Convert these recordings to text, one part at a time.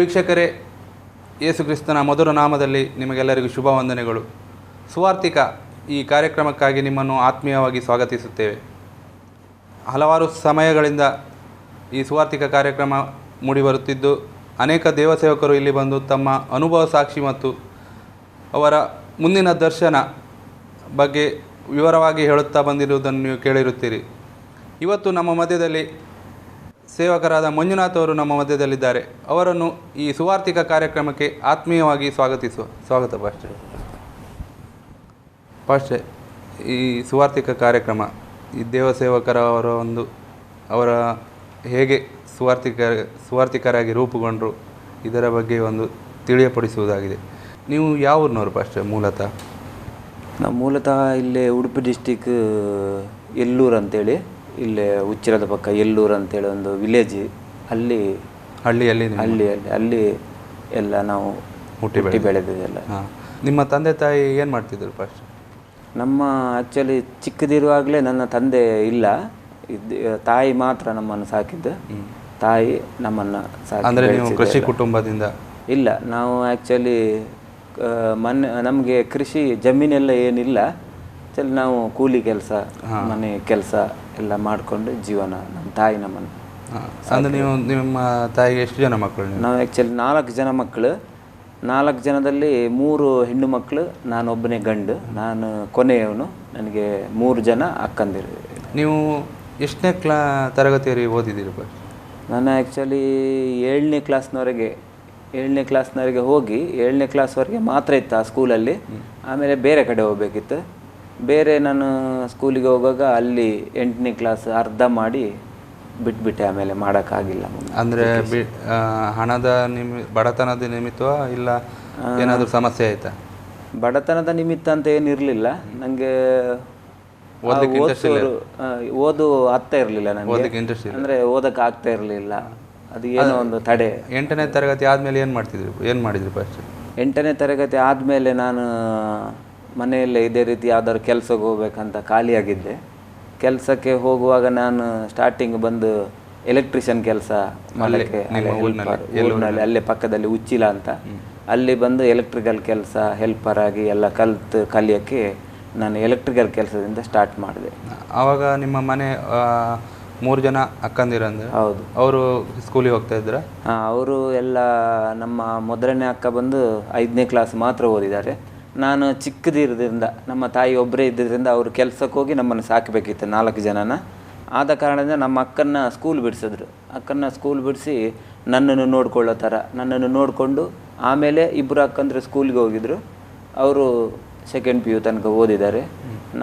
ವೀಕ್ಷಕರೇ, ಯೇಸು ಕ್ರಿಸ್ತನ ಮಧುರ ನಾಮದಲ್ಲಿ ನಿಮಗೆಲ್ಲರಿಗೂ ಶುಭ ವಂದನೆಗಳು. ಸುವಾರ್ತಿಕ ಈ ಕಾರ್ಯಕ್ರಮಕ್ಕಾಗಿ ನಿಮ್ಮನ್ನು ಆತ್ಮೀಯವಾಗಿ ಸ್ವಾಗತಿಸುತ್ತೇವೆ. ಹಲವಾರು ಸಮಯಗಳಿಂದ ಈ ಸುವಾರ್ತಿಕ ಕಾರ್ಯಕ್ರಮ ಮೂಡಿಬರುತ್ತಿದ್ದು, ಅನೇಕ ದೇವಸೇವಕರು ಇಲ್ಲಿ ಬಂದು ತಮ್ಮ ಅನುಭವ ಸಾಕ್ಷಿ ಮತ್ತು ಅವರ ಮುಂದಿನ ದರ್ಶನ ಬಗ್ಗೆ ವಿವರವಾಗಿ ಹೇಳುತ್ತಾ ಬಂದಿರುವುದನ್ನು ನೀವು ಕೇಳಿರುತ್ತೀರಿ. ಇವತ್ತು ನಮ್ಮ ಮಧ್ಯದಲ್ಲಿ ಸೇವಕರಾದ ಮಂಜುನಾಥ್ ಅವರು ನಮ್ಮ ಮಧ್ಯದಲ್ಲಿದ್ದಾರೆ. ಅವರನ್ನು ಈ ಸುವಾರ್ತಿಕ ಕಾರ್ಯಕ್ರಮಕ್ಕೆ ಆತ್ಮೀಯವಾಗಿ ಸ್ವಾಗತ ಪಾಸ್ಟೆ. ಈ ಸುವಾರ್ತಿಕ ಕಾರ್ಯಕ್ರಮ ಈ ಅವರ ಹೇಗೆ ಸುವಾರ್ತಿಕರಾಗಿ ರೂಪುಗೊಂಡರು ಇದರ ಬಗ್ಗೆ ಒಂದು ತಿಳಿಯಪಡಿಸುವುದಾಗಿದೆ. ನೀವು ಯಾವ ಊರಿನವರು ಪಾಸ್ಟೆ ಮೂಲತಃ? ನಾವು ಮೂಲತಃ ಇಲ್ಲೇ ಉಡುಪಿ ಡಿಸ್ಟಿಕ್ ಎಲ್ಲೂರು ಅಂತೇಳಿ, ಇಲ್ಲೇ ಉಚ್ಚಿರದ ಪಕ್ಕ ಎಲ್ಲೂರು ಅಂತೇಳಿ ಒಂದು ವಿಲೇಜ್, ಅಲ್ಲಿ ಎಲ್ಲ ನಾವು ಹುಟ್ಟಿ ಬೆಳೆದಿದ್ದೆಲ್ಲ. ನಿಮ್ಮ ತಂದೆ ತಾಯಿ ಏನು ಮಾಡ್ತಿದ್ರು ಫಸ್ಟ್? ನಮ್ಮ ಆ್ಯಕ್ಚುಲಿ ಚಿಕ್ಕದಿರುವಾಗಲೇ ನನ್ನ ತಂದೆ ಇಲ್ಲ, ತಾಯಿ ಮಾತ್ರ ನಮ್ಮನ್ನು ಸಾಕಿದ್ದು. ತಾಯಿ ನಮ್ಮನ್ನು ಅಂದರೆ ನೀವು ಕೃಷಿ ಕುಟುಂಬದಿಂದ? ಇಲ್ಲ, ನಾವು ಆ್ಯಕ್ಚುಲಿ ನಮಗೆ ಕೃಷಿ ಜಮೀನೆಲ್ಲ ಏನಿಲ್ಲ. ಆ್ಯಕ್ಚುಲಿ ನಾವು ಕೂಲಿ ಕೆಲಸ, ಮನೆ ಕೆಲಸ ಎಲ್ಲ ಮಾಡಿಕೊಂಡು ಜೀವನ. ನಮ್ಮ ತಾಯಿ ನಮ್ಮನ್ನು ಅಂದರೆ ನಿಮ್ಮ ತಾಯಿಗೆ ಎಷ್ಟು ಜನ ಮಕ್ಕಳು? ನಾವು ಆ್ಯಕ್ಚುಲಿ 4 ಜನ ಮಕ್ಕಳು. 4 ಜನದಲ್ಲಿ 3 ಹೆಣ್ಣು ಮಕ್ಕಳು, ನಾನೊಬ್ಬನೇ ಗಂಡು. ನಾನು ಕೊನೆಯವನು. ನನಗೆ 3 ಜನ ಅಕ್ಕಂದಿರು. ನೀವು ಎಷ್ಟನೇ ತರಗತಿಯವರೆಗೆ ಓದಿದ್ದೀರಿ? ನಾನು ಆ್ಯಕ್ಚುಲಿ 7ನೇ ಕ್ಲಾಸ್ನವರೆಗೆ ಹೋಗಿ 7ನೇ ಕ್ಲಾಸ್ವರೆಗೆ ಮಾತ್ರ ಇತ್ತು ಆ ಸ್ಕೂಲಲ್ಲಿ. ಆಮೇಲೆ ಬೇರೆ ಕಡೆ ಹೋಗ್ಬೇಕಿತ್ತು. ಬೇರೆ ನಾನು ಸ್ಕೂಲಿಗೆ ಹೋಗುವಾಗ ಅಲ್ಲಿ 8ನೇ ಕ್ಲಾಸ್ ಅರ್ಧ ಮಾಡಿ ಬಿಟ್ಬಿಟ್ಟೆ. ಆಮೇಲೆ ಮಾಡೋಕ್ಕಾಗಿಲ್ಲ. ಅಂದರೆ ಬಡತನದ ನಿಮಿತ್ತವಾ ಇಲ್ಲ ಏನಾದರೂ ಸಮಸ್ಯೆ ಆಯಿತಾ? ಬಡತನದ ನಿಮಿತ್ತ ಅಂತ ಏನಿರಲಿಲ್ಲ. ನನಗೆ ಓದು ಆಗ್ತಾ ಇರಲಿಲ್ಲ. ನನಗೆ ಅಂದರೆ ಓದಕ್ಕೆ ಆಗ್ತಾ ಇರಲಿಲ್ಲ. ಅದು ಏನೋ ಒಂದು ತಡೆ. 8ನೇ ತರಗತಿ ಆದಮೇಲೆ ಏನು ಮಾಡಿದ್ರಿ ಫಸ್ಟ್? 8ನೇ ತರಗತಿ ಆದಮೇಲೆ ನಾನು ಮನೆಯಲ್ಲೇ ಇದೇ ರೀತಿ ಯಾವ್ದಾದ್ರು ಕೆಲಸಕ್ಕೆ ಹೋಗ್ಬೇಕಂತ ಖಾಲಿಯಾಗಿದ್ದೆ. ಕೆಲಸಕ್ಕೆ ಹೋಗುವಾಗ ನಾನು ಸ್ಟಾರ್ಟಿಂಗ್ ಬಂದು ಎಲೆಕ್ಟ್ರಿಷಿಯನ್ ಕೆಲಸ ಮಾಡಲಿಕ್ಕೆ ಊರಿನಲ್ಲಿ ಅಲ್ಲೇ ಪಕ್ಕದಲ್ಲಿ ಉಚ್ಚಿಲ ಅಂತ, ಅಲ್ಲಿ ಬಂದು ಎಲೆಕ್ಟ್ರಿಕಲ್ ಕೆಲಸ ಹೆಲ್ಪರ್ ಆಗಿ ಎಲ್ಲ ಕಲಿಯೋಕ್ಕೆ ನಾನು ಎಲೆಕ್ಟ್ರಿಕಲ್ ಕೆಲಸದಿಂದ ಸ್ಟಾರ್ಟ್ ಮಾಡಿದೆ. ಆವಾಗ ನಿಮ್ಮ ಮನೆ 3 ಜನ ಅಕ್ಕಂದಿರಂದ್ರೆ? ಹೌದು. ಅವರು ಸ್ಕೂಲಿಗೆ ಹೋಗ್ತಾ ಇದ್ರ? ಹಾಂ, ಅವರು ಎಲ್ಲ ನಮ್ಮ ಮೊದಲನೇ ಅಕ್ಕ ಬಂದು 5ನೇ ಕ್ಲಾಸ್ ಮಾತ್ರ ಓದಿದ್ದಾರೆ. ನಾನು ಚಿಕ್ಕದಿರೋದ್ರಿಂದ, ನಮ್ಮ ತಾಯಿ ಒಬ್ಬರೇ ಇದ್ದಿದ್ದರಿಂದ ಅವರು ಕೆಲಸಕ್ಕೆ ಹೋಗಿ ನಮ್ಮನ್ನು ಸಾಕಬೇಕಿತ್ತು 4 ಜನನ. ಆದ ಕಾರಣದಿಂದ ನಮ್ಮ ಅಕ್ಕನ್ನ ಸ್ಕೂಲ್ ಬಿಡಿಸಿದ್ರು. ಅಕ್ಕನ್ನ ಸ್ಕೂಲ್ ಬಿಡಿಸಿ ನನ್ನನ್ನು ನೋಡ್ಕೊಳ್ಳೋ ಥರ ನನ್ನನ್ನು ನೋಡಿಕೊಂಡು, ಆಮೇಲೆ 2 ಅಕ್ಕಂದ್ರೆ ಸ್ಕೂಲ್ಗೆ ಹೋಗಿದ್ರು. ಅವರು 2nd PU ತನಕ ಓದಿದ್ದಾರೆ.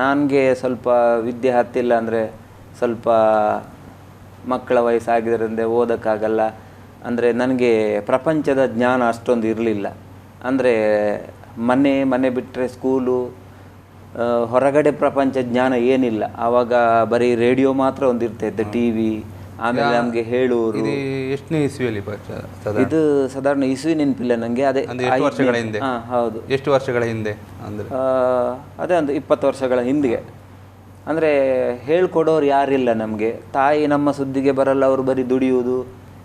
ನನಗೆ ಸ್ವಲ್ಪ ವಿದ್ಯೆ ಹತ್ತಿಲ್ಲ, ಅಂದರೆ ಸ್ವಲ್ಪ ಮಕ್ಕಳ ವಯಸ್ಸಾಗಿದ್ದರಿಂದ ಓದೋಕ್ಕಾಗಲ್ಲ. ಅಂದರೆ ನನಗೆ ಪ್ರಪಂಚದ ಜ್ಞಾನ ಅಷ್ಟೊಂದು ಇರಲಿಲ್ಲ. ಅಂದರೆ ಮನೆ ಬಿಟ್ಟರೆ ಸ್ಕೂಲು, ಹೊರಗಡೆ ಪ್ರಪಂಚ ಜ್ಞಾನ ಏನಿಲ್ಲ. ಆವಾಗ ಬರೀ ರೇಡಿಯೋ ಮಾತ್ರ ಒಂದಿರ್ತಾಯಿದ್ದೆ, TV. ಆಮೇಲೆ ನಮಗೆ ಹೇಳೋರು. ಎಷ್ಟನೇ ಇಸ್ವಿಯಲ್ಲಿ? ಇದು ಸಾಧಾರಣ ಇಸ್ವಿ ನೆನಪಿಲ್ಲ ನನಗೆ. ಅದೇ ವರ್ಷಗಳ ಹಿಂದೆ? ಹಾಂ, ಹೌದು. ಎಷ್ಟು ವರ್ಷಗಳ ಹಿಂದೆ? ಅಂದರೆ ಅದೇ ಒಂದು 20 ವರ್ಷಗಳ ಹಿಂದಿಗೆ. ಅಂದರೆ ಹೇಳ್ಕೊಡೋರು ಯಾರಿಲ್ಲ ನಮಗೆ. ತಾಯಿ ನಮ್ಮ ಸುದ್ದಿಗೆ ಬರಲ್ಲ, ಅವರು ಬರೀ ದುಡಿಯುವುದು.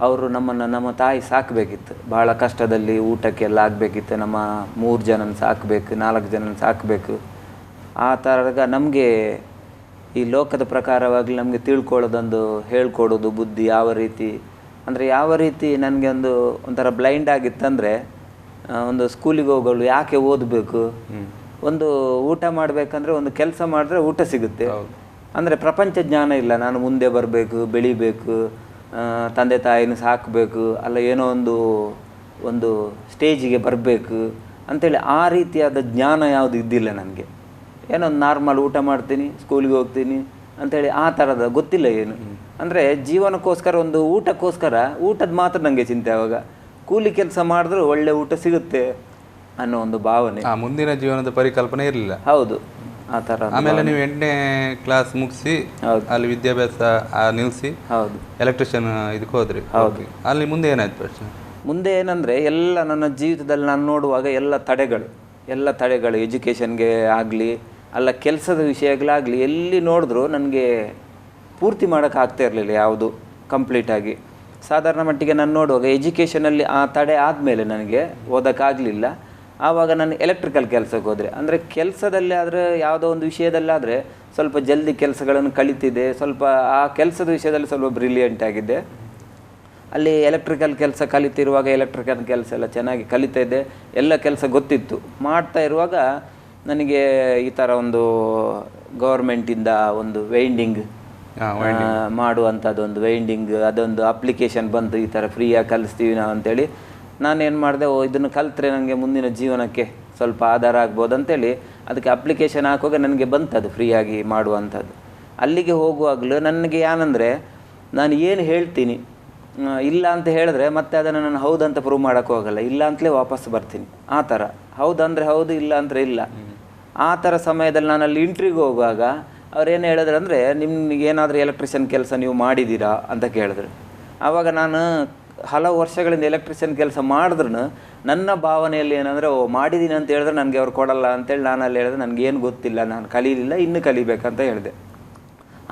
ಅವರು ನಮ್ಮ ತಾಯಿ ಸಾಕಬೇಕಿತ್ತು. ಭಾಳ ಕಷ್ಟದಲ್ಲಿ ಊಟಕ್ಕೆಲ್ಲ ಆಗಬೇಕಿತ್ತು. ನಮ್ಮ 3 ಜನನ ಸಾಕಬೇಕು, 4 ಜನನ ಸಾಕಬೇಕು. ಆ ಥರದಾಗ ನಮಗೆ ಈ ಲೋಕದ ಪ್ರಕಾರವಾಗಿ ನಮಗೆ ತಿಳ್ಕೊಳ್ಳೋದೊಂದು ಹೇಳ್ಕೊಡೋದು ಬುದ್ಧಿ ಯಾವ ರೀತಿ ನನಗೆ ಒಂಥರ ಬ್ಲೈಂಡ್ ಆಗಿತ್ತಂದರೆ, ಒಂದು ಸ್ಕೂಲಿಗೆ ಹೋಗೋಳು ಯಾಕೆ ಓದಬೇಕು, ಒಂದು ಊಟ ಮಾಡಬೇಕಂದ್ರೆ ಒಂದು ಕೆಲಸ ಮಾಡಿದ್ರೆ ಊಟ ಸಿಗುತ್ತೆ. ಅಂದರೆ ಪ್ರಪಂಚ ಜ್ಞಾನ ಇಲ್ಲ. ನಾನು ಮುಂದೆ ಬರಬೇಕು, ಬೆಳಿಬೇಕು, ತಂದೆ ತಾಯಿನ ಸಾಕಬೇಕು, ಅಲ್ಲ ಏನೋ ಒಂದು ಸ್ಟೇಜಿಗೆ ಬರಬೇಕು ಅಂಥೇಳಿ ಆ ರೀತಿಯಾದ ಜ್ಞಾನ ಯಾವುದು ಇದ್ದಿಲ್ಲ ನನಗೆ. ಏನೋ ಒಂದು ನಾರ್ಮಲ್ ಊಟ ಮಾಡ್ತೀನಿ, ಸ್ಕೂಲಿಗೆ ಹೋಗ್ತೀನಿ ಅಂಥೇಳಿ ಆ ಥರದ ಗೊತ್ತಿಲ್ಲ ಏನು. ಅಂದರೆ ಜೀವನಕ್ಕೋಸ್ಕರ, ಒಂದು ಊಟದ ಮಾತ್ರ ನನಗೆ ಚಿಂತೆ. ಆವಾಗ ಕೂಲಿ ಕೆಲಸ ಮಾಡಿದ್ರೆ ಒಳ್ಳೆ ಊಟ ಸಿಗುತ್ತೆ ಅನ್ನೋ ಒಂದು ಭಾವನೆ. ಮುಂದಿನ ಜೀವನದ ಪರಿಕಲ್ಪನೆ ಇರಲಿಲ್ಲ. ಹೌದು, ಆ ಥರ. ಆಮೇಲೆ ನೀವು 8ನೇ ಕ್ಲಾಸ್ ಮುಗಿಸಿ ಅಲ್ಲಿ ವಿದ್ಯಾಭ್ಯಾಸ ನಿಲ್ಲಿಸಿ ಹೌದು ಎಲೆಕ್ಟ್ರಿಷಿಯನ್ ಇದಕ್ಕೆ ಹೋದ್ರಿ. ಹೌದು. ಅಲ್ಲಿ ಮುಂದೆ ಏನಾಯ್ತು? ಮುಂದೆ ಏನಂದರೆ, ಎಲ್ಲ ನನ್ನ ಜೀವಿತದಲ್ಲಿ ನಾನು ನೋಡುವಾಗ ಎಲ್ಲ ತಡೆಗಳು ಎಜುಕೇಷನ್ಗೆ ಆಗಲಿ, ಅಲ್ಲ ಕೆಲಸದ ವಿಷಯಗಳಾಗಲಿ, ಎಲ್ಲಿ ನೋಡಿದ್ರು ನನಗೆ ಪೂರ್ತಿ ಮಾಡೋಕ್ಕಾಗ್ತಾ ಇರಲಿಲ್ಲ ಯಾವುದು ಕಂಪ್ಲೀಟಾಗಿ. ಸಾಧಾರಣ ಮಟ್ಟಿಗೆ ನಾನು ನೋಡುವಾಗ ಎಜುಕೇಷನಲ್ಲಿ ಆ ತಡೆ ಆದಮೇಲೆ ನನಗೆ ಓದೋಕ್ಕಾಗಲಿಲ್ಲ. ಆವಾಗ ನಾನು ಎಲೆಕ್ಟ್ರಿಕಲ್ ಕೆಲಸಕ್ಕೆ ಹೋದರೆ, ಅಂದರೆ ಕೆಲಸದಲ್ಲಿ ಆದರೆ ಯಾವುದೋ ಒಂದು ವಿಷಯದಲ್ಲಾದರೆ ಸ್ವಲ್ಪ ಜಲ್ದಿ ಕೆಲಸಗಳನ್ನು ಕಲಿತಿದ್ದೆ, ಸ್ವಲ್ಪ ಆ ಕೆಲಸದ ವಿಷಯದಲ್ಲಿ ಸ್ವಲ್ಪ ಬ್ರಿಲಿಯಂಟ್ ಆಗಿದ್ದೆ. ಅಲ್ಲಿ ಎಲೆಕ್ಟ್ರಿಕಲ್ ಕೆಲಸ ಕಲಿತಿರುವಾಗ ಎಲೆಕ್ಟ್ರಿಕಲ್ ಕೆಲಸ ಎಲ್ಲ ಚೆನ್ನಾಗಿ ಕಲಿತಾ ಇದ್ದೆ, ಎಲ್ಲ ಕೆಲಸ ಗೊತ್ತಿತ್ತು. ಮಾಡ್ತಾ ಇರುವಾಗ ನನಗೆ ಈ ಥರ ಒಂದು ಗೌರ್ಮೆಂಟಿಂದ ಒಂದು ವೈಂಡಿಂಗ್ ಮಾಡುವಂಥದ್ದು, ಒಂದು ವೈಂಡಿಂಗ್ ಅದೊಂದು ಅಪ್ಲಿಕೇಶನ್ ಬಂತು, ಈ ಥರ ಫ್ರೀಯಾಗಿ ಕಲಿಸ್ತೀವಿ ನಾವು ಅಂತೇಳಿ. ನಾನೇನು ಮಾಡಿದೆ, ಇದನ್ನು ಕಲಿತ್ರೆ ನನಗೆ ಮುಂದಿನ ಜೀವನಕ್ಕೆ ಸ್ವಲ್ಪ ಆಧಾರ ಆಗ್ಬೋದು ಅಂತೇಳಿ ಅದಕ್ಕೆ ಅಪ್ಲಿಕೇಶನ್ ಹಾಕುವಾಗ ನನಗೆ ಬಂತದು ಫ್ರೀಯಾಗಿ ಮಾಡುವಂಥದ್ದು. ಅಲ್ಲಿಗೆ ಹೋಗುವಾಗಲೂ ನನಗೆ ಏನಂದರೆ, ನಾನು ಏನು ಹೇಳ್ತೀನಿ ಇಲ್ಲ ಅಂತ ಹೇಳಿದ್ರೆ ಮತ್ತೆ ಅದನ್ನು ನಾನು ಹೌದಂತ ಪ್ರೂವ್ ಮಾಡೋಕ್ಕೆ ಹೋಗಲ್ಲ, ಇಲ್ಲ ಅಂತಲೇ ವಾಪಸ್ ಬರ್ತೀನಿ. ಆ ಥರ ಹೌದಂದರೆ ಹೌದು, ಇಲ್ಲ ಅಂದರೆ ಇಲ್ಲ. ಆ ಥರ ಸಮಯದಲ್ಲಿ ನಾನು ಅಲ್ಲಿ ಇಂಟ್ರ್ಯೂಗೆ ಹೋಗುವಾಗ ಅವ್ರೇನು ಹೇಳಿದ್ರು ಅಂದರೆ, ನಿಮ್ಗೆ ಏನಾದರೂ ಎಲೆಕ್ಟ್ರಿಷಿಯನ್ ಕೆಲಸ ನೀವು ಮಾಡಿದ್ದೀರಾ ಅಂತ ಕೇಳಿದ್ರು. ಆವಾಗ ನಾನು ಹಲವು ವರ್ಷಗಳಿಂದ ಎಲೆಕ್ಟ್ರಿಷಿಯನ್ ಕೆಲಸ ಮಾಡಿದ್ರು ನನ್ನ ಭಾವನೆಯಲ್ಲಿ ಏನಂದರೆ, ಮಾಡಿದ್ದೀನಿ ಅಂತ ಹೇಳಿದ್ರೆ ನನಗೆ ಅವ್ರು ಕೊಡಲ್ಲ ಅಂತೇಳಿ ನಾನು ಅಲ್ಲಿ ಹೇಳಿದ್ರೆ ನನಗೇನು ಗೊತ್ತಿಲ್ಲ, ನಾನು ಕಲೀಲಿಲ್ಲ, ಇನ್ನೂ ಕಲಿಬೇಕಂತ ಹೇಳಿದೆ.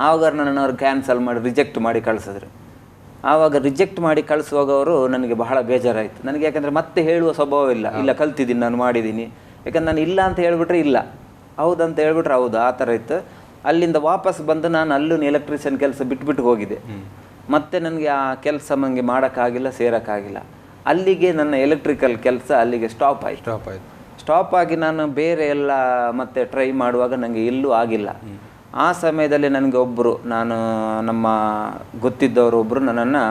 ಆವಾಗ ನನ್ನನ್ನು ಅವ್ರು ಕ್ಯಾನ್ಸಲ್ ಮಾಡಿ ರಿಜೆಕ್ಟ್ ಮಾಡಿ ಕಳಿಸಿದ್ರು. ಆವಾಗ ರಿಜೆಕ್ಟ್ ಮಾಡಿ ಕಳಿಸುವಾಗ ಅವರು ನನಗೆ ಬಹಳ ಬೇಜಾರಾಯಿತು ನನಗೆ. ಯಾಕಂದರೆ ಮತ್ತೆ ಹೇಳುವ ಸ್ವಭಾವ ಇಲ್ಲ, ಇಲ್ಲ ಕಲ್ತಿದ್ದೀನಿ ನಾನು ಮಾಡಿದ್ದೀನಿ. ಯಾಕಂದ್ರೆ ನಾನು ಇಲ್ಲ ಅಂತ ಹೇಳ್ಬಿಟ್ರೆ ಇಲ್ಲ, ಹೌದಂತ ಹೇಳ್ಬಿಟ್ರೆ ಹೌದು, ಆ ಥರ ಇತ್ತು. ಅಲ್ಲಿಂದ ವಾಪಸ್ ಬಂದು ನಾನು ಅಲ್ಲೂ ಎಲೆಕ್ಟ್ರಿಷಿಯನ್ ಕೆಲಸ ಬಿಟ್ಬಿಟ್ಟು ಹೋಗಿದೆ. ಮತ್ತೆ ನನಗೆ ಆ ಕೆಲಸ ನನಗೆ ಮಾಡೋಕ್ಕಾಗಿಲ್ಲ, ಸೇರೋಕ್ಕಾಗಿಲ್ಲ. ಅಲ್ಲಿಗೆ ನನ್ನ ಎಲೆಕ್ಟ್ರಿಕಲ್ ಕೆಲಸ ಅಲ್ಲಿಗೆ ಸ್ಟಾಪ್ ಆಯಿತು. ಸ್ಟಾಪ್ ಆಗಿ ನಾನು ಬೇರೆ ಎಲ್ಲ ಮತ್ತೆ ಟ್ರೈ ಮಾಡುವಾಗ ನನಗೆ ಎಲ್ಲೂ ಆಗಿಲ್ಲ. ಆ ಸಮಯದಲ್ಲಿ ನನಗೆ ಒಬ್ಬರು, ನಮ್ಮ ಗೊತ್ತಿದ್ದವರು ಒಬ್ಬರು ನನ್ನನ್ನು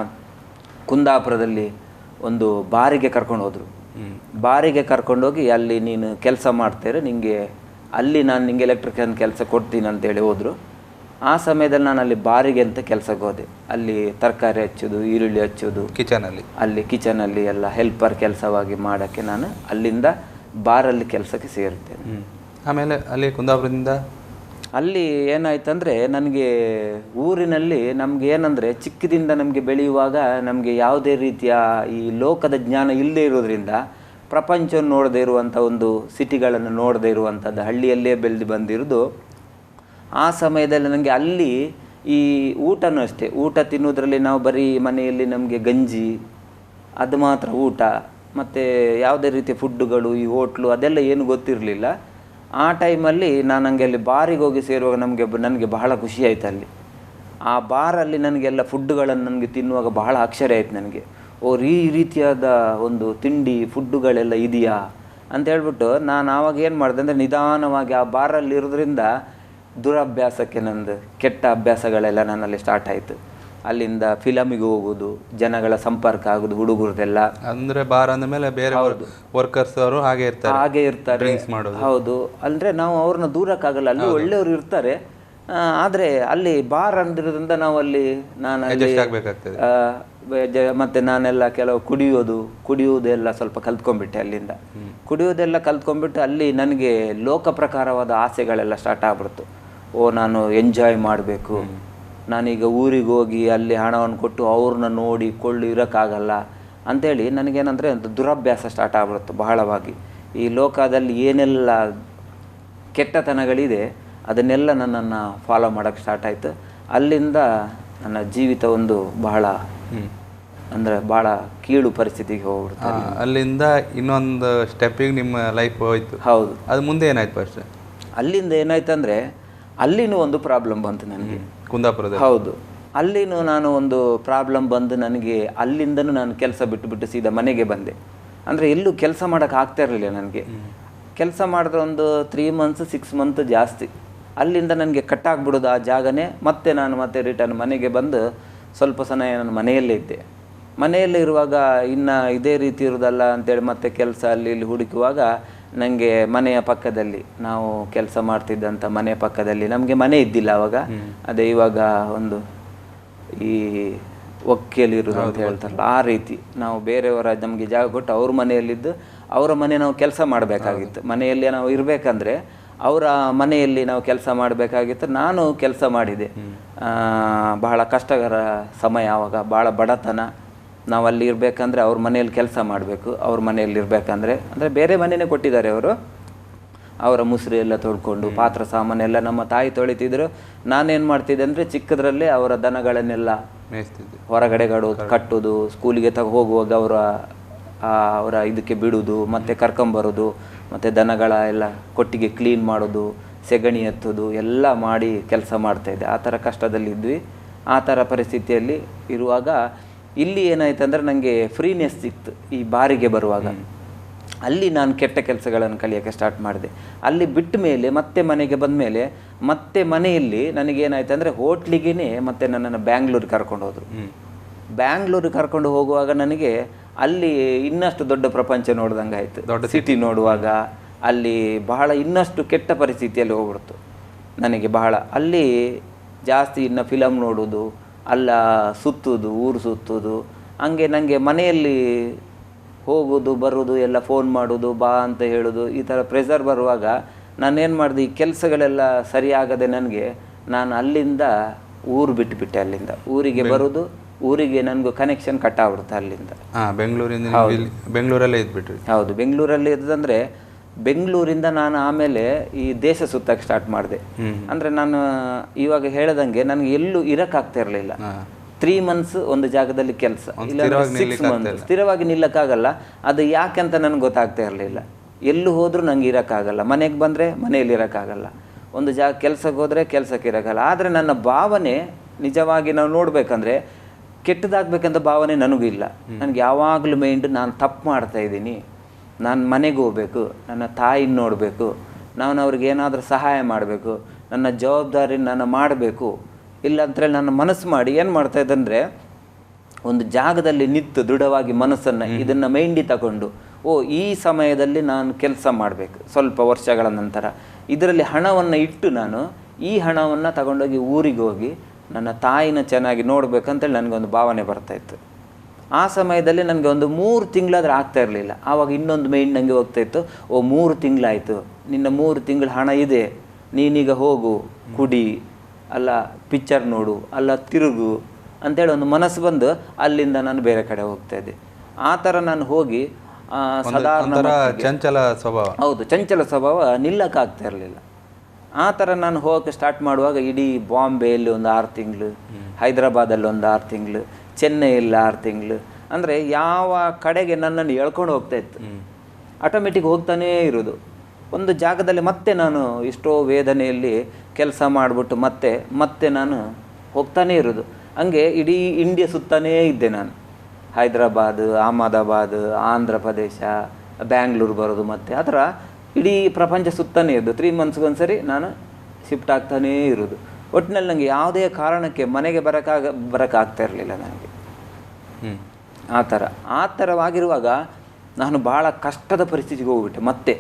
ಕುಂದಾಪುರದಲ್ಲಿ ಒಂದು ಬಾರಿಗೆ ಕರ್ಕೊಂಡು ಹೋದರು. ಬಾರಿಗೆ ಕರ್ಕೊಂಡೋಗಿ ಅಲ್ಲಿ ನೀನು ಕೆಲಸ ಮಾಡ್ತೀರ, ನಿನಗೆ ಅಲ್ಲಿ ನಾನು ನಿಂಗೆ ಎಲೆಕ್ಟ್ರಿಕಲ್ ಕೆಲಸ ಕೊಡ್ತೀನಿ ಅಂತೇಳಿ ಹೋದರು. ಆ ಸಮಯದಲ್ಲಿ ನಾನು ಅಲ್ಲಿ ಬಾರಿಗೆ ಅಂತ ಕೆಲಸಕ್ಕೆ ಹೋದೆ. ಅಲ್ಲಿ ತರಕಾರಿ ಹಚ್ಚೋದು, ಈರುಳ್ಳಿ ಹಚ್ಚೋದು, ಅಲ್ಲಿ ಕಿಚನಲ್ಲಿ ಎಲ್ಲ ಹೆಲ್ಪರ್ ಕೆಲಸವಾಗಿ ಮಾಡೋಕ್ಕೆ ನಾನು ಅಲ್ಲಿಂದ ಬಾರಲ್ಲಿ ಕೆಲಸಕ್ಕೆ ಸೇರುತ್ತೇನೆ. ಆಮೇಲೆ ಅಲ್ಲಿ ಕುಂದಾಪುರದಿಂದ ಅಲ್ಲಿ ಏನಾಯ್ತಂದರೆ, ನನಗೆ ಊರಿನಲ್ಲಿ ನಮ್ಗೆ ಏನಂದರೆ, ಚಿಕ್ಕದಿಂದ ನಮಗೆ ಬೆಳೆಯುವಾಗ ನಮಗೆ ಯಾವುದೇ ರೀತಿಯ ಈ ಲೋಕದ ಜ್ಞಾನ ಇಲ್ಲದೇ ಇರೋದ್ರಿಂದ, ಪ್ರಪಂಚವನ್ನು ನೋಡದೇ ಇರುವಂಥ ಒಂದು ಸಿಟಿಗಳನ್ನು ನೋಡದೇ ಇರುವಂಥದ್ದು, ಹಳ್ಳಿಯಲ್ಲೇ ಬೆಳೆದು ಬಂದಿರೋದು. ಆ ಸಮಯದಲ್ಲಿ ನನಗೆ ಅಲ್ಲಿ ಈ ಊಟನೂ ಅಷ್ಟೇ, ಊಟ ತಿನ್ನೋದ್ರಲ್ಲಿ ನಾವು ಬರೀ ಮನೆಯಲ್ಲಿ ನಮಗೆ ಗಂಜಿ ಅದು ಮಾತ್ರ ಊಟ, ಮತ್ತು ಯಾವುದೇ ರೀತಿಯ ಫುಡ್ಡುಗಳು, ಈ ಹೋಟ್ಲು ಅದೆಲ್ಲ ಏನು ಗೊತ್ತಿರಲಿಲ್ಲ. ಆ ಟೈಮಲ್ಲಿ ನಾನು ಹಂಗೆ ಅಲ್ಲಿ ಬಾರಿಗೆ ಹೋಗಿ ಸೇರುವಾಗ ನನಗೆ ಬಹಳ ಖುಷಿ ಆಯಿತು. ಅಲ್ಲಿ ಆ ಬಾರಲ್ಲಿ ನನಗೆಲ್ಲ ಫುಡ್ಡುಗಳನ್ನು ನನಗೆ ತಿನ್ನುವಾಗ ಬಹಳ ಆಶ್ಚರ್ಯ ಆಯಿತು ನನಗೆ. ಈ ರೀತಿಯಾದ ಒಂದು ತಿಂಡಿ ಫುಡ್ಡುಗಳೆಲ್ಲ ಇದೆಯಾ ಅಂತ ಹೇಳ್ಬಿಟ್ಟು ನಾನು ಆವಾಗ ಏನು ಮಾಡಿದೆ ಅಂದರೆ, ನಿಧಾನವಾಗಿ ಆ ಬಾರಲ್ಲಿ ಇರೋದ್ರಿಂದ ದುರಭ್ಯಾಸಕ್ಕೆ ನಂದು ಕೆಟ್ಟ ಅಭ್ಯಾಸಗಳೆಲ್ಲ ನನ್ನಲ್ಲಿ ಸ್ಟಾರ್ಟ್ ಆಯಿತು. ಅಲ್ಲಿಂದ ಫಿಲಮಿಗೆ ಹೋಗೋದು, ಜನಗಳ ಸಂಪರ್ಕ ಆಗೋದು, ಹುಡುಗರದೆಲ್ಲ. ಅಂದರೆ ಬಾರ್ ಅಂದ ಮೇಲೆ ಬೇರೆ ವರ್ಕರ್ಸ್ ಅವರು ಹಾಗೆ ಇರ್ತಾರೆ. ಹೌದು, ಅಂದರೆ ನಾವು ಅವ್ರನ್ನ ದೂರಕ್ಕಾಗಲ್ಲ, ಅಲ್ಲಿ ಒಳ್ಳೆಯವರು ಇರ್ತಾರೆ. ಆದರೆ ಅಲ್ಲಿ ಬಾರ್ ಅಂದಿರೋದ್ರಿಂದ ನಾವು ಅಲ್ಲಿ ಮತ್ತೆ ನಾನೆಲ್ಲ ಕೆಲವು ಕುಡಿಯುವುದೆಲ್ಲ ಸ್ವಲ್ಪ ಕಲ್ತ್ಕೊಂಡ್ಬಿಟ್ಟೆ. ಅಲ್ಲಿಂದ ಕುಡಿಯೋದೆಲ್ಲ ಕಲ್ತ್ಕೊಂಡ್ಬಿಟ್ಟು ಅಲ್ಲಿ ನನಗೆ ಲೋಕ ಪ್ರಕಾರವಾದ ಆಸೆಗಳೆಲ್ಲ ಸ್ಟಾರ್ಟ್ ಆಗ್ಬಿಡ್ತು. ನಾನು ಎಂಜಾಯ್ ಮಾಡಬೇಕು, ನಾನೀಗ ಊರಿಗೆ ಹೋಗಿ ಅಲ್ಲಿ ಹಣವನ್ನು ಕೊಟ್ಟು ಅವ್ರನ್ನ ನೋಡಿ ಇರೋಕ್ಕಾಗಲ್ಲ ಅಂಥೇಳಿ ನನಗೇನಂದರೆ ಒಂದು ದುರಭ್ಯಾಸ ಸ್ಟಾರ್ಟ್ ಆಗ್ಬಿಡುತ್ತೆ ಬಹಳವಾಗಿ. ಈ ಲೋಕದಲ್ಲಿ ಏನೆಲ್ಲ ಕೆಟ್ಟತನಗಳಿದೆ ಅದನ್ನೆಲ್ಲ ನನ್ನನ್ನು ಫಾಲೋ ಮಾಡೋಕ್ಕೆ ಸ್ಟಾರ್ಟ್ ಆಯಿತು. ಅಲ್ಲಿಂದ ನನ್ನ ಜೀವಿತ ಒಂದು ಬಹಳ ಅಂದರೆ ಭಾಳ ಕೀಳು ಪರಿಸ್ಥಿತಿಗೆ ಹೋಗ್ಬಿಡ್ತು. ಅಲ್ಲಿಂದ ಇನ್ನೊಂದು ಸ್ಟೆಪ್ಪಿಗೆ ನಿಮ್ಮ ಲೈಫ್ ಹೋಯ್ತು. ಹೌದು. ಅದು ಮುಂದೆ ಏನಾಯ್ತು ಫಸ್ಟ್? ಅಲ್ಲಿಂದ ಏನಾಯ್ತಂದರೆ, ಅಲ್ಲಿನೂ ಒಂದು ಪ್ರಾಬ್ಲಮ್ ಬಂತು ನನಗೆ ಕುಂದಾಪುರದ. ಹೌದು, ಅಲ್ಲಿನೂ ನಾನು ಒಂದು ಪ್ರಾಬ್ಲಮ್ ಬಂದು ನನಗೆ ಅಲ್ಲಿಂದನೂ ನಾನು ಕೆಲಸ ಬಿಟ್ಟು ಸೀದಾ ಮನೆಗೆ ಬಂದೆ. ಅಂದರೆ ಎಲ್ಲೂ ಕೆಲಸ ಮಾಡೋಕ್ಕೆ ಆಗ್ತಾ ಇರಲಿಲ್ಲ ನನಗೆ. ಕೆಲಸ ಮಾಡಿದ್ರೆ ಒಂದು 3 months 6 months ಜಾಸ್ತಿ. ಅಲ್ಲಿಂದ ನನಗೆ ಕಟ್ಟಾಗ್ಬಿಡೋದು ಆ ಜಾಗನೇ. ನಾನು ಮತ್ತೆ ರಿಟರ್ನ್ ಮನೆಗೆ ಬಂದು ಸ್ವಲ್ಪ ಸಮಯ ನಾನು ಮನೆಯಲ್ಲೇ ಇದ್ದೆ. ಮನೆಯಲ್ಲೇ ಇರುವಾಗ ಇನ್ನು ಇದೇ ರೀತಿ ಇರೋದಲ್ಲ ಅಂತೇಳಿ ಮತ್ತೆ ಕೆಲಸ ಅಲ್ಲಿ ಇಲ್ಲಿ ಹುಡುಕುವಾಗ ನನಗೆ ಮನೆಯ ಪಕ್ಕದಲ್ಲಿ, ನಾವು ಕೆಲಸ ಮಾಡ್ತಿದ್ದಂಥ ಮನೆಯ ಪಕ್ಕದಲ್ಲಿ, ನಮಗೆ ಮನೆ ಇದ್ದಿಲ್ಲ ಆವಾಗ. ಅದೇ ಇವಾಗ ಒಂದು ಈ ಒಕ್ಕೇಲಿರೋದು ಅಂತ ಹೇಳ್ತಾರಲ್ಲ, ಆ ರೀತಿ ನಾವು ಬೇರೆಯವರ ನಮಗೆ ಜಾಗ ಕೊಟ್ಟು ಅವ್ರ ಮನೆಯಲ್ಲಿದ್ದು ಅವರ ಮನೆ ನಾವು ಕೆಲಸ ಮಾಡಬೇಕಾಗಿತ್ತು. ಮನೆಯಲ್ಲಿ ನಾವು ಇರಬೇಕಂದ್ರೆ ಅವರ ಮನೆಯಲ್ಲಿ ನಾವು ಕೆಲಸ ಮಾಡಬೇಕಾಗಿತ್ತು. ನಾನು ಕೆಲಸ ಮಾಡಿದೆ. ಬಹಳ ಕಷ್ಟಕರ ಸಮಯ ಆವಾಗ, ಭಾಳ ಬಡತನ. ನಾವು ಅಲ್ಲಿ ಇರಬೇಕಂದ್ರೆ ಅವ್ರ ಮನೆಯಲ್ಲಿ ಕೆಲಸ ಮಾಡಬೇಕು. ಅವ್ರ ಮನೆಯಲ್ಲಿ ಇರಬೇಕಂದ್ರೆ, ಅಂದರೆ ಬೇರೆ ಮನೆಯೇ ಕೊಟ್ಟಿದ್ದಾರೆ ಅವರು. ಅವರ ಮುಸುರಿ ಎಲ್ಲ ತೊಳ್ಕೊಂಡು ಪಾತ್ರ ಸಾಮಾನೆಲ್ಲ ನಮ್ಮ ತಾಯಿ ತೊಳಿತಿದ್ರು. ನಾನೇನು ಮಾಡ್ತಿದ್ದೆ ಅಂದರೆ ಚಿಕ್ಕದ್ರಲ್ಲೇ ಅವರ ದನಗಳನ್ನೆಲ್ಲ ಮೇಯಿಸ್ತಿದ್ದೆ, ಹೊರಗಡೆ ಕಟ್ಟೋದು, ಸ್ಕೂಲಿಗೆ ಹೋಗುವಾಗ ಅವರ ಇದಕ್ಕೆ ಬಿಡೋದು, ಮತ್ತು ಕರ್ಕೊಂಬರೋದು, ಮತ್ತು ದನಗಳ ಎಲ್ಲ ಕೊಟ್ಟಿಗೆ ಕ್ಲೀನ್ ಮಾಡೋದು, ಸೆಗಣಿ ಎತ್ತೋದು ಎಲ್ಲ ಮಾಡಿ ಕೆಲಸ ಮಾಡ್ತಾಯಿದ್ದೆ. ಆ ಥರ ಕಷ್ಟದಲ್ಲಿದ್ವಿ. ಆ ಥರ ಪರಿಸ್ಥಿತಿಯಲ್ಲಿ ಇರುವಾಗ ಇಲ್ಲಿ ಏನಾಯ್ತಂದ್ರೆ ನನಗೆ ಫ್ರೀನೆಸ್ ಸಿಕ್ತು ಈ ಬಾರಿಗೆ ಬರುವಾಗ. ಅಲ್ಲಿ ನಾನು ಕೆಟ್ಟ ಕೆಲಸಗಳನ್ನು ಕಲಿಯೋಕ್ಕೆ ಸ್ಟಾರ್ಟ್ ಮಾಡಿದೆ. ಅಲ್ಲಿ ಬಿಟ್ಟ ಮೇಲೆ ಮತ್ತೆ ಮನೆಗೆ ಬಂದ ಮೇಲೆ ಮತ್ತೆ ಮನೆಯಲ್ಲಿ ನನಗೇನಾಯ್ತು ಅಂದರೆ ಹೋಟ್ಲಿಗೇ ಮತ್ತೆ ನನ್ನನ್ನು ಬ್ಯಾಂಗ್ಳೂರಿಗೆ ಕರ್ಕೊಂಡು ಹೋದರು. ಬ್ಯಾಂಗ್ಳೂರಿಗೆ ಕರ್ಕೊಂಡು ಹೋಗುವಾಗ ನನಗೆ ಅಲ್ಲಿ ಇನ್ನಷ್ಟು ದೊಡ್ಡ ಪ್ರಪಂಚ ನೋಡ್ದಂಗೆ ಆಯಿತು. ದೊಡ್ಡ ಸಿಟಿ ನೋಡುವಾಗ ಅಲ್ಲಿ ಬಹಳ ಇನ್ನಷ್ಟು ಕೆಟ್ಟ ಪರಿಸ್ಥಿತಿಯಲ್ಲಿ ಹೋಗ್ಬಿಡ್ತು ನನಗೆ. ಬಹಳ ಅಲ್ಲಿ ಜಾಸ್ತಿ ಇನ್ನು ಫಿಲಮ್ ನೋಡೋದು, ಅಲ್ಲ ಸುತ್ತೋದು, ಊರು ಸುತ್ತೋದು, ಹಂಗೆ ನನಗೆ ಮನೆಯಲ್ಲಿ ಹೋಗೋದು ಬರೋದು ಎಲ್ಲ ಫೋನ್ ಮಾಡೋದು, ಬಾ ಅಂತ ಹೇಳೋದು, ಈ ಥರ ಪ್ರೆಷರ್ ಬರುವಾಗ ನಾನೇನು ಮಾಡಿದೆ, ಈ ಕೆಲಸಗಳೆಲ್ಲ ಸರಿಯಾಗದೆ ನಾನು ಅಲ್ಲಿಂದ ಊರು ಬಿಟ್ಟುಬಿಟ್ಟೆ. ಅಲ್ಲಿಂದ ಊರಿಗೆ ಬರೋದು, ಊರಿಗೆ ನನಗೂ ಕನೆಕ್ಷನ್ ಕಟ್ ಆಗ್ಬಿಡುತ್ತೆ ಅಲ್ಲಿಂದ. ಬೆಂಗಳೂರಲ್ಲೇ ಇದ್ಬಿಟ್ರಿ? ಹೌದು, ಬೆಂಗಳೂರಲ್ಲಿ ಇದ್ದಂದರೆ ಬೆಂಗಳೂರಿಂದ ನಾನು ಆಮೇಲೆ ಈ ದೇಶ ಸುತ್ತಕ್ಕೆ ಸ್ಟಾರ್ಟ್ ಮಾಡಿದೆ. ಅಂದರೆ ನಾನು ಇವಾಗ ಹೇಳ್ದಂಗೆ ನನಗೆ ಎಲ್ಲೂ ಇರೋಕ್ಕಾಗ್ತಾ ಇರಲಿಲ್ಲ. 3 months ಒಂದು ಜಾಗದಲ್ಲಿ ಕೆಲಸ, ಇಲ್ಲ 6 months ಸ್ಥಿರವಾಗಿ ನಿಲ್ಲಕ್ಕಾಗಲ್ಲ. ಅದು ಯಾಕೆಂತ ನನಗೆ ಗೊತ್ತಾಗ್ತಾ ಇರಲಿಲ್ಲ. ಎಲ್ಲೂ ಹೋದರೂ ನಂಗೆ ಇರೋಕ್ಕಾಗಲ್ಲ, ಮನೆಗೆ ಬಂದರೆ ಮನೆಯಲ್ಲಿ ಇರೋಕ್ಕಾಗಲ್ಲ, ಒಂದು ಕೆಲಸಕ್ಕೆ ಹೋದರೆ ಕೆಲಸಕ್ಕೆ ಇರೋಕ್ಕಲ್ಲ. ಆದರೆ ನನ್ನ ಭಾವನೆ ನಿಜವಾಗಿ ನಾವು ನೋಡಬೇಕಂದ್ರೆ ಕೆಟ್ಟದಾಗಬೇಕಂತ ಭಾವನೆ ನನಗೂ ಇಲ್ಲ. ನನಗೆ ಯಾವಾಗಲೂ ಮೈಂಡ್ ನಾನು ತಪ್ಪು ಮಾಡ್ತಾಯಿದ್ದೀನಿ, ನಾನು ಮನೆಗೆ ಹೋಗ್ಬೇಕು, ನನ್ನ ತಾಯಿನ ನೋಡಬೇಕು, ನಾನು ಅವ್ರಿಗೆ ಏನಾದರೂ ಸಹಾಯ ಮಾಡಬೇಕು, ನನ್ನ ಜವಾಬ್ದಾರಿ ನಾನು ಮಾಡಬೇಕು. ಇಲ್ಲಾಂತೇಳಿ ನನ್ನ ಮನಸ್ಸು ಮಾಡಿ ಏನು ಮಾಡ್ತಾಯಿದ್ದಂದರೆ ಒಂದು ಜಾಗದಲ್ಲಿ ನಿಂತು ದೃಢವಾಗಿ ಮನಸ್ಸನ್ನು ಇದನ್ನು ಮೈಂಡಿ ತಗೊಂಡು, ಈ ಸಮಯದಲ್ಲಿ ನಾನು ಕೆಲಸ ಮಾಡಬೇಕು. ಸ್ವಲ್ಪ ವರ್ಷಗಳ ನಂತರ ಇದರಲ್ಲಿ ಹಣವನ್ನು ಇಟ್ಟು ನಾನು ಈ ಹಣವನ್ನು ತಗೊಂಡೋಗಿ ಊರಿಗೆ ಹೋಗಿ ನನ್ನ ತಾಯಿನ ಚೆನ್ನಾಗಿ ನೋಡಬೇಕಂತೇಳಿ ನನಗೊಂದು ಭಾವನೆ ಬರ್ತಾಯಿತ್ತು. ಆ ಸಮಯದಲ್ಲಿ ನನಗೆ ಒಂದು 3 ತಿಂಗಳಾದ್ರೆ ಆಗ್ತಾ ಇರಲಿಲ್ಲ. ಆವಾಗ ಇನ್ನೊಂದು ಮೈಂಡ್ ನನಗೆ ಹೋಗ್ತಾಯಿತ್ತು, 3 ತಿಂಗಳಾಯಿತು, ನಿನ್ನ 3 ತಿಂಗಳ ಹಣ ಇದೆ, ನೀನೀಗ ಹೋಗು, ಕುಡಿ, ಅಲ್ಲ ಪಿಕ್ಚರ್ ನೋಡು, ಅಲ್ಲ ತಿರುಗು ಅಂತೇಳಿ ಒಂದು ಮನಸ್ಸು ಬಂದು ಅಲ್ಲಿಂದ ನಾನು ಬೇರೆ ಕಡೆ ಹೋಗ್ತಾಯಿದ್ದೆ. ಆ ಥರ ನಾನು ಹೋಗಿ ಸಾಧಾರಣ ಚಂಚಲ ಸ್ವಭಾವ, ಹೌದು ಚಂಚಲ ಸ್ವಭಾವ ನಿಲ್ಲಕ್ಕಾಗ್ತಾ ಇರಲಿಲ್ಲ. ಆ ಥರ ನಾನು ಹೋಗೋಕ್ಕೆ ಸ್ಟಾರ್ಟ್ ಮಾಡುವಾಗ ಇಡೀ ಬಾಂಬೆಯಲ್ಲಿ ಒಂದು 6 ತಿಂಗಳು, ಹೈದರಾಬಾದಲ್ಲಿ ಒಂದು 6 ತಿಂಗಳು, ಚೆನ್ನೈಯಲ್ಲಿ 6 ತಿಂಗಳು, ಅಂದರೆ ಯಾವ ಕಡೆಗೆ ನನ್ನನ್ನು ಎಳ್ಕೊಂಡು ಹೋಗ್ತಾ ಇತ್ತು. ಆಟೋಮೆಟಿಕ್ ಹೋಗ್ತಾನೇ ಇರೋದು ಒಂದು ಜಾಗದಲ್ಲಿ. ಮತ್ತೆ ನಾನು ಎಷ್ಟೋ ವೇದನೆಯಲ್ಲಿ ಕೆಲಸ ಮಾಡಿಬಿಟ್ಟು ಮತ್ತೆ ನಾನು ಹೋಗ್ತಾನೇ ಇರೋದು. ಹಂಗೆ ಇಡೀ ಇಂಡಿಯಾ ಸುತ್ತಾನೇ ಇದ್ದೆ ನಾನು. ಹೈದರಾಬಾದ್, ಅಹಮದಾಬಾದ್, ಆಂಧ್ರ ಪ್ರದೇಶ, ಬ್ಯಾಂಗ್ಳೂರು ಬರೋದು, ಮತ್ತು ಆ ಥರ ಇಡೀ ಪ್ರಪಂಚ ಸುತ್ತಾನೇ ಇದ್ದು 3 months ಒಂದ್ಸರಿ ನಾನು ಶಿಫ್ಟ್ ಆಗ್ತಾನೇ ಇರೋದು. ಒಟ್ಟಿನಲ್ಲಿ ನನಗೆ ಯಾವುದೇ ಕಾರಣಕ್ಕೆ ಮನೆಗೆ ಬರೋಕ್ಕಾಗ್ತಾ ಇರಲಿಲ್ಲ ನನಗೆ. ಆ ಥರವಾಗಿರುವಾಗ ನಾನು ಭಾಳ ಕಷ್ಟದ ಪರಿಸ್ಥಿತಿಗೆ ಹೋಗ್ಬಿಟ್ಟೆ. ಮತ್ತೆ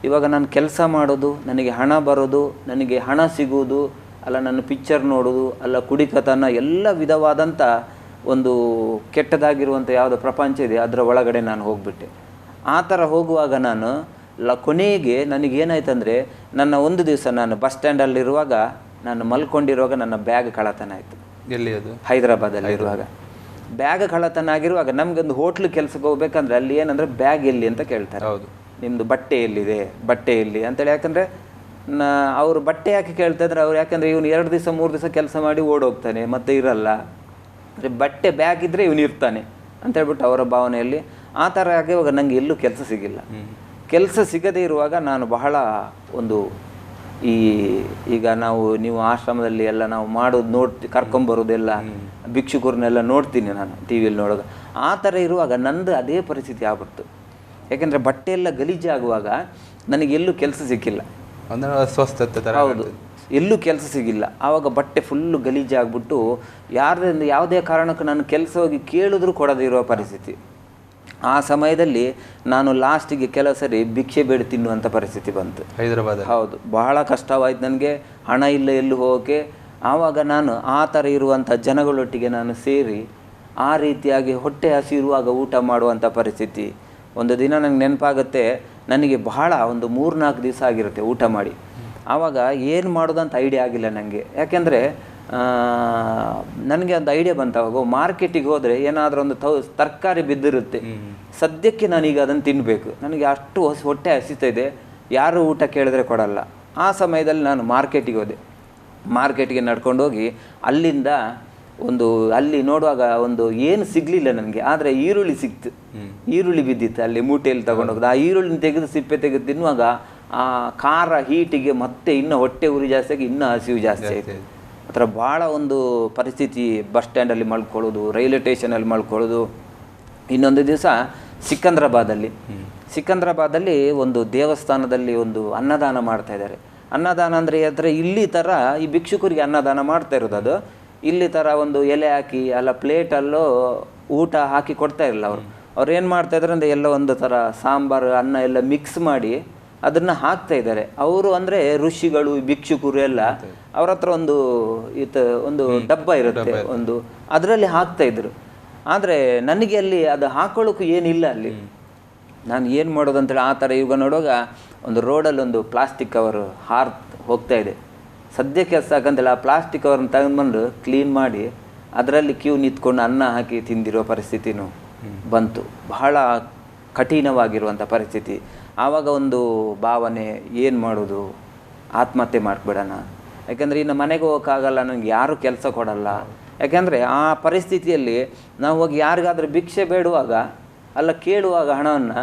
ಇವಾಗ ನಾನು ಕೆಲಸ ಮಾಡೋದು, ನನಗೆ ಹಣ ಬರೋದು, ನನಗೆ ಹಣ ಸಿಗೋದು, ಅಲ್ಲ ನನ್ನ ಪಿಕ್ಚರ್ ನೋಡೋದು, ಅಲ್ಲ ಕುಡಿಕತನ, ಎಲ್ಲ ವಿಧವಾದಂಥ ಒಂದು ಕೆಟ್ಟದಾಗಿರುವಂಥ ಯಾವುದೋ ಪ್ರಪಂಚ ಇದೆ ಅದರ ಒಳಗಡೆ ನಾನು ಹೋಗ್ಬಿಟ್ಟೆ. ಆ ಥರ ಹೋಗುವಾಗ ನಾನು ಕೊನೆಗೆ ನನಗೇನಾಯ್ತಂದರೆ, ನನ್ನ ಒಂದು ದಿವಸ ನಾನು ಬಸ್ ಸ್ಟ್ಯಾಂಡಲ್ಲಿರುವಾಗ, ನಾನು ಮಲ್ಕೊಂಡಿರುವಾಗ ನನ್ನ ಬ್ಯಾಗ್ ಕಳ್ಳತನ ಆಯಿತು. ಎಲ್ಲಿ ಅದು? ಹೈದರಾಬಾದಲ್ಲಿ ಇರುವಾಗ ಬ್ಯಾಗ್ ಕಳ್ಳತನ ಆಗಿರುವಾಗ ನಮಗೊಂದು ಹೋಟ್ಲು ಕೆಲಸಕ್ಕೆ ಹೋಗ್ಬೇಕಂದ್ರೆ ಅಲ್ಲಿ ಏನಂದರೆ ಬ್ಯಾಗ್ ಎಲ್ಲಿ ಅಂತ ಕೇಳ್ತಾರೆ. ಹೌದು, ನಿಮ್ಮದು ಬಟ್ಟೆ ಎಲ್ಲಿದೆ, ಬಟ್ಟೆ ಎಲ್ಲಿ ಅಂತೇಳಿ. ಯಾಕಂದರೆ ಅವರು ಬಟ್ಟೆ ಯಾಕೆ ಕೇಳ್ತಾಯಿದ್ರೆ, ಅವ್ರು ಯಾಕಂದರೆ ಇವನು 2 ದಿವಸ 3 ದಿವಸ ಕೆಲಸ ಮಾಡಿ ಓಡೋಗ್ತಾನೆ, ಮತ್ತೆ ಇರಲ್ಲ, ಅಂದರೆ ಬಟ್ಟೆ ಬ್ಯಾಗ್ ಇದ್ದರೆ ಇವನು ಇರ್ತಾನೆ ಅಂತೇಳ್ಬಿಟ್ಟು ಅವರ ಭಾವನೆಯಲ್ಲಿ. ಆ ಥರ ಆಗಿರುವಾಗ ನನಗೆ ಎಲ್ಲೂ ಕೆಲಸ ಸಿಗಿಲ್ಲ. ಕೆಲಸ ಸಿಗದೇ ಇರುವಾಗ ನಾನು ಬಹಳ ಒಂದು ಈಗ ನೀವು ಆಶ್ರಮದಲ್ಲಿ ಎಲ್ಲ ನಾವು ಮಾಡೋದು ಕರ್ಕೊಂಬರೋದೆಲ್ಲ ಭಿಕ್ಷುಕರನ್ನೆಲ್ಲ ನೋಡ್ತೀನಿ ನಾನು ಟಿ ವಿಯಲ್ಲಿ ನೋಡೋದು. ಆ ಥರ ಇರುವಾಗ ನಂದು ಅದೇ ಪರಿಸ್ಥಿತಿ ಆಗ್ಬಿಡ್ತು. ಯಾಕೆಂದರೆ ಬಟ್ಟೆ ಎಲ್ಲ ಗಲೀಜಾಗುವಾಗ ನನಗೆಲ್ಲೂ ಕೆಲಸ ಸಿಕ್ಕಿಲ್ಲ. ಅಂದರೆ ಅಸ್ವಸ್ಥತೆ ಥರ. ಹೌದು, ಎಲ್ಲೂ ಕೆಲಸ ಸಿಗಿಲ್ಲ. ಆವಾಗ ಬಟ್ಟೆ ಫುಲ್ಲು ಗಲೀಜಾಗ್ಬಿಟ್ಟು ಯಾವುದೇ ಕಾರಣಕ್ಕೂ ನಾನು ಕೆಲಸ ಹೋಗಿ ಕೇಳಿದ್ರೂ ಕೊಡದೇ ಇರುವ ಪರಿಸ್ಥಿತಿ. ಆ ಸಮಯದಲ್ಲಿ ನಾನು ಲಾಸ್ಟಿಗೆ ಕೆಲವು ಸರಿ ಭಿಕ್ಷೆ ಬೇಡ ತಿನ್ನುವಂಥ ಪರಿಸ್ಥಿತಿ ಬಂತು ಹೈದರಾಬಾದ್. ಹೌದು, ಬಹಳ ಕಷ್ಟವಾಯ್ತು ನನಗೆ. ಹಣ ಇಲ್ಲ ಎಲ್ಲೂ ಹೋಗೋಕ್ಕೆ. ಆವಾಗ ನಾನು ಆ ಥರ ಇರುವಂಥ ಜನಗಳೊಟ್ಟಿಗೆ ನಾನು ಸೇರಿ ಆ ರೀತಿಯಾಗಿ ಹೊಟ್ಟೆ ಹಸಿರುವಾಗ ಊಟ ಮಾಡುವಂಥ ಪರಿಸ್ಥಿತಿ. ಒಂದು ದಿನ ನನಗೆ ನೆನಪಾಗುತ್ತೆ, ನನಗೆ ಬಹಳ ಒಂದು 3-4 ದಿವಸ ಆಗಿರುತ್ತೆ ಊಟ ಮಾಡಿ. ಆವಾಗ ಏನು ಮಾಡೋದಂತ ಐಡಿಯಾ ಆಗಿಲ್ಲ ನನಗೆ. ಯಾಕೆಂದರೆ ನನಗೆ ಒಂದು ಐಡಿಯಾ ಬಂತು. ಅವಾಗ ಮಾರ್ಕೆಟಿಗೆ ಹೋದರೆ ಏನಾದರೂ ಒಂದು ತರಕಾರಿ ಬಿದ್ದಿರುತ್ತೆ, ಸದ್ಯಕ್ಕೆ ನಾನೀಗ ಅದನ್ನು ತಿನ್ನಬೇಕು, ನನಗೆ ಅಷ್ಟು ಹೊಟ್ಟೆ ಹಸಿತಾ ಇದೆ, ಯಾರು ಊಟ ಕೇಳಿದ್ರೆ ಕೊಡಲ್ಲ. ಆ ಸಮಯದಲ್ಲಿ ನಾನು ಮಾರ್ಕೆಟಿಗೆ ಹೋದೆ. ಮಾರ್ಕೆಟಿಗೆ ನಡ್ಕೊಂಡು ಹೋಗಿ ಅಲ್ಲಿಂದ ಅಲ್ಲಿ ನೋಡುವಾಗ ಏನು ಸಿಗಲಿಲ್ಲ ನನಗೆ, ಆದರೆ ಈರುಳ್ಳಿ ಸಿಕ್ತು. ಈರುಳ್ಳಿ ಬಿದ್ದಿತ್ತು ಅಲ್ಲಿ ಮೂಟೆಯಲ್ಲಿ ತಗೊಂಡೋಗೋದು. ಆ ಈರುಳ್ಳಿನ ತೆಗೆದು ಸಿಪ್ಪೆ ತೆಗೆದು ತಿನ್ನುವಾಗ ಆ ಖಾರ ಹೀಟಿಗೆ ಮತ್ತೆ ಇನ್ನೂ ಹೊಟ್ಟೆ ಉರಿ ಜಾಸ್ತಿ ಆಗಿ ಇನ್ನೂ ಹಸಿವು ಜಾಸ್ತಿ ಆಯಿತು. ಆ ಥರ ಭಾಳ ಒಂದು ಪರಿಸ್ಥಿತಿ. ಬಸ್ ಸ್ಟ್ಯಾಂಡಲ್ಲಿ ಮಲ್ಕೊಳ್ಳೋದು, ರೈಲ್ವೆ ಸ್ಟೇಷನಲ್ಲಿ ಮಲ್ಕೊಳ್ಳೋದು. ಇನ್ನೊಂದು ದಿವಸ ಸಿಕಂದ್ರಾಬಾದಲ್ಲಿ ಒಂದು ದೇವಸ್ಥಾನದಲ್ಲಿ ಒಂದು ಅನ್ನದಾನ ಮಾಡ್ತಾ ಇದ್ದಾರೆ. ಅನ್ನದಾನ ಅಂದರೆ ಇಲ್ಲಿ ಥರ ಈ ಭಿಕ್ಷುಕರಿಗೆ ಅನ್ನದಾನ ಮಾಡ್ತಾ ಇರೋದು. ಅದು ಇಲ್ಲಿ ಥರ ಒಂದು ಎಲೆ ಹಾಕಿ ಅಲ್ಲ ಪ್ಲೇಟಲ್ಲೋ ಊಟ ಹಾಕಿ ಕೊಡ್ತಾ ಇರಲಿಲ್ಲ. ಅವ್ರು ಏನು ಮಾಡ್ತಾಯಿದ್ದಾರೆ ಅಂದರೆ ಎಲ್ಲ ಒಂದು ಥರ ಸಾಂಬಾರು ಅನ್ನ ಎಲ್ಲ ಮಿಕ್ಸ್ ಮಾಡಿ ಅದನ್ನು ಹಾಕ್ತಾ ಇದ್ದಾರೆ. ಅವರು ಅಂದರೆ ಋಷಿಗಳು ಭಿಕ್ಷುಕರು ಎಲ್ಲ ಅವ್ರ ಹತ್ರ ಒಂದು ಡಬ್ಬ ಇರುತ್ತೆ, ಅದರಲ್ಲಿ ಹಾಕ್ತಾ ಇದ್ರು. ಆದರೆ ನನಗೆ ಅಲ್ಲಿ ಅದು ಹಾಕೊಳ್ಳೋಕ್ಕೂ ಏನಿಲ್ಲ ಅಲ್ಲಿ. ನಾನು ಏನು ಮಾಡೋದು ಅಂತೇಳಿ ಆ ಥರ ಈಗ ನೋಡುವಾಗ ಒಂದು ರೋಡಲ್ಲಿ ಒಂದು ಪ್ಲಾಸ್ಟಿಕ್ ಕವರು ಹೋಗ್ತಾ ಇದೆ. ಸದ್ಯಕ್ಕೆ ಸಾಕಂತೇಳಿ ಆ ಪ್ಲಾಸ್ಟಿಕ್ ಕವರನ್ನು ತಗೊಂಡ್ಬಂದು ಕ್ಲೀನ್ ಮಾಡಿ ಅದರಲ್ಲಿ ಕ್ಯೂ ನಿಂತ್ಕೊಂಡು ಅನ್ನ ಹಾಕಿ ತಿಂದಿರೋ ಪರಿಸ್ಥಿತಿನೂ ಬಂತು. ಬಹಳ ಕಠಿಣವಾಗಿರುವಂಥ ಪರಿಸ್ಥಿತಿ. ಆವಾಗ ಒಂದು ಭಾವನೆ, ಏನು ಮಾಡೋದು, ಆತ್ಮಹತ್ಯೆ ಮಾಡಿಬಿಡೋಣ. ಯಾಕೆಂದರೆ ಇನ್ನು ಮನೆಗೆ ಹೋಗೋಕ್ಕಾಗಲ್ಲ, ನನಗೆ ಯಾರೂ ಕೆಲಸ ಕೊಡಲ್ಲ. ಯಾಕೆಂದರೆ ಆ ಪರಿಸ್ಥಿತಿಯಲ್ಲಿ ನಾವು ಹೋಗಿ ಯಾರಿಗಾದ್ರೂ ಭಿಕ್ಷೆ ಬೇಡುವಾಗ ಅಲ್ಲ ಕೇಳುವಾಗ ಹಣವನ್ನು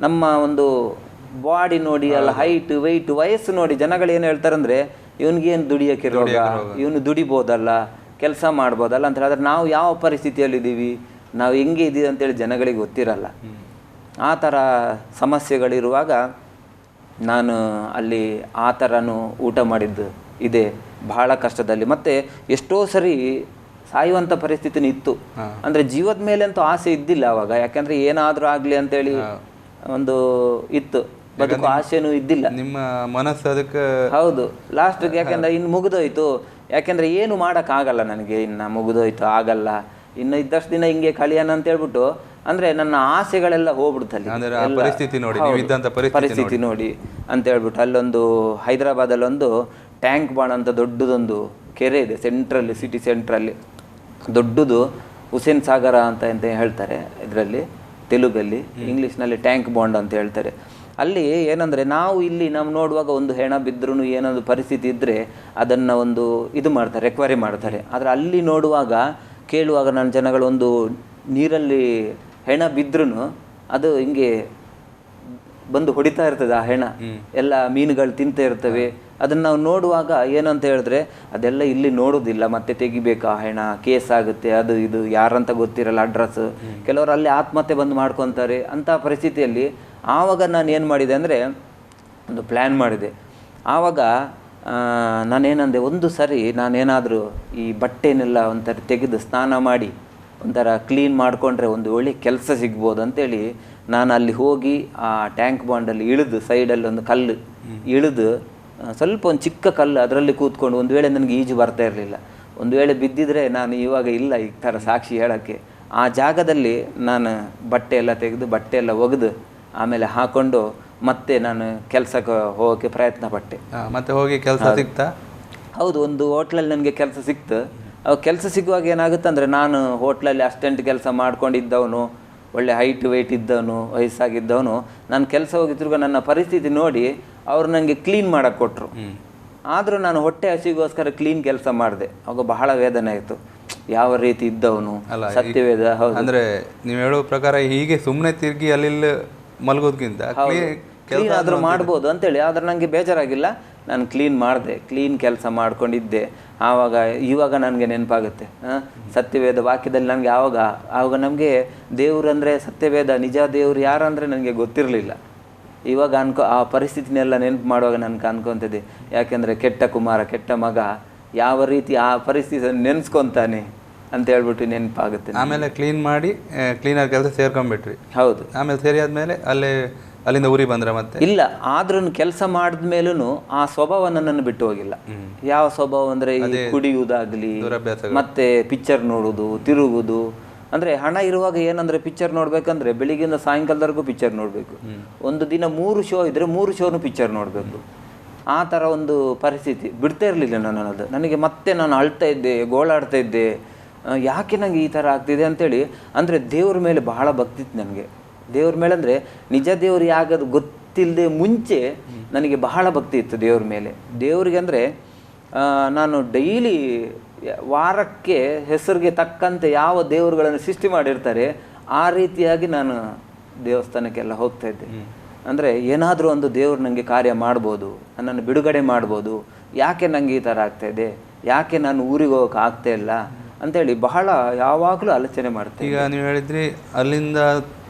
ನಮ್ಮ ಒಂದು ಬಾಡಿ ನೋಡಿ, ಅಲ್ಲ ಹೈಟ್ ವೆಯ್ಟ್ ವಯಸ್ಸು ನೋಡಿ ಜನಗಳು ಏನು ಹೇಳ್ತಾರಂದರೆ ಇವನಿಗೇನು ದುಡಿಯೋಕ್ಕೆ ರೋಗ, ಇವನು ದುಡಿಬೋದಲ್ಲ, ಕೆಲಸ ಮಾಡ್ಬೋದಲ್ಲ ಅಂತ ಹೇಳಿದ್ರೆ ನಾವು ಯಾವ ಪರಿಸ್ಥಿತಿಯಲ್ಲಿದ್ದೀವಿ, ನಾವು ಹೆಂಗೆ ಇದ್ದೀವಿ ಅಂತೇಳಿ ಜನಗಳಿಗೆ ಗೊತ್ತಿರಲ್ಲ. ಆ ಥರ ಸಮಸ್ಯೆಗಳಿರುವಾಗ ನಾನು ಅಲ್ಲಿ ಆ ಥರನೂ ಊಟ ಮಾಡಿದ್ದು ಇದೆ ಬಹಳ ಕಷ್ಟದಲ್ಲಿ. ಮತ್ತು ಎಷ್ಟೋ ಸರಿ ಸಾಯುವಂಥ ಪರಿಸ್ಥಿತಿನೂ ಇತ್ತು. ಅಂದರೆ ಜೀವದ ಮೇಲೆ ಅಂತೂ ಆಸೆ ಇದ್ದಿಲ್ಲ ಅವಾಗ. ಯಾಕಂದರೆ ಏನಾದರೂ ಆಗಲಿ ಅಂತೇಳಿ ಒಂದು ಇತ್ತು, ಬದುಕು ಆಸೆನೂ ಇದ್ದಿಲ್ಲ. ನಿಮ್ಮ ಮನಸ್ಸು ಅದಕ್ಕೆ ಹೌದು ಲಾಸ್ಟಿಗೆ. ಯಾಕೆಂದರೆ ಇನ್ನು ಮುಗಿದೋಯ್ತು, ಯಾಕೆಂದರೆ ಏನು ಮಾಡೋಕ್ಕಾಗಲ್ಲ ನನಗೆ, ಇನ್ನು ಮುಗಿದೋಯ್ತು, ಆಗಲ್ಲ, ಇನ್ನು ಇದ್ದಷ್ಟು ದಿನ ಹಿಂಗೆ ಕಳಿಯೋಣ ಅಂತ ಹೇಳ್ಬಿಟ್ಟು ಅಂದರೆ ನನ್ನ ಆಸೆಗಳೆಲ್ಲ ಹೋಗ್ಬಿಡ್ತಲ್ಲಿ. ಪರಿಸ್ಥಿತಿ ನೋಡಿ ಅಂತ ಹೇಳ್ಬಿಟ್ಟು ಅಲ್ಲೊಂದು ಹೈದರಾಬಾದಲ್ಲೊಂದು ಟ್ಯಾಂಕ್ ಬಾಂಡ್ ಅಂತ ದೊಡ್ಡದೊಂದು ಕೆರೆ ಇದೆ ಸೆಂಟ್ರಲ್ಲಿ, ಸಿಟಿ ಸೆಂಟ್ರಲ್ಲಿ ದೊಡ್ಡದು. ಹುಸೇನ್ ಸಾಗರ ಅಂತ ಹೇಳ್ತಾರೆ ಇದರಲ್ಲಿ, ತೆಲುಗಲ್ಲಿ. ಇಂಗ್ಲೀಷ್ನಲ್ಲಿ ಟ್ಯಾಂಕ್ ಬಾಂಡ್ ಅಂತ ಹೇಳ್ತಾರೆ. ಅಲ್ಲಿ ಏನಂದರೆ ನಾವು ಇಲ್ಲಿ ನಾವು ನೋಡುವಾಗ ಒಂದು ಹೆಣ ಬಿದ್ದರೂ ಏನೊಂದು ಪರಿಸ್ಥಿತಿ ಇದ್ದರೆ ಅದನ್ನು ಒಂದು ಇದು ಮಾಡ್ತಾರೆ, ರಿಕವರಿ ಮಾಡ್ತಾರೆ. ಆದರೆ ಅಲ್ಲಿ ನೋಡುವಾಗ ಕೇಳುವಾಗ ನನ್ನ ಜನಗಳು ಒಂದು ನೀರಲ್ಲಿ ಹೆಣ ಬಿದ್ರೂ ಅದು ಹಿಂಗೆ ಬಂದು ಹೊಡಿತಾ ಇರ್ತದೆ ಆ ಹೆಣ, ಎಲ್ಲ ಮೀನುಗಳು ತಿಂತಾ ಇರ್ತವೆ. ಅದನ್ನು ನಾವು ನೋಡುವಾಗ ಏನಂತ ಹೇಳಿದ್ರೆ ಅದೆಲ್ಲ ಇಲ್ಲಿ ನೋಡೋದಿಲ್ಲ, ಮತ್ತೆ ತೆಗಿಬೇಕು ಆ ಹೆಣ, ಕೇಸ್ ಆಗುತ್ತೆ, ಅದು ಇದು ಯಾರಂತ ಗೊತ್ತಿರಲ್ಲ, ಅಡ್ರೆಸ್. ಕೆಲವರು ಅಲ್ಲಿ ಆತ್ಮಹತ್ಯೆ ಬಂದು ಮಾಡ್ಕೊತಾರೆ. ಅಂಥ ಪರಿಸ್ಥಿತಿಯಲ್ಲಿ ಆವಾಗ ನಾನು ಏನು ಮಾಡಿದೆ ಅಂದರೆ ಒಂದು ಪ್ಲ್ಯಾನ್ ಮಾಡಿದೆ. ಆವಾಗ ನಾನೇನಂದೆ, ಒಂದು ಸರಿ ನಾನೇನಾದರೂ ಈ ಬಟ್ಟೆನೆಲ್ಲ ಒಂಥರ ತೆಗೆದು ಸ್ನಾನ ಮಾಡಿ ಒಂಥರ ಕ್ಲೀನ್ ಮಾಡಿಕೊಂಡ್ರೆ ಒಂದು ಒಳ್ಳೆ ಕೆಲಸ ಸಿಗ್ಬೋದು ಅಂತೇಳಿ ನಾನು ಅಲ್ಲಿ ಹೋಗಿ ಆ ಟ್ಯಾಂಕ್ ಬಾಂಡಲ್ಲಿ ಇಳಿದು ಸೈಡಲ್ಲಿ ಒಂದು ಕಲ್ಲು ಇಳಿದು ಸ್ವಲ್ಪ ಒಂದು ಚಿಕ್ಕ ಕಲ್ಲು ಅದರಲ್ಲಿ ಕೂತ್ಕೊಂಡು, ಒಂದು ವೇಳೆ ನನಗೆ ಈಜು ಬರ್ತಾ ಇರಲಿಲ್ಲ, ಒಂದು ವೇಳೆ ಬಿದ್ದಿದ್ರೆ ನಾನು ಇವಾಗ ಇಲ್ಲ ಈ ಥರ ಸಾಕ್ಷಿ ಹೇಳೋಕ್ಕೆ, ಆ ಜಾಗದಲ್ಲಿ ನಾನು ಬಟ್ಟೆ ಎಲ್ಲ ತೆಗೆದು ಬಟ್ಟೆ ಎಲ್ಲ ಒಗೆದು ಆಮೇಲೆ ಹಾಕ್ಕೊಂಡು ಮತ್ತೆ ನಾನು ಕೆಲಸಕ್ಕೆ ಹೋಗೋಕ್ಕೆ ಪ್ರಯತ್ನ ಪಟ್ಟೆ. ಮತ್ತೆ ಹೋಗಿ ಕೆಲಸ ಸಿಗ್ತಾ? ಹೌದು, ಒಂದು ಹೋಟ್ಲಲ್ಲಿ ನನಗೆ ಕೆಲಸ ಸಿಕ್ತು. ಕೆಲಸ ಸಿಗುವಾಗ ಏನಾಗುತ್ತೆ ಅಂದರೆ ನಾನು ಹೋಟ್ಲಲ್ಲಿ ಅಸ್ಟೆಂಟ್ ಕೆಲಸ ಮಾಡ್ಕೊಂಡಿದ್ದವನು, ಒಳ್ಳೆ ಹೈಟ್ ವೆಯ್ಟ್ ಇದ್ದವನು, ವಯಸ್ಸಾಗಿದ್ದವನು, ನಾನು ಕೆಲಸ ಹೋಗಿದ್ರುಗ ನನ್ನ ಪರಿಸ್ಥಿತಿ ನೋಡಿ ಅವರು ನನಗೆ ಕ್ಲೀನ್ ಮಾಡೋಕ್ಕೆ ಕೊಟ್ಟರು. ಆದರೂ ನಾನು ಹೊಟ್ಟೆ ಹಸಿಗೋಸ್ಕರ ಕ್ಲೀನ್ ಕೆಲಸ ಮಾಡಿದೆ. ಆವಾಗ ಬಹಳ ವೇದನೆ ಆಯಿತು. ಯಾವ ರೀತಿ ಇದ್ದವನು ಸತ್ಯವೇದ. ಹೌದು, ಅಂದರೆ ನೀವು ಹೇಳೋ ಪ್ರಕಾರ ಹೀಗೆ ಸುಮ್ಮನೆ ತಿರುಗಿ ಅಲ್ಲಿ ಮಲಗೋದ್ಕಿಂತ ಕ್ಲೀನ್ ಆದರೂ ಮಾಡ್ಬೋದು ಅಂತೇಳಿ. ಆದರೆ ನನಗೆ ಬೇಜಾರಾಗಿಲ್ಲ, ನಾನು ಕ್ಲೀನ್ ಮಾಡಿದೆ, ಕ್ಲೀನ್ ಕೆಲಸ ಮಾಡ್ಕೊಂಡಿದ್ದೆ. ಇವಾಗ ನನಗೆ ನೆನಪಾಗುತ್ತೆ ಸತ್ಯವೇದ ವಾಕ್ಯದಲ್ಲಿ. ನನಗೆ ಆವಾಗ ನಮಗೆ ದೇವರು ಅಂದರೆ ಸತ್ಯವೇದ, ನಿಜ ದೇವರು ಯಾರಂದರೆ ನನಗೆ ಗೊತ್ತಿರಲಿಲ್ಲ. ಇವಾಗ ಆ ಪರಿಸ್ಥಿತಿನೆಲ್ಲ ನೆನಪು ಮಾಡುವಾಗ ನನಗೆ ಅನ್ಕೊತಿದ್ದೆ, ಯಾಕೆಂದರೆ ಕೆಟ್ಟ ಕುಮಾರ, ಕೆಟ್ಟ ಮಗ ಯಾವ ರೀತಿ ಆ ಪರಿಸ್ಥಿತಿ ನೆನೆಸ್ಕೊತಾನೆ ಅಂತ ಹೇಳ್ಬಿಟ್ಟು ನೆನಪಾಗುತ್ತೆ. ಆಮೇಲೆ ಕ್ಲೀನ್ ಮಾಡಿ ಕ್ಲೀನರ್ ಕೆಲಸ ಸೇರ್ಕೊಂಡ್ಬಿಟ್ರಿ? ಹೌದು. ಆಮೇಲೆ ಸೇರಿ ಆದ್ಮೇಲೆ ಅಲ್ಲಿಂದ ಊರಿಗೆ ಬಂದ್ರೆ ಮತ್ತೆ? ಇಲ್ಲ, ಆದ್ರೂ ಕೆಲಸ ಮಾಡಿದ್ಮೇಲೂ ಆ ಸ್ವಭಾವ ನನ್ನನ್ನು ಬಿಟ್ಟು ಹೋಗಿಲ್ಲ. ಯಾವ ಸ್ವಭಾವ ಅಂದರೆ ಕುಡಿಯುವುದಾಗಲಿ, ಮತ್ತೆ ಪಿಕ್ಚರ್ ನೋಡುವುದು, ತಿರುಗುವುದು. ಅಂದರೆ ಹಣ ಇರುವಾಗ ಏನಂದರೆ ಪಿಕ್ಚರ್ ನೋಡ್ಬೇಕಂದ್ರೆ ಬೆಳಿಗ್ಗೆಯಿಂದ ಸಾಯಂಕಾಲದವರೆಗೂ ಪಿಕ್ಚರ್ ನೋಡಬೇಕು. ಒಂದು ದಿನ 3 ಶೋ ಇದ್ದರೆ 3 ಶೋನು ಪಿಕ್ಚರ್ ನೋಡಬೇಕು. ಆ ಥರ ಒಂದು ಪರಿಸ್ಥಿತಿ ಬಿಡ್ತಾ ಇರಲಿಲ್ಲ ನನ್ನದು. ನನಗೆ ಮತ್ತೆ ನಾನು ಅಳ್ತಾ ಇದ್ದೆ, ಗೋಳಾಡ್ತಾ ಇದ್ದೆ, ಯಾಕೆ ನನಗೆ ಈ ಥರ ಆಗ್ತಿದೆ ಅಂತೇಳಿ. ಅಂದರೆ ದೇವ್ರ ಮೇಲೆ ಬಹಳ ಭಕ್ತಿ ಇತ್ತು ನನಗೆ. ದೇವ್ರ ಮೇಲೆ ಅಂದರೆ ನಿಜ ದೇವ್ರು ಯಾಗದು ಗೊತ್ತಿಲ್ಲದೆ ಮುಂಚೆ ನನಗೆ ಬಹಳ ಭಕ್ತಿ ಇತ್ತು ದೇವ್ರ ಮೇಲೆ. ದೇವರಿಗೆ ಅಂದರೆ ನಾನು ಡೈಲಿ ವಾರಕ್ಕೆ ಹೆಸರಿಗೆ ತಕ್ಕಂತೆ ಯಾವ ದೇವರುಗಳನ್ನು ಸೃಷ್ಟಿ ಮಾಡಿರ್ತಾರೆ ಆ ರೀತಿಯಾಗಿ ನಾನು ದೇವಸ್ಥಾನಕ್ಕೆಲ್ಲ ಹೋಗ್ತಾ ಇದ್ದೆ. ಅಂದರೆ ಏನಾದರೂ ಒಂದು ದೇವ್ರು ನನಗೆ ಕಾರ್ಯ ಮಾಡ್ಬೋದು, ನನ್ನನ್ನು ಬಿಡುಗಡೆ ಮಾಡ್ಬೋದು, ಯಾಕೆ ನನಗೆ ಈ ಥರ ಆಗ್ತಾಯಿದೆ, ಯಾಕೆ ನಾನು ಊರಿಗೆ ಹೋಗೋಕೆ ಆಗ್ತಾ ಇಲ್ಲ ಅಂತೇಳಿ ಬಹಳ ಯಾವಾಗಲೂ ಆಲೋಚನೆ ಮಾಡ್ತೇನೆ. ಈಗ ನೀವು ಹೇಳಿದ್ರಿ ಅಲ್ಲಿಂದ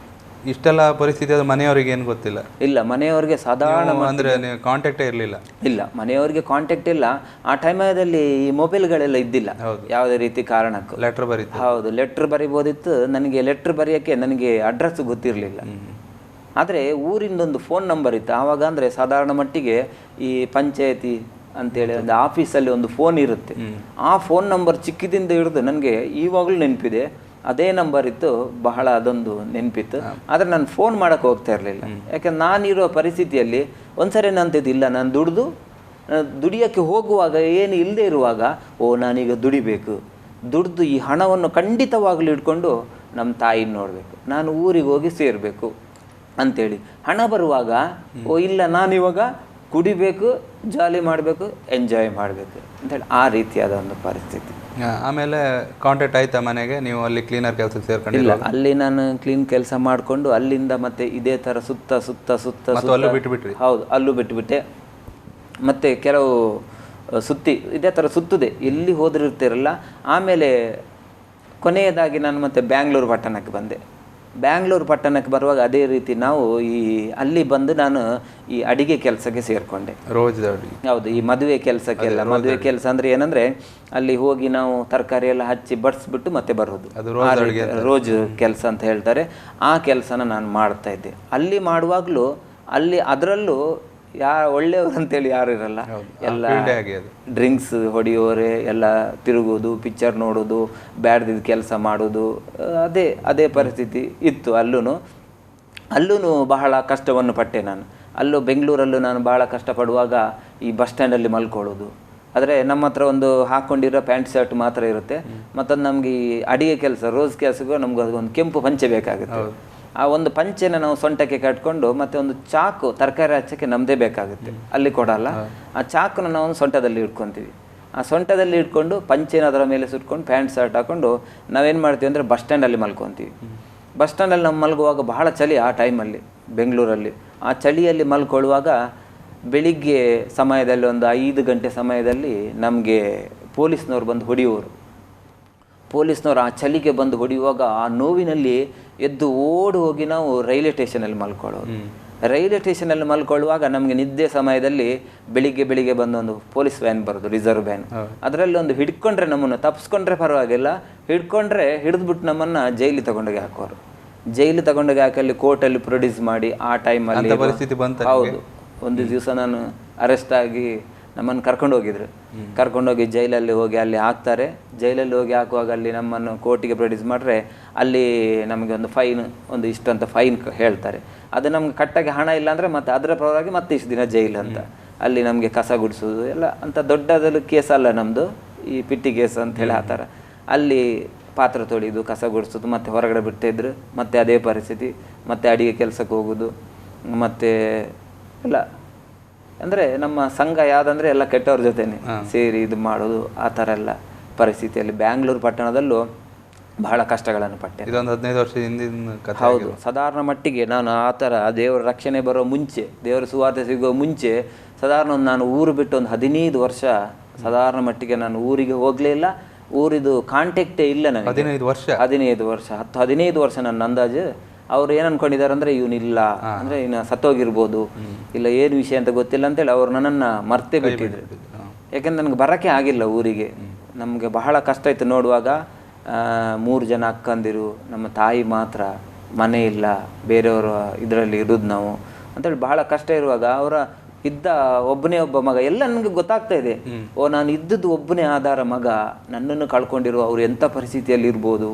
ಇಷ್ಟೆಲ್ಲ ಪರಿಸ್ಥಿತಿ ಅದು ಮನೆಯವರಿಗೆ ಏನು ಗೊತ್ತಿಲ್ಲ? ಇಲ್ಲ, ಮನೆಯವರಿಗೆ ಸಾಧಾರಣ ಅಂದರೆ ಕಾಂಟ್ಯಾಕ್ಟೇ ಇರಲಿಲ್ಲ? ಇಲ್ಲ, ಮನೆಯವರಿಗೆ ಕಾಂಟ್ಯಾಕ್ಟ್ ಇಲ್ಲ. ಆ ಟೈಮಲ್ಲಿ ಈ ಮೊಬೈಲ್ಗಳೆಲ್ಲ ಇದ್ದಿಲ್ಲ ಯಾವುದೇ ರೀತಿ ಕಾರಣಕ್ಕೂ. ಲೆಟ್ರ್ ಬರೀತು? ಹೌದು, ಲೆಟ್ರ್ ಬರಿಬೋದಿತ್ತು. ನನಗೆ ಲೆಟ್ರ್ ಬರೆಯೋಕ್ಕೆ ನನಗೆ ಅಡ್ರೆಸ್ ಗೊತ್ತಿರಲಿಲ್ಲ. ಆದರೆ ಊರಿಂದೊಂದು ಫೋನ್ ನಂಬರ್ ಇತ್ತು ಆವಾಗ. ಅಂದರೆ ಸಾಧಾರಣ ಮಟ್ಟಿಗೆ ಈ ಪಂಚಾಯತಿ ಅಂತೇಳಿ ಒಂದು ಆಫೀಸಲ್ಲಿ ಒಂದು ಫೋನ್ ಇರುತ್ತೆ. ಆ ಫೋನ್ ನಂಬರ್ ಚಿಕ್ಕದಿಂದ ಹಿಡಿದು ನನಗೆ ಈವಾಗಲೂ ನೆನಪಿದೆ. ಅದೇ ನಂಬರ್ ಇತ್ತು, ಬಹಳ ಅದೊಂದು ನೆನಪಿತ್ತು. ಆದರೆ ನಾನು ಫೋನ್ ಮಾಡೋಕ್ಕೆ ಹೋಗ್ತಾ ಇರಲಿಲ್ಲ. ಯಾಕಂದ್ರೆ ನಾನಿರೋ ಪರಿಸ್ಥಿತಿಯಲ್ಲಿ ಒಂದ್ಸರಿ ನಂತಿದ್ದಿಲ್ಲ, ನಾನು ದುಡಿಯೋಕ್ಕೆ ಹೋಗುವಾಗ ಏನು ಇಲ್ಲದೆ ಇರುವಾಗ ನಾನೀಗ ದುಡಿಬೇಕು, ದುಡ್ದು ಈ ಹಣವನ್ನು ಖಂಡಿತವಾಗಲೂ ಇಟ್ಕೊಂಡು ನಮ್ಮ ತಾಯಿನ ನೋಡಬೇಕು, ನಾನು ಊರಿಗೆ ಹೋಗಿ ಸೇರಬೇಕು ಅಂಥೇಳಿ. ಹಣ ಬರುವಾಗ ಇಲ್ಲ ನಾನಿವಾಗ ಕುಡಿಬೇಕು, ಜಾಲಿ ಮಾಡಬೇಕು, ಎಂಜಾಯ್ ಮಾಡಬೇಕು ಅಂತೇಳಿ ಆ ರೀತಿಯಾದ ಒಂದು ಪರಿಸ್ಥಿತಿ. ಆಮೇಲೆ ಕಾಂಟ್ಯಾಕ್ಟ್ ಆಯ್ತಾ ಮನೆಗೆ? ನೀವು ಅಲ್ಲಿ ಕ್ಲೀನರ್ ಕೆಲಸಕ್ಕೆ ಸೇರ್ಕೊಂಡಿಲ್ಲ? ಅಲ್ಲಿ ನಾನು ಕ್ಲೀನ್ ಕೆಲಸ ಮಾಡಿಕೊಂಡು ಅಲ್ಲಿಂದ ಮತ್ತೆ ಇದೇ ಥರ ಸುತ್ತ ಸುತ್ತ ಸುತ್ತ ಅಲ್ಲೂ ಬಿಟ್ಟುಬಿಟ್ರಿ? ಹೌದು, ಅಲ್ಲೂ ಬಿಟ್ಟುಬಿಟ್ಟೆ. ಮತ್ತು ಕೆಲವು ಸುತ್ತಿ ಇದೇ ಥರ ಸುತ್ತದೆ, ಎಲ್ಲಿ ಹೋದಿರ್ತಿರಲ್ಲ. ಆಮೇಲೆ ಕೊನೆಯದಾಗಿ ನಾನು ಮತ್ತೆ ಬ್ಯಾಂಗ್ಳೂರು ಪಟ್ಟಣಕ್ಕೆ ಬಂದೆ. ಬ್ಯಾಂಗ್ಳೂರು ಪಟ್ಟಣಕ್ಕೆ ಬರುವಾಗ ಅದೇ ರೀತಿ ನಾವು ಅಲ್ಲಿ ಬಂದು ನಾನು ಈ ಅಡಿಗೆ ಕೆಲಸಕ್ಕೆ ಸೇರಿಕೊಂಡೆ. ಹೌದು, ಈ ಮದುವೆ ಕೆಲಸಕ್ಕೆಲ್ಲ. ಮದುವೆ ಕೆಲಸ ಅಂದರೆ ಏನಂದರೆ ಅಲ್ಲಿ ಹೋಗಿ ನಾವು ತರಕಾರಿ ಎಲ್ಲ ಹಚ್ಚಿ ಬಡಿಸ್ಬಿಟ್ಟು ಮತ್ತೆ ಬರೋದು, ರೋಜ್ ಕೆಲಸ ಅಂತ ಹೇಳ್ತಾರೆ. ಆ ಕೆಲಸನ ನಾನು ಮಾಡ್ತಾ ಇದ್ದೆ. ಅಲ್ಲಿ ಮಾಡುವಾಗಲೂ ಅದರಲ್ಲೂ ಒಳ್ಳೆಯವರು ಅಂತೇಳಿ ಯಾರು ಇರಲ್ಲ. ಎಲ್ಲ ಡ್ರಿಂಕ್ಸ್ ಹೊಡೆಯೋರೆ, ಎಲ್ಲ ತಿರುಗೋದು, ಪಿಕ್ಚರ್ ನೋಡೋದು, ಬ್ಯಾಡ್ದಿದ್ದ ಕೆಲಸ ಮಾಡೋದು, ಅದೇ ಪರಿಸ್ಥಿತಿ ಇತ್ತು. ಅಲ್ಲೂ ಬಹಳ ಕಷ್ಟವನ್ನು ಪಟ್ಟೆ ನಾನು. ಬೆಂಗಳೂರಲ್ಲೂ ನಾನು ಬಹಳ ಕಷ್ಟಪಡುವಾಗ ಈ ಬಸ್ ಸ್ಟ್ಯಾಂಡಲ್ಲಿ ಮಲ್ಕೊಳ್ಳೋದು. ಆದರೆ ನಮ್ಮ ಹತ್ರ ಒಂದು ಹಾಕ್ಕೊಂಡಿರೋ ಪ್ಯಾಂಟ್ ಶರ್ಟ್ ಮಾತ್ರ ಇರುತ್ತೆ. ಮತ್ತೊಂದು ನಮಗೆ ಈ ಅಡಿಗೆ ಕೆಲಸ, ರೋಸ್ ಕೆಲಸಕ್ಕೂ ನಮ್ಗೆ ಅದೊಂದು ಕೆಂಪು ಪಂಚೆ ಬೇಕಾಗುತ್ತೆ. ಆ ಒಂದು ಪಂಚೆನ ನಾವು ಸೊಂಟಕ್ಕೆ ಕಟ್ಕೊಂಡು ಮತ್ತೆ ಒಂದು ಚಾಕು ತರಕಾರಿ ಹಚ್ಚಕ್ಕೆ ನಮ್ಮದೇ ಬೇಕಾಗುತ್ತೆ, ಅಲ್ಲಿ ಕೊಡಲ್ಲ. ಆ ಚಾಕುನ ನಾವು ಸೊಂಟದಲ್ಲಿ ಇಟ್ಕೊತೀವಿ. ಆ ಸೊಂಟದಲ್ಲಿ ಇಟ್ಕೊಂಡು ಪಂಚೆನ ಅದರ ಮೇಲೆ ಸುಟ್ಕೊಂಡು ಪ್ಯಾಂಟ್ ಶರ್ಟ್ ಹಾಕ್ಕೊಂಡು ನಾವೇನು ಮಾಡ್ತೀವಿ ಅಂದರೆ ಬಸ್ ಸ್ಟ್ಯಾಂಡಲ್ಲಿ ಮಲ್ಕೊತೀವಿ. ಬಸ್ ಸ್ಟ್ಯಾಂಡಲ್ಲಿ ನಾವು ಮಲ್ಗುವಾಗ ಬಹಳ ಚಳಿ ಆ ಟೈಮಲ್ಲಿ ಬೆಂಗಳೂರಲ್ಲಿ. ಆ ಚಳಿಯಲ್ಲಿ ಮಲ್ಕೊಳ್ಳುವಾಗ ಬೆಳಿಗ್ಗೆ ಸಮಯದಲ್ಲಿ ಒಂದು 5 ಗಂಟೆ ಸಮಯದಲ್ಲಿ ನಮಗೆ ಪೊಲೀಸ್ನವ್ರು ಬಂದು ಹೊಡೆಯುವರು. ಪೊಲೀಸ್ನವ್ರು ಆ ಚಳಿಗೆ ಬಂದು ಹೊಡೆಯುವಾಗ ಆ ನೋವಿನಲ್ಲಿ ಎದ್ದು ಓಡಿ ಹೋಗಿ ನಾವು ರೈಲ್ವೆ ಸ್ಟೇಷನಲ್ಲಿ ಮಲ್ಕೊಳ್ಳೋದು. ರೈಲ್ವೆ ಸ್ಟೇಷನಲ್ಲಿ ಮಲ್ಕೊಳ್ಳುವಾಗ ನಮಗೆ ನಿದ್ದೆ ಸಮಯದಲ್ಲಿ ಬೆಳಿಗ್ಗೆ ಬಂದೊಂದು ಪೊಲೀಸ್ ವ್ಯಾನ್ ಬರೋದು, ರಿಸರ್ವ್ ವ್ಯಾನ್. ಅದರಲ್ಲಿ ಒಂದು ಹಿಡ್ಕೊಂಡ್ರೆ, ನಮ್ಮನ್ನು ತಪ್ಪಿಸ್ಕೊಂಡ್ರೆ ಪರವಾಗಿಲ್ಲ, ಹಿಡಿದ್ಬಿಟ್ಟು ನಮ್ಮನ್ನು ಜೈಲಿಗೆ ತಗೊಂಡೋಗಿ ಹಾಕೋರು. ಜೈಲಿಗೆ ತಗೊಂಡೋಗಿ ಹಾಕಿ ಅಲ್ಲಿ ಕೋರ್ಟಲ್ಲಿ ಪ್ರೊಡ್ಯೂಸ್ ಮಾಡಿ ಆ ಟೈಮಲ್ಲಿ ಹೌದು, ಒಂದು ದಿವಸ ನಾನು ಅರೆಸ್ಟ್ ಆಗಿ ನಮ್ಮನ್ನು ಕರ್ಕೊಂಡೋಗಿ ಜೈಲಲ್ಲಿ ಹೋಗಿ ಅಲ್ಲಿ ಹಾಕ್ತಾರೆ. ಜೈಲಲ್ಲಿ ಹೋಗಿ ಹಾಕುವಾಗ ಅಲ್ಲಿ ನಮ್ಮನ್ನು ಕೋರ್ಟಿಗೆ ಪ್ರೊಡ್ಯೂಸ್ ಮಾಡಿದ್ರೆ ಅಲ್ಲಿ ನಮಗೆ ಒಂದು ಫೈನ್, ಒಂದು ಇಷ್ಟಂತ ಫೈನ್ ಹೇಳ್ತಾರೆ. ಅದು ನಮ್ಗೆ ಕಟ್ಟಾಗಿ ಹಣ ಇಲ್ಲ ಅಂದರೆ ಮತ್ತೆ ಅದರ ಪರವಾಗಿ ಮತ್ತೆ ಇಷ್ಟು ದಿನ ಜೈಲು ಅಂತ. ಅಲ್ಲಿ ನಮಗೆ ಕಸ ಗುಡಿಸೋದು ಎಲ್ಲ ಅಂತ ದೊಡ್ಡದಲ್ಲಿ ಕೇಸ್ ಅಲ್ಲ ನಮ್ಮದು, ಈ ಪಿಟ್ಟಿ ಕೇಸ್ ಅಂತ ಹೇಳಿ ಆ ಥರ. ಅಲ್ಲಿ ಪಾತ್ರೆ ತೊಳೆಯೋದು, ಕಸ ಗುಡಿಸೋದು, ಮತ್ತು ಹೊರಗಡೆ ಬಿಡ್ತಾಯಿದ್ರು. ಮತ್ತೆ ಅದೇ ಪರಿಸ್ಥಿತಿ, ಮತ್ತೆ ಅಡಿಗೆ ಕೆಲಸಕ್ಕೆ ಹೋಗೋದು, ಮತ್ತು ಎಲ್ಲ ಅಂದರೆ ನಮ್ಮ ಸಂಘ ಯಾವುದಂದರೆ ಎಲ್ಲ ಕೆಟ್ಟವ್ರ ಜೊತೆನೆ ಸೇರಿ ಇದು ಮಾಡೋದು, ಆ ಥರ ಎಲ್ಲ ಪರಿಸ್ಥಿತಿಯಲ್ಲಿ ಬ್ಯಾಂಗ್ಳೂರು ಪಟ್ಟಣದಲ್ಲೂ ಬಹಳ ಕಷ್ಟಗಳನ್ನು ಪಟ್ಟೆ. ಇದೊಂದು 15 ವರ್ಷದ ಹಿಂದಿನ ಕಥೆ. ಹೌದು, ಸಾಧಾರಣ ಮಟ್ಟಿಗೆ ನಾನು ಆ ಥರ ದೇವರ ರಕ್ಷಣೆ ಬರೋ ಮುಂಚೆ, ದೇವರ ಸುವಾರ್ತೆ ಸಿಗೋ ಮುಂಚೆ ಸಾಧಾರಣ ನಾನು ಊರು ಬಿಟ್ಟು ಒಂದು 15 ವರ್ಷ ಸಾಧಾರಣ ಮಟ್ಟಿಗೆ ನಾನು ಊರಿಗೆ ಹೋಗಲೇ ಇಲ್ಲ. ಊರಿದು ಕಾಂಟ್ಯಾಕ್ಟೇ ಇಲ್ಲ ನನಗೆ. 15 ವರ್ಷ 15 ವರ್ಷ ನನ್ನ ಅಂದಾಜು. ಅವ್ರು ಏನು ಅನ್ಕೊಂಡಿದ್ದಾರೆ ಅಂದರೆ ಇವನಿಲ್ಲ ಅಂದರೆ ಇನ್ನು ಸತ್ತೋಗಿರ್ಬೋದು, ಇಲ್ಲ ಏನು ವಿಷಯ ಅಂತ ಗೊತ್ತಿಲ್ಲ ಅಂತೇಳಿ ಅವ್ರು ನನ್ನನ್ನು ಮರ್ತೇ ಬಿಟ್ಟಿದ್ರು. ಯಾಕೆಂದ್ರೆ ನನಗೆ ಬರೋಕ್ಕೆ ಆಗಿಲ್ಲ ಊರಿಗೆ. ನಮಗೆ ಬಹಳ ಕಷ್ಟ ಇತ್ತು ನೋಡುವಾಗ. 3 ಜನ ಅಕ್ಕಂದಿರು, ನಮ್ಮ ತಾಯಿ ಮಾತ್ರ, ಮನೆ ಇಲ್ಲ, ಬೇರೆಯವರು ಇದರಲ್ಲಿ ಇರೋದು ನಾವು ಅಂತೇಳಿ ಬಹಳ ಕಷ್ಟ ಇರುವಾಗ ಅವರ ಒಬ್ಬನೇ ಒಬ್ಬ ಮಗ ಎಲ್ಲ ನನಗೆ ಗೊತ್ತಾಗ್ತಾ ಇದೆ. ನಾನು ಇದ್ದದ್ದು ಒಬ್ಬನೇ ಆಧಾರ ಮಗ, ನನ್ನನ್ನು ಕಳ್ಕೊಂಡಿರೋ ಅವ್ರು ಎಂಥ ಪರಿಸ್ಥಿತಿಯಲ್ಲಿ ಇರ್ಬೋದು,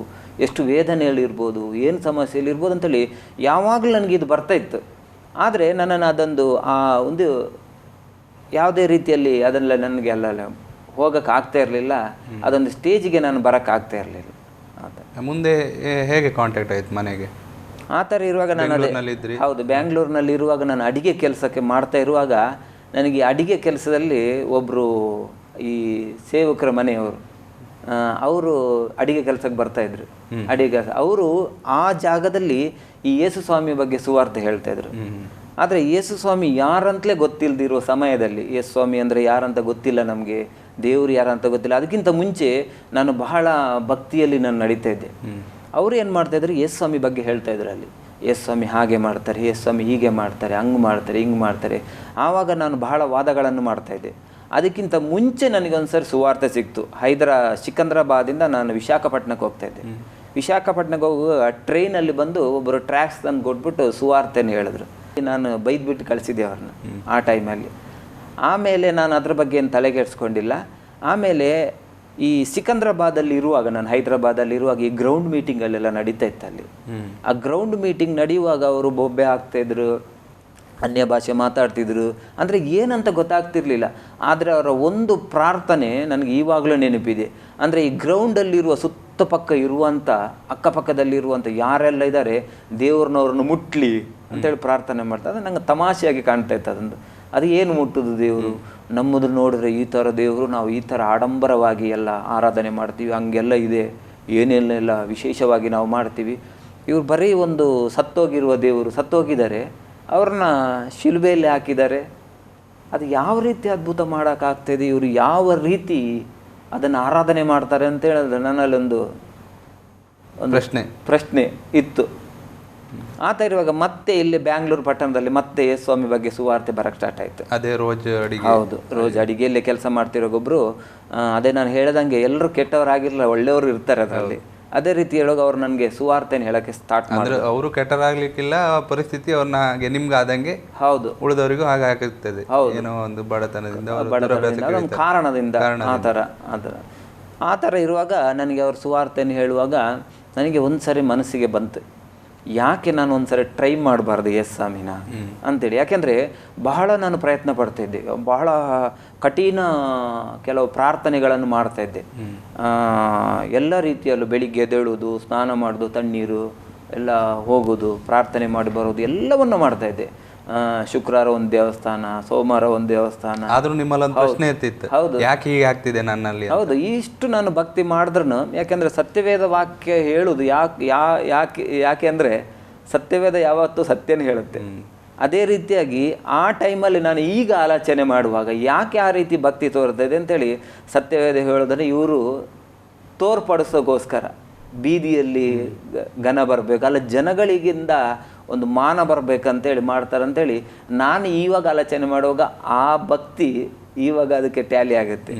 ಎಷ್ಟು ವೇದನೆಯಲ್ಲಿರ್ಬೋದು, ಏನು ಸಮಸ್ಯೆಯಲ್ಲಿ ಇರ್ಬೋದು ಅಂತೇಳಿ ಯಾವಾಗಲೂ ನನಗೆ ಇದು ಬರ್ತಾ ಇತ್ತು. ಆದರೆ ನನ್ನನ್ನು ಅದೊಂದು ಒಂದು ಯಾವುದೇ ರೀತಿಯಲ್ಲಿ ಅದೆಲ್ಲ ನನಗೆ ಅಲ್ಲ ಹೋಗೋಕ್ಕೆ ಆಗ್ತಾ ಇರಲಿಲ್ಲ. ಅದೊಂದು ಸ್ಟೇಜಿಗೆ ನಾನು ಬರೋಕ್ಕಾಗ್ತಾ ಇರಲಿಲ್ಲ. ಮುಂದೆ ಹೇಗೆ ಕಾಂಟ್ಯಾಕ್ಟ್ ಆಯಿತು ಮನೆಗೆ? ಆ ಥರ ಇರುವಾಗ ನಾನು ಅದೇ ಬೆಂಗಳೂರಿನಲ್ಲಿದ್ರಿ? ಹೌದು, ಬ್ಯಾಂಗ್ಳೂರಿನಲ್ಲಿ ಇರುವಾಗ ನಾನು ಅಡಿಗೆ ಕೆಲಸಕ್ಕೆ ಮಾಡ್ತಾ ಇರುವಾಗ ನನಗೆ ಅಡಿಗೆ ಕೆಲಸದಲ್ಲಿ ಒಬ್ಬರು ಈ ಸೇವಕರ ಮನೆಯವರು ಅವರು ಅಡಿಗೆ ಕೆಲಸಕ್ಕೆ ಬರ್ತಾಯಿದ್ರು. ಅಡಿಗೆ ಕೆಲಸ ಅವರು ಆ ಜಾಗದಲ್ಲಿ ಈ ಯೇಸು ಸ್ವಾಮಿ ಬಗ್ಗೆ ಸುವಾರ್ತೆ ಹೇಳ್ತಾ ಇದ್ರು. ಆದರೆ ಯೇಸು ಸ್ವಾಮಿ ಯಾರಂತಲೇ ಗೊತ್ತಿಲ್ಲದಿರುವ ಸಮಯದಲ್ಲಿ, ಯೇಸು ಸ್ವಾಮಿ ಅಂದರೆ ಯಾರಂತ ಗೊತ್ತಿಲ್ಲ ನಮಗೆ, ದೇವರು ಯಾರಂತ ಗೊತ್ತಿಲ್ಲ. ಅದಕ್ಕಿಂತ ಮುಂಚೆ ನಾನು ಬಹಳ ಭಕ್ತಿಯಲ್ಲಿ ನಾನು ನಡೀತಾ ಇದ್ದೆ. ಅವರು ಏನು ಮಾಡ್ತಾಯಿದ್ರು, ಯೇಸು ಸ್ವಾಮಿ ಬಗ್ಗೆ ಹೇಳ್ತಾ ಇದ್ರು. ಅಲ್ಲಿ ಯೇಸು ಸ್ವಾಮಿ ಹಾಗೆ ಮಾಡ್ತಾರೆ, ಯೇಸು ಸ್ವಾಮಿ ಹೀಗೆ ಮಾಡ್ತಾರೆ, ಹಂಗೆ ಮಾಡ್ತಾರೆ, ಹಿಂಗೆ ಮಾಡ್ತಾರೆ. ಆವಾಗ ನಾನು ಬಹಳ ವಾದಗಳನ್ನು ಮಾಡ್ತಾಯಿದ್ದೆ. ಅದಕ್ಕಿಂತ ಮುಂಚೆ ನನಗೊಂದ್ಸರಿ ಸುವಾರ್ತೆ ಸಿಕ್ತು. ಸಿಕಂದ್ರಾಬಾದಿಂದ ನಾನು ವಿಶಾಖಪಟ್ಟಣಕ್ಕೆ ಹೋಗ್ತಾಯಿದ್ದೆ. ವಿಶಾಖಪಟ್ಟಣಕ್ಕೆ ಹೋಗುವಾಗ ಟ್ರೈನಲ್ಲಿ ಬಂದು ಒಬ್ಬರು ಟ್ರ್ಯಾಕ್ಸ್ ತಂದು ಕೊಟ್ಬಿಟ್ಟು ಸುವಾರ್ತೆನ ಹೇಳಿದ್ರು. ನಾನು ಬೈದ್ಬಿಟ್ಟು ಕಳಿಸಿದ್ದೆ ಅವ್ರನ್ನ ಆ ಟೈಮಲ್ಲಿ. ಆಮೇಲೆ ನಾನು ಅದ್ರ ಬಗ್ಗೆ ಏನು ತಲೆಗೆಡ್ಸ್ಕೊಂಡಿಲ್ಲ. ಆಮೇಲೆ ಈ ಸಿಕಂದ್ರಾಬಾದಲ್ಲಿ ಇರುವಾಗ, ನಾನು ಹೈದ್ರಾಬಾದಲ್ಲಿ ಇರುವಾಗ ಈ ಗ್ರೌಂಡ್ ಮೀಟಿಂಗಲ್ಲೆಲ್ಲ ನಡೀತಾ ಇತ್ತು. ಅಲ್ಲಿ ಆ ಗ್ರೌಂಡ್ ಮೀಟಿಂಗ್ ನಡೆಯುವಾಗ ಅವರು ಬೊಬ್ಬೆ ಹಾಕ್ತಾಯಿದ್ರು, ಅನ್ಯ ಭಾಷೆ ಮಾತಾಡ್ತಿದ್ರು. ಅಂದರೆ ಏನಂತ ಗೊತ್ತಾಗ್ತಿರ್ಲಿಲ್ಲ. ಆದರೆ ಅವರ ಒಂದು ಪ್ರಾರ್ಥನೆ ನನಗೆ ಈವಾಗಲೂ ನೆನಪಿದೆ. ಅಂದರೆ ಈ ಗ್ರೌಂಡಲ್ಲಿರುವ ಸುತ್ತಪಕ್ಕ ಇರುವಂಥ ಅಕ್ಕಪಕ್ಕದಲ್ಲಿರುವಂಥ ಯಾರೆಲ್ಲ ಇದ್ದಾರೆ ದೇವ್ರನ್ನವ್ರನ್ನ ಮುಟ್ಲಿ ಅಂತೇಳಿ ಪ್ರಾರ್ಥನೆ ಮಾಡ್ತಾರೆ. ಅದು ನಂಗೆ ತಮಾಷೆಯಾಗಿ ಕಾಣ್ತಾ ಇತ್ತು ಅದೊಂದು. ಅದು ಏನು ಮುಟ್ಟುದು ದೇವರು, ನಮ್ಮದು ನೋಡಿದ್ರೆ ಈ ಥರ ದೇವರು, ನಾವು ಈ ಥರ ಆಡಂಬರವಾಗಿ ಎಲ್ಲ ಆರಾಧನೆ ಮಾಡ್ತೀವಿ, ಹಂಗೆಲ್ಲ ಇದೆ, ಏನೆಲ್ಲ ವಿಶೇಷವಾಗಿ ನಾವು ಮಾಡ್ತೀವಿ. ಇವ್ರು ಬರೀ ಒಂದು ಸತ್ತೋಗಿರುವ ದೇವರು, ಸತ್ತೋಗಿದ್ದಾರೆ, ಅವ್ರನ್ನ ಶಿಲುಬೆಯಲ್ಲಿ ಹಾಕಿದ್ದಾರೆ. ಅದು ಯಾವ ರೀತಿ ಅದ್ಭುತ ಮಾಡೋಕ್ಕಾಗ್ತಾಯಿದೆ, ಇವರು ಯಾವ ರೀತಿ ಅದನ್ನು ಆರಾಧನೆ ಮಾಡ್ತಾರೆ ಅಂತ ಹೇಳಿದ್ರೆ ನನ್ನಲ್ಲೊಂದು ಪ್ರಶ್ನೆ ಇತ್ತು. ಆತ ಇರುವಾಗ ಮತ್ತೆ ಇಲ್ಲಿ ಬ್ಯಾಂಗ್ಳೂರು ಪಟ್ಟಣದಲ್ಲಿ ಮತ್ತೆ ಯೇಸು ಸ್ವಾಮಿ ಬಗ್ಗೆ ಸುವಾರ್ತೆ ಬರಕ್ಕೆ ಸ್ಟಾರ್ಟ್ ಆಯಿತು. ಅದೇ ರೋಜ್ ಅಡಿಗೆ, ಹೌದು, ರೋಜ್ ಅಡಿಗೆಯಲ್ಲೇ ಕೆಲಸ ಮಾಡ್ತಿರೋಗೊಬ್ರು. ಅದೇ ನಾನು ಹೇಳ್ದಂಗೆ ಎಲ್ಲರೂ ಕೆಟ್ಟವರಾಗಿರಲ್ಲ, ಒಳ್ಳೆಯವರು ಇರ್ತಾರೆ ಅದರಲ್ಲಿ. ಅದೇ ರೀತಿ ಹೇಳೋದು ಅವ್ರು ನನಗೆ ಸುವಾರ್ತೆನ ಹೇಳಕ್ಕೆ ಸ್ಟಾರ್ಟ್ ಮಾಡಿದ್ರು. ಅವರು ಕೆಟ್ಟರಾಗ್ಲಿಕ್ಕಿಲ್ಲ, ಪರಿಸ್ಥಿತಿ ಅವ್ರನ್ನ ಹಾಗೆ ನಿಮ್ಗೆ ಆದಂಗೆ ಹೌದು ಉಳಿದವರಿಗೂ ಹಾಗೆ ಆಗ್ತದೆ. ಏನೋ ಒಂದು ಬಡತನದಿಂದ ಒಂದು ಕಾರಣದಿಂದ ಆ ಥರ ಇರುವಾಗ ನನಗೆ ಅವ್ರ ಸುವಾರ್ತೆನ ಹೇಳುವಾಗ ನನಗೆ ಒಂದ್ಸರಿ ಮನಸ್ಸಿಗೆ ಬಂತು, ಯಾಕೆ ನಾನು ಒಂದ್ಸರಿ ಟ್ರೈ ಮಾಡಬಾರ್ದು ಯೇಸು ಸ್ವಾಮಿನ ಅಂತೇಳಿ. ಯಾಕೆಂದರೆ ಬಹಳ ನಾನು ಪ್ರಯತ್ನ ಪಡ್ತಾಯಿದ್ದೆ, ಬಹಳ ಕಠಿಣ ಕೆಲವು ಪ್ರಾರ್ಥನೆಗಳನ್ನು ಮಾಡ್ತಾಯಿದ್ದೆ. ಎಲ್ಲ ರೀತಿಯಲ್ಲೂ ಬೆಳಿಗ್ಗೆ ಎದ್ದೇಳೋದು, ಸ್ನಾನ ಮಾಡೋದು, ತಣ್ಣೀರು ಎಲ್ಲ ಹೋಗೋದು, ಪ್ರಾರ್ಥನೆ ಮಾಡಿ ಬರೋದು, ಎಲ್ಲವನ್ನು ಮಾಡ್ತಾಯಿದ್ದೆ. ಶುಕ್ರವಾರ ಒಂದು ದೇವಸ್ಥಾನ, ಸೋಮವಾರ ಒಂದು ದೇವಸ್ಥಾನ. ಆದ್ರೂ ನಿಮ್ಮಲ್ಲಿ ಒಂದು ಪ್ರಶ್ನೆ ಇರ್ತಿತ್ತು, ಹೌದು, ಯಾಕೆ ಹೀಗೆ ಆಗ್ತಿದೆ ನನ್ನಲ್ಲಿ? ಹೌದು, ಇಷ್ಟು ನಾನು ಭಕ್ತಿ ಮಾಡಿದ್ರೂ, ಯಾಕೆಂದರೆ ಸತ್ಯವೇದ ವಾಕ್ಯ ಹೇಳುದು ಯಾಕೆ ಅಂದರೆ ಸತ್ಯವೇದ ಯಾವತ್ತೂ ಸತ್ಯನ ಹೇಳುತ್ತೆ. ಅದೇ ರೀತಿಯಾಗಿ ಆ ಟೈಮಲ್ಲಿ ನಾನು ಈಗ ಆಲೋಚನೆ ಮಾಡುವಾಗ ಯಾಕೆ ಆ ರೀತಿ ಭಕ್ತಿ ತೋರ್ತದೆ ಅಂತೇಳಿ ಸತ್ಯವೇದ ಹೇಳೋದನ್ನು ಇವರು ತೋರ್ಪಡಿಸೋಗೋಸ್ಕರ ಬೀದಿಯಲ್ಲಿ ಘನ ಬರಬೇಕು, ಅಲ್ಲ ಜನಗಳಿಗಿಂದ ಒಂದು ಮಾನ ಬರಬೇಕಂತೇಳಿ ಮಾಡ್ತಾರಂತೇಳಿ ನಾನು ಇವಾಗ ಆಲೋಚನೆ ಮಾಡುವಾಗ ಆ ಭಕ್ತಿ ಇವಾಗ ಅದಕ್ಕೆ ಟ್ಯಾಲಿ ಆಗುತ್ತೆ.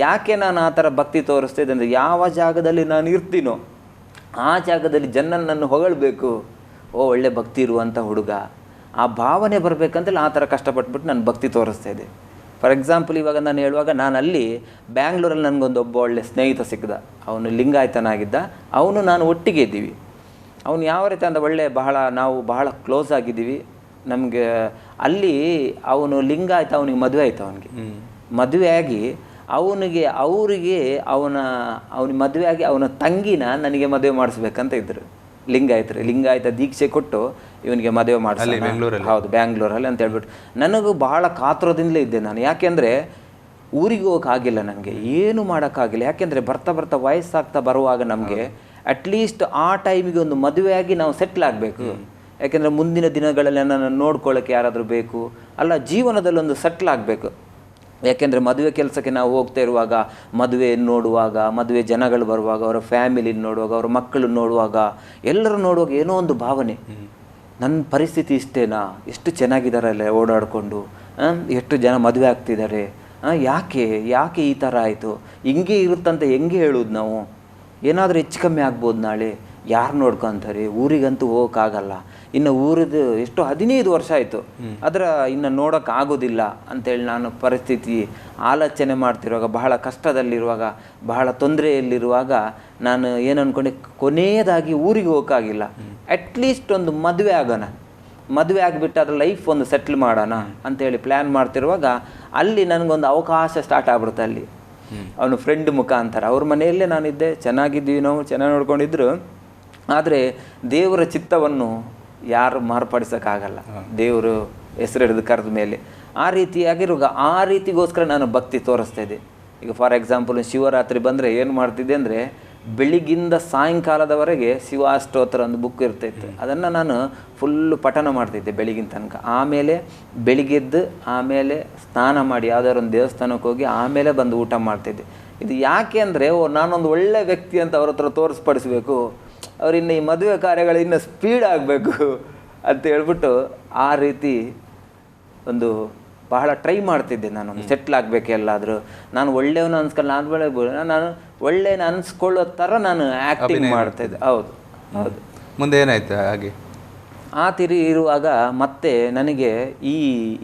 ಯಾಕೆ ನಾನು ಆ ಥರ ಭಕ್ತಿ ತೋರಿಸ್ತಿದ್ದೆ ಅಂದರೆ, ಯಾವ ಜಾಗದಲ್ಲಿ ನಾನು ಇರ್ತೀನೋ ಆ ಜಾಗದಲ್ಲಿ ಜನನನ್ನು ಹೊಗಳಬೇಕು, ಓ ಒಳ್ಳೆ ಭಕ್ತಿ ಇರುವಂಥ ಹುಡುಗ, ಆ ಭಾವನೆ ಬರಬೇಕಂತೇಳಿ ಆ ಥರ ಕಷ್ಟಪಟ್ಬಿಟ್ಟು ನಾನು ಭಕ್ತಿ ತೋರಿಸ್ತಾ ಇದ್ದೆ. ಫಾರ್ ಎಕ್ಸಾಂಪಲ್ ಇವಾಗ ನಾನು ಹೇಳುವಾಗ, ನಾನು ಅಲ್ಲಿ ಬ್ಯಾಂಗ್ಳೂರಲ್ಲಿ ನನಗೊಂದೊಬ್ಬ ಒಳ್ಳೆ ಸ್ನೇಹಿತ ಸಿಕ್ಕಿದ. ಅವನು ಲಿಂಗಾಯತನಾಗಿದ್ದ. ಅವನು ನಾನು ಒಟ್ಟಿಗೆ ಇದ್ದೀವಿ. ಅವನು ಯಾವ ರೀತಿ ಅಂದರೆ ನಾವು ಬಹಳ ಕ್ಲೋಸ್ ಆಗಿದ್ದೀವಿ. ನಮಗೆ ಅಲ್ಲಿ ಅವನು ಲಿಂಗಾಯತ, ಅವನಿಗೆ ಮದುವೆ ಆಯಿತು. ಮದುವೆ ಆಗಿ ಅವನಿಗೆ ಮದುವೆ ಆಗಿ ಅವನ ತಂಗಿನ ನನಗೆ ಮದುವೆ ಮಾಡಿಸ್ಬೇಕಂತ ಇದ್ದರು ಲಿಂಗಾಯತ ದೀಕ್ಷೆ ಕೊಟ್ಟು ಇವನಿಗೆ ಮದುವೆ ಮಾಡಿಸಿ. ಹೌದು, ಬ್ಯಾಂಗ್ಳೂರಲ್ಲಿ ಅಂತ ಹೇಳ್ಬಿಟ್ಟು ನನಗೂ ಬಹಳ ಕಾತುರದಿಂದಲೇ ಇದ್ದೆ ನಾನು. ಯಾಕೆಂದರೆ ಊರಿಗೆ ಹೋಗೋಕ್ಕಾಗಿಲ್ಲ, ನನಗೆ ಏನು ಮಾಡೋಕ್ಕಾಗಿಲ್ಲ. ಯಾಕೆಂದರೆ ಬರ್ತಾ ವಯಸ್ಸಾಗ್ತಾ ಬರುವಾಗ ನಮಗೆ ಅಟ್ಲೀಸ್ಟ್ ಆ ಟೈಮಿಗೆ ಒಂದು ಮದುವೆಯಾಗಿ ನಾವು ಸೆಟ್ಲ್ ಆಗಬೇಕು. ಯಾಕೆಂದರೆ ಮುಂದಿನ ದಿನಗಳಲ್ಲಿ ನನ್ನನ್ನು ನೋಡ್ಕೊಳ್ಳೋಕ್ಕೆ ಯಾರಾದರೂ ಬೇಕು, ಅಲ್ಲ ಜೀವನದಲ್ಲಿ ಒಂದು ಸೆಟ್ಲ್ ಆಗಬೇಕು. ಯಾಕೆಂದರೆ ಮದುವೆ ಕೆಲಸಕ್ಕೆ ನಾವು ಹೋಗ್ತಾ ಇರುವಾಗ, ಮದುವೆ ನೋಡುವಾಗ, ಮದುವೆ ಜನಗಳು ಬರುವಾಗ, ಅವರ ಫ್ಯಾಮಿಲಿನ ನೋಡುವಾಗ, ಅವರ ಮಕ್ಕಳನ್ನ ನೋಡುವಾಗ, ಎಲ್ಲರೂ ನೋಡುವಾಗ ಏನೋ ಒಂದು ಭಾವನೆ, ನನ್ನ ಪರಿಸ್ಥಿತಿ ಇಷ್ಟೇನಾ, ಎಷ್ಟು ಚೆನ್ನಾಗಿದ್ದಾರಲ್ಲ ಓಡಾಡಿಕೊಂಡು, ಎಷ್ಟು ಜನ ಮದುವೆ ಆಗ್ತಿದ್ದಾರೆ, ಯಾಕೆ ಈ ಥರ ಆಯಿತು, ಹಿಂಗೆ ಇರುತ್ತಂತ ಹೆಂಗೆ ಹೇಳೋದು ನಾವು, ಏನಾದರೂ ಹೆಚ್ಚು ಕಮ್ಮಿ ಆಗ್ಬೋದು ನಾಳೆ, ಯಾರು ನೋಡ್ಕೊತಾರೆ, ಊರಿಗಂತೂ ಹೋಗೋಕ್ಕಾಗಲ್ಲ, ಇನ್ನು ಊರಿದು ಎಷ್ಟು 15 ವರ್ಷ ಆಯಿತು, ಅದರ ಇನ್ನು ನೋಡೋಕ್ಕಾಗೋದಿಲ್ಲ ಅಂತೇಳಿ ನಾನು ಪರಿಸ್ಥಿತಿ ಆಲೋಚನೆ ಮಾಡ್ತಿರುವಾಗ, ಬಹಳ ಕಷ್ಟದಲ್ಲಿರುವಾಗ, ಬಹಳ ತೊಂದರೆಯಲ್ಲಿರುವಾಗ ನಾನು ಏನು ಅಂದ್ಕೊಂಡೆ, ಕೊನೆಯದಾಗಿ ಊರಿಗೆ ಹೋಗೋಕ್ಕಾಗಿಲ್ಲ, ಅಟ್ಲೀಸ್ಟ್ ಒಂದು ಮದುವೆ ಆಗೋಣ, ಮದುವೆ ಆಗಿಬಿಟ್ಟು ಅದರ ಲೈಫ್ ಒಂದು ಸೆಟ್ಲ್ ಮಾಡೋಣ ಅಂತೇಳಿ ಪ್ಲ್ಯಾನ್ ಮಾಡ್ತಿರುವಾಗ ಅಲ್ಲಿ ನನಗೊಂದು ಅವಕಾಶ ಸ್ಟಾರ್ಟ್ ಆಗ್ಬಿಡುತ್ತೆ. ಅಲ್ಲಿ ಅವನು ಫ್ರೆಂಡ್ ಮುಖಾಂತರ, ಅವ್ರ ಮನೆಯಲ್ಲೇ ನಾನಿದ್ದೆ, ಚೆನ್ನಾಗಿದ್ವಿ, ನಾವು ಚೆನ್ನಾಗಿ ನೋಡ್ಕೊಂಡಿದ್ರು. ಆದರೆ ದೇವರ ಚಿತ್ತವನ್ನು ಯಾರು ಮಾರ್ಪಡಿಸೋಕ್ಕಾಗಲ್ಲ, ದೇವರು ಹೆಸರಿಡಿದು ಕರೆದ ಮೇಲೆ. ಆ ರೀತಿಯಾಗಿರುವಾಗ ಆ ರೀತಿಗೋಸ್ಕರ ನಾನು ಭಕ್ತಿ ತೋರಿಸ್ತಾ ಇದ್ದೆ. ಈಗ ಫಾರ್ ಎಕ್ಸಾಂಪಲ್ ಶಿವರಾತ್ರಿ ಬಂದರೆ ಏನು ಮಾಡ್ತಿದ್ದೆ ಅಂದರೆ, ಬೆಳಿಗ್ಗಿಂದ ಸಾಯಂಕಾಲದವರೆಗೆ ಶಿವಾಷ್ಟೋತ್ರ ಒಂದು ಬುಕ್ ಇರ್ತಾಯಿತ್ತು, ಅದನ್ನು ನಾನು ಫುಲ್ಲು ಪಠನ ಮಾಡ್ತಿದ್ದೆ ಬೆಳಗಿನ ತನಕ. ಆಮೇಲೆ ಬೆಳಿಗ್ಗೆದ್ದು ಆಮೇಲೆ ಸ್ನಾನ ಮಾಡಿ ಯಾವುದಾದ್ರು ಒಂದು ದೇವಸ್ಥಾನಕ್ಕೆ ಹೋಗಿ ಆಮೇಲೆ ಬಂದು ಊಟ ಮಾಡ್ತಿದ್ದೆ. ಇದು ಯಾಕೆ ಅಂದರೆ, ನಾನೊಂದು ಒಳ್ಳೆ ವ್ಯಕ್ತಿ ಅಂತ ಅವ್ರ ಹತ್ರ ತೋರಿಸ್ಪಡಿಸ್ಬೇಕು, ಅವ್ರಿನ್ನು ಈ ಮದುವೆ ಕಾರ್ಯಗಳು ಇನ್ನೂ ಸ್ಪೀಡ್ ಆಗಬೇಕು ಅಂತ ಹೇಳ್ಬಿಟ್ಟು ಆ ರೀತಿ ಒಂದು ಬಹಳ ಟ್ರೈ ಮಾಡ್ತಿದ್ದೆ. ನಾನೊಂದು ಸೆಟ್ಲ್ ಆಗಬೇಕು ಎಲ್ಲಾದರೂ, ನಾನು ಒಳ್ಳೆಯವನು ಅನ್ಸ್ಕೊಂಡು ಆದ್ಮೇಲೆ ನಾನು ಒಳ್ಳೆಯ ಅನ್ಸ್ಕೊಳ್ಳೋ ಥರ ನಾನು ಆ್ಯಕ್ಟಿಂಗ್ ಮಾಡ್ತಾಯಿದ್ದೆ. ಹೌದು ಹೌದು. ಮುಂದೆ ಏನಾಯ್ತು ಹಾಗೆ? ಆ ತಿರಿ ಇರುವಾಗ ಮತ್ತೆ ನನಗೆ